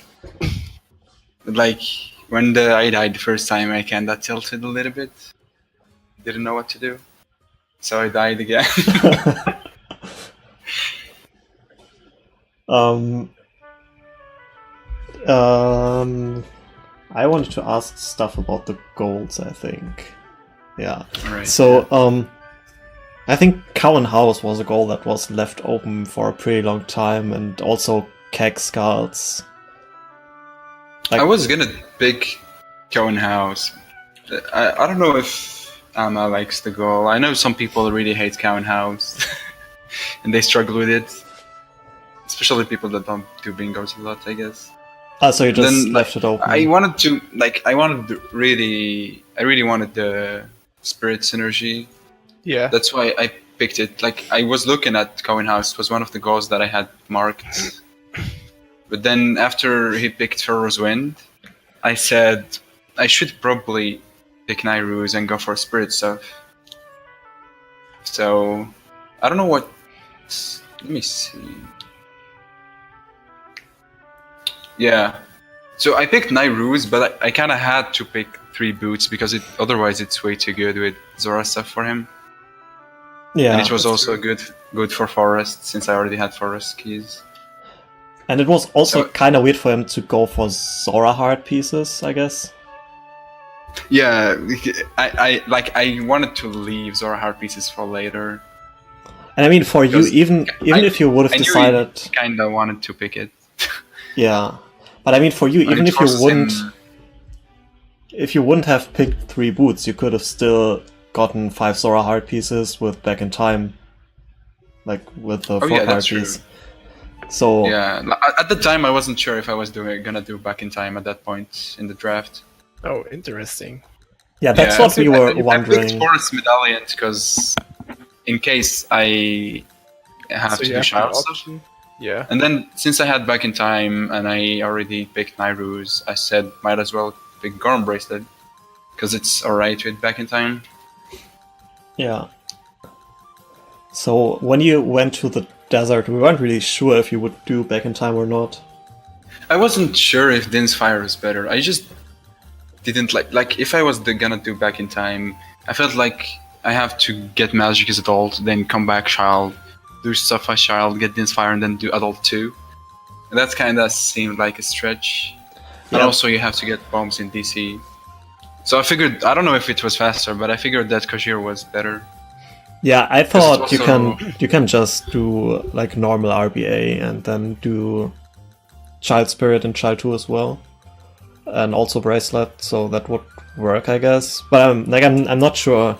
Like when I died the first time, I kinda tilted a little bit. Didn't know what to do, so I died again. I wanted to ask stuff about the goals, I think. Yeah. Right, So, I think Cow and House was a goal that was left open for a pretty long time, and also Keg Skulls. I was gonna pick Cohen House. I don't know if Amma likes the goal. I know some people really hate Cohen House, and they struggle with it. Especially people that don't do bingos a lot, I guess. So you just Then, left it open. I really wanted the spirit synergy. Yeah. That's why I picked it. Like I was looking at Cohen House. It was one of the goals that I had marked. But then after he picked Pharaoh's Wind, I said I should probably pick Nairu's and go for spirit stuff. So I don't know what. Let me see. Yeah. So I picked Nairu's, but I kind of had to pick 3 boots because otherwise it's way too good with Zora stuff for him. Yeah. And it was also good for Forest since I already had Forest keys. And it was also kind of weird for him to go for Zora hard pieces, I guess. Yeah, I wanted to leave Zora hard pieces for later. And I mean, for you, even if you would have decided, kind of wanted to pick it. Yeah, but I mean, for you, even if you wouldn't have picked 3 boots, you could have still gotten 5 Zora hard pieces with Back in Time, like with the 4 hard piece. So yeah, at the time I wasn't sure if I was gonna do Back in Time at that point in the draft. Oh, interesting. Yeah, that's what we were wondering. I picked Forest Medallion because in case I have to do Shadow stuff. Yeah. And then since I had Back in Time and I already picked Nairu's, I said might as well pick Gorm Bracelet because it's alright with Back in Time. Yeah. So when you went to the desert, we weren't really sure if you would do Back in Time or not. I wasn't sure if Din's Fire is better. I just didn't like if I was gonna do Back in Time, I felt like I have to get magic as adult, then come back child, do stuff as child, get the inspire, and then do adult too. And that kind of seemed like a stretch. And Yeah. also you have to get bombs in DC. So I figured, I don't know if it was faster, but I figured that Kashir was better. Yeah, I thought also- you can just do like normal RBA and then do Child Spirit and Child 2 as well, and also Bracelet, so that would work, I guess. But I'm not sure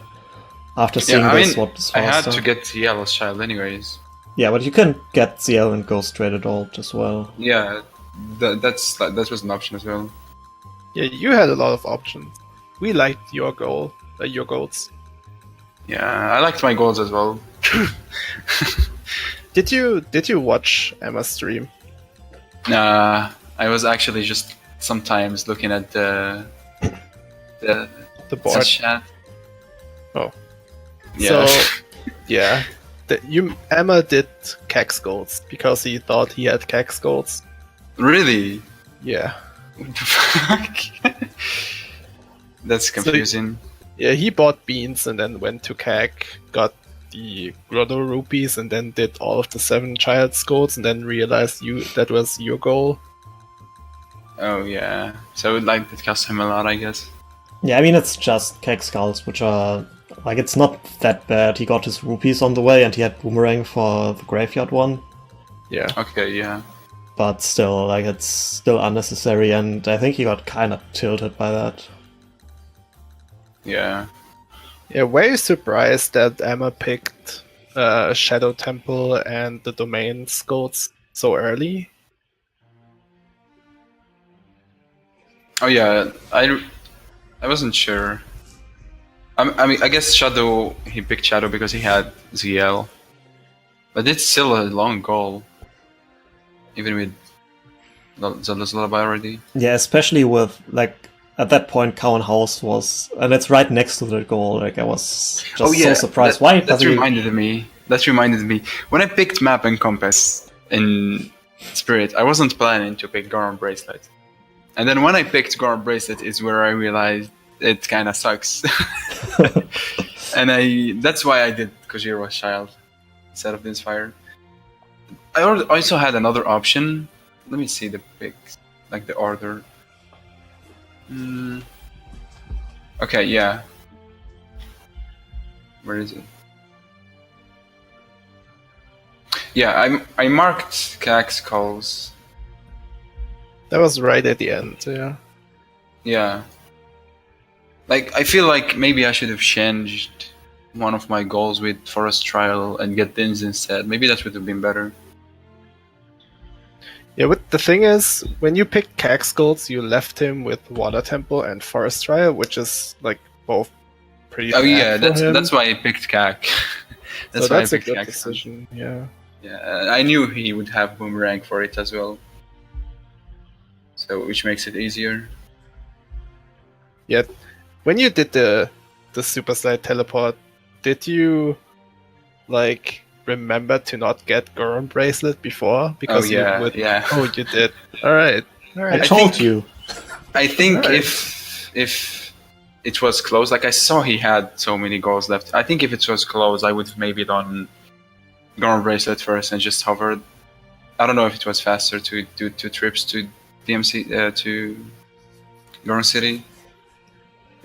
after seeing Yeah, I this mean, what is I had faster. to get the yellow child anyways. Yeah, but you can get ZL and go straight adult as well. Yeah, that was an option as well. Yeah, you had a lot of options. We liked your goals. Yeah, I liked my goals as well. Did you watch Emma's stream? I was actually just sometimes looking at the The board. chat. Oh. Yeah. So, yeah. Emma did Cax goals because he thought he had Cax goals. Really? Yeah. What the fuck? That's confusing. Yeah, he bought beans and then went to CAC, got the Grotto rupees, and then did all of the 7 child's goals, and then realized that was your goal. Oh yeah. So like it cost him a lot, I guess. Yeah, I mean it's just Keg Skulls, which are like it's not that bad. He got his rupees on the way, and he had Boomerang for the graveyard one. Yeah. Okay, yeah. But still, like it's still unnecessary, and I think he got kind of tilted by that. Yeah. Yeah, were you surprised that Emma picked Shadow Temple and the Domain goals so early? Oh yeah, I wasn't sure. I mean, I guess Shadow, he picked Shadow because he had ZL. But it's still a long goal. Even with Zelda's Lullaby already. Yeah, especially with like at that point, Cowan House was, and it's right next to the goal. Like I was just so surprised. Why? That reminded me. That reminded me. When I picked Map and Compass in Spirit, I wasn't planning to pick Goron Bracelet. And then when I picked Goron Bracelet is where I realized it kind of sucks. And that's why I did Kojiro's Child instead of the Inspire. I also had another option. Let me see the picks, like the order. Okay, yeah. Where is it? Yeah, I marked Cax calls. That was right at the end, yeah. Yeah. Like, I feel like maybe I should have changed one of my goals with Forest Trial and get Dins instead. Maybe that would have been better. Yeah, but the thing is, when you picked Cax goals, you left him with Water Temple and Forest Trial, which is like both pretty. Oh bad yeah, for him. that's why I picked Cac. That's why I a picked good Cac. decision. Yeah. Yeah, I knew he would have Boomerang for it as well. So, which makes it easier. Yeah. When you did the Super Slide Teleport, did you like remember to not get Goron Bracelet before? Because yeah. Oh, you did. All right. I told you. I think Alright. if it was close, like I saw he had so many goals left. I think if it was close, I would have maybe done Goron Bracelet first and just hovered. I don't know if it was faster to do 2 trips to DMC to Goron City.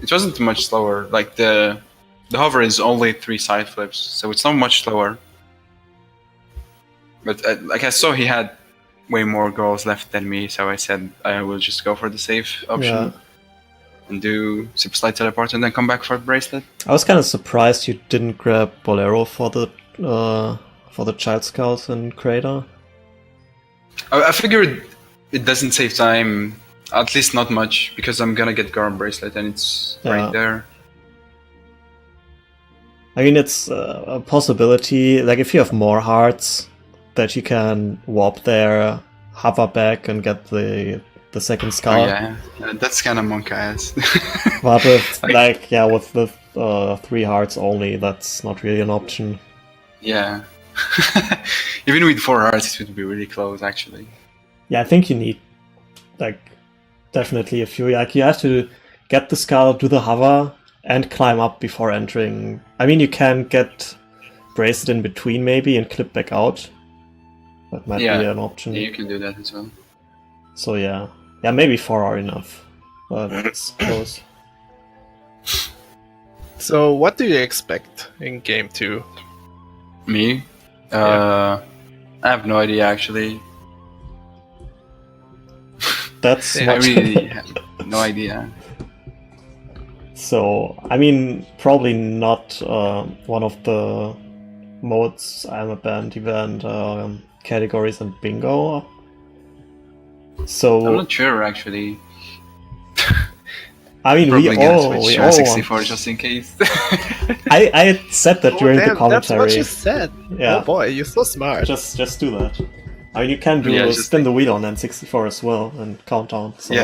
It wasn't much slower. Like the hover is only 3 side flips, so it's not much slower. But like I saw he had way more goals left than me, so I said I will just go for the safe option. Yeah. And do Super Slide Teleport and then come back for Bracelet. I was kind of surprised you didn't grab Bolero for the Child Skulls and Crater. I figured it doesn't save time, at least not much, because I'm gonna get Goron Bracelet and it's right there. I mean, it's a possibility. Like if you have more hearts, that you can warp there, hover back, and get the second skull. Oh, yeah, that's kind of monk ass. But with with the 3 hearts only, that's not really an option. Yeah. Even with 4 hearts, it would be really close, actually. Yeah, I think you need like definitely a few. Like you have to get the skull, do the hover, and climb up before entering. I mean, you can get bracelet in between maybe and clip back out. That might be an option. Yeah, you can do that as well. So yeah, maybe 4 are enough, but it's close. So what do you expect in game 2? Me? I have no idea actually. That's I really have no idea. So, I mean, probably not one of the modes I'm a band event categories and bingo. So I'm not sure actually. I mean, Probably we gonna all switch 64 just in case. I said that during the commentary. That's what you said. Yeah. Oh boy, you're so smart. Just do that. I mean, you can do spin the wheel on N64 as well and countdown. So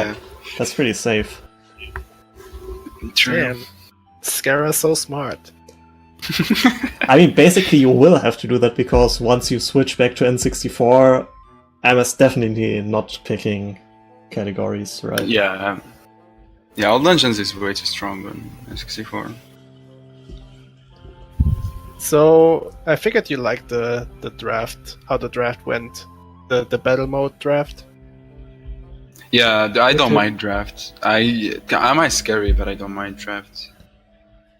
that's pretty safe. True. Damn. Scara's so smart. I mean, basically you will have to do that because once you switch back to N64, MS definitely not picking categories, right? Yeah. Yeah, Old Legends is way too strong on N64. So I figured you liked the draft, how the draft went, the battle mode draft. Yeah, I don't mind draft. I might scary, but I don't mind draft.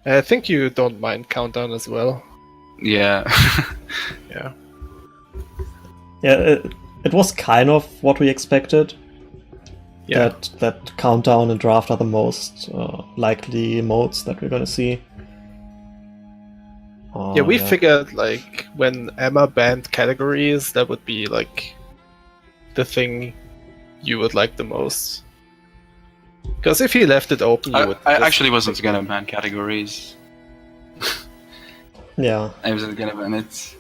I think you don't mind countdown as well. Yeah. Yeah. Yeah, it was kind of what we expected. Yeah. That countdown and draft are the most likely modes that we're gonna see. Yeah, we figured like when Emma banned categories, that would be like the thing you would like the most. Because if he left it open, you would. I actually wasn't gonna ban categories. Yeah. I wasn't gonna ban it.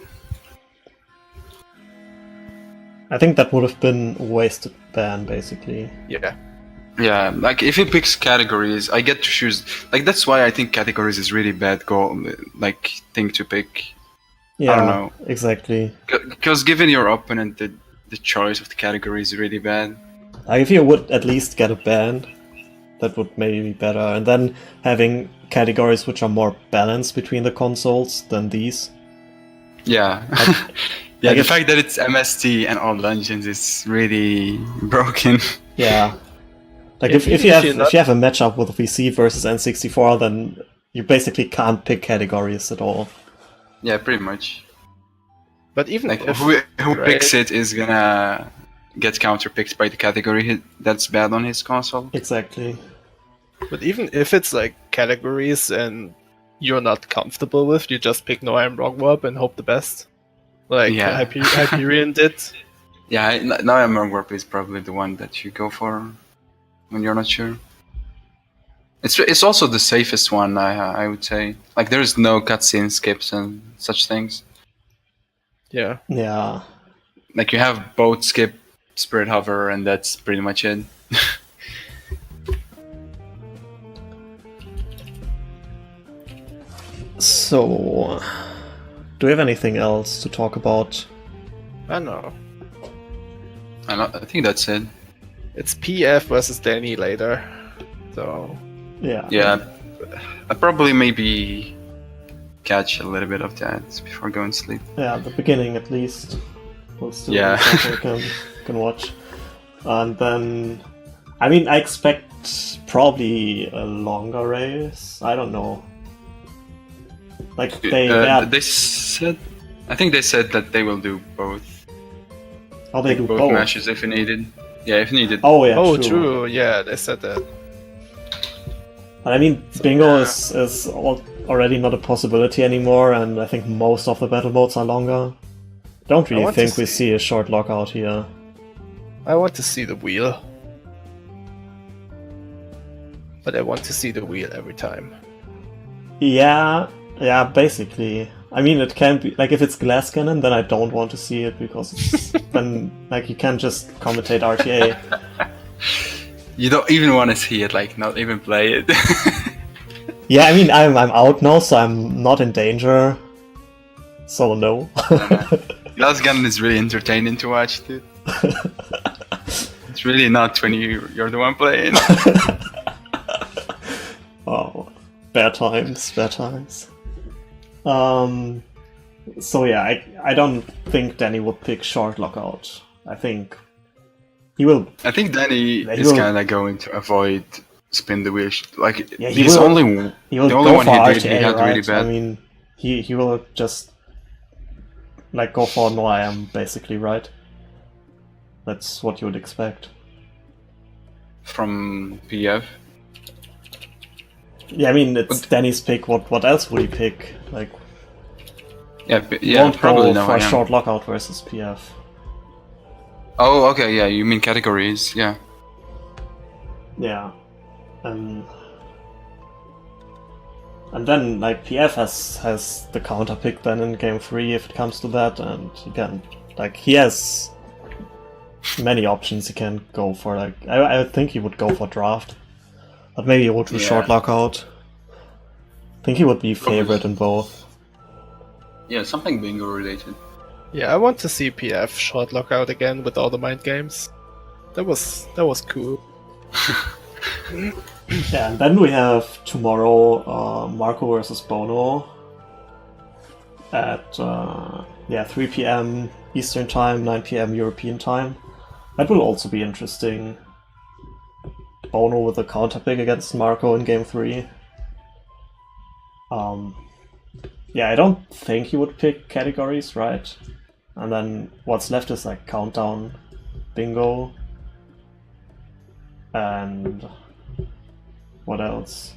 I think that would have been a wasted ban, basically. Yeah. Yeah, like if he picks categories, I get to choose. Like that's why I think categories is really bad thing to pick. Yeah, I don't know. Exactly. Because giving your opponent the choice of the category is really bad. Like if you would at least get a ban, that would maybe be better. And then having categories which are more balanced between the consoles than these. Yeah. Yeah, the fact that it's MST and Old Legends is really broken. Yeah. Like if you have a matchup with VC versus N64, then you basically can't pick categories at all. Yeah, pretty much. But even like who picks it is gonna get counterpicked by the category that's bad on his console. Exactly. But even if it's like categories and you're not comfortable with, you just pick No I'm Wrong Warp and hope the best. Like Hyperion did. Yeah, Now I'm Wrong Warp is probably the one that you go for when you're not sure. It's also the safest one, I would say. Like there's no cutscene skips and such things. Yeah. Yeah. Like you have boat skip, spirit hover, and that's pretty much it. So, do we have anything else to talk about? I don't know. I think that's it. It's PF versus Danny later, so... Yeah. I probably maybe catch a little bit of that before going to sleep. Yeah, the beginning at least. We'll still can watch. And then... I mean, I expect probably a longer race. I don't know. Like they said, I think they said that they will do both. Oh, they do both matches if needed. Yeah, if needed. Oh yeah. Oh, true. Yeah, they said that. But I mean, bingo is already not a possibility anymore, and I think most of the battle modes are longer. Don't really think we see a short lockout here. I want to see the wheel. But I want to see the wheel every time. Yeah, basically. I mean, it can be like if it's glass cannon, then I don't want to see it because it's, then like you can't just commentate RTA. You don't even want to see it, like not even play it. Yeah, I mean, I'm out now, so I'm not in danger. So no. Glass cannon is really entertaining to watch, dude. It's really not when you're the one playing. Oh. Bad times, bad times. So yeah, I don't think Danny would pick short lockout. I think he will. I think Danny he is will- kind of going to avoid spin the wheel. Like Yeah, he's he will the only go one for he did. RTA, He had right? really bad. I mean, he will just like go for no IM basically, right? That's what you would expect. From PF. Yeah, I mean it's Danny's pick. What else would he pick? Like, Yeah, won't probably go no. for I a am. short lockout versus PF. Oh, okay, yeah. You mean categories? Yeah. Yeah, and then like PF has the counter pick then in game 3 if it comes to that, and he has many options he can go for. Like I would think he would go for draft, but maybe he would do short lockout. I think he would be favorite in both. Yeah, something bingo related. Yeah, I want to see PF short lockout again with all the mind games. That was cool. Yeah, and then we have tomorrow Marco versus Bono at 3 p.m. Eastern Time, 9 p.m. European Time. That will also be interesting. Bono with a counter pick against Marco in game 3. Yeah, I don't think he would pick categories, right? And then what's left is like countdown, bingo, and what else?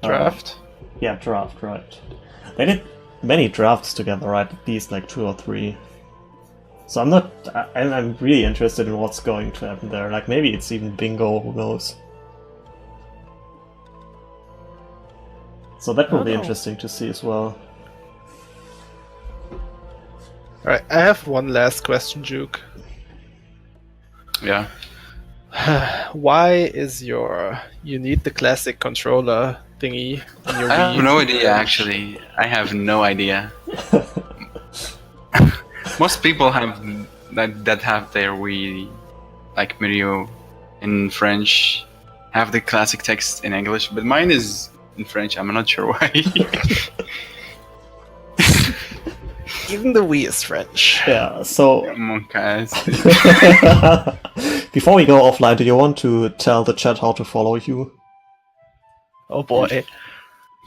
Draft? Yeah, draft, right. They did many drafts together, right? At least like 2 or 3. So I'm really interested in what's going to happen there. Like maybe it's even bingo, who knows? So that will be interesting to see as well. Alright, I have one last question, Juwk. Yeah. Why is you need the classic controller thingy on your I have Wii? no idea, actually. I have no idea. Most people have that have their Wii, like Mario in French, have the classic text in English, but mine is in French. I'm not sure why. Even the Wii is French. Yeah, so Monkas. before we go offline, do you want to tell the chat how to follow you? Oh boy.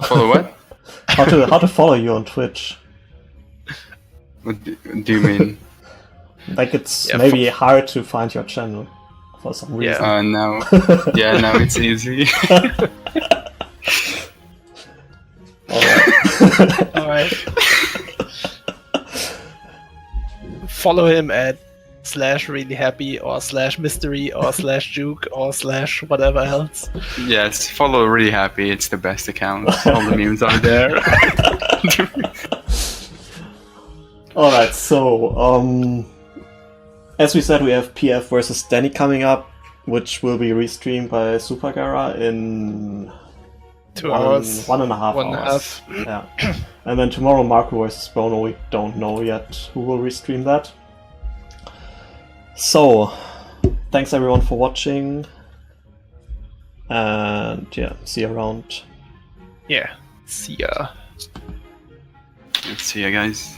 Follow what? How to follow you on Twitch? What do you mean? Like it's Yeah, maybe hard to find your channel for some reason. Yeah. No. Yeah, now it's easy. Alright. Follow him at /reallyhappy or /mystery or /juke or whatever else. Yes, follow Really Happy. It's the best account. All the memes are there. Alright, so as we said, we have PF versus Danny coming up, which will be restreamed by Supergara in 2 hours. 1.5 hours. Yeah. And then tomorrow Marco versus Bono, we don't know yet who will restream that. So, thanks everyone for watching. And yeah, see you around. Yeah. See ya. See ya, guys.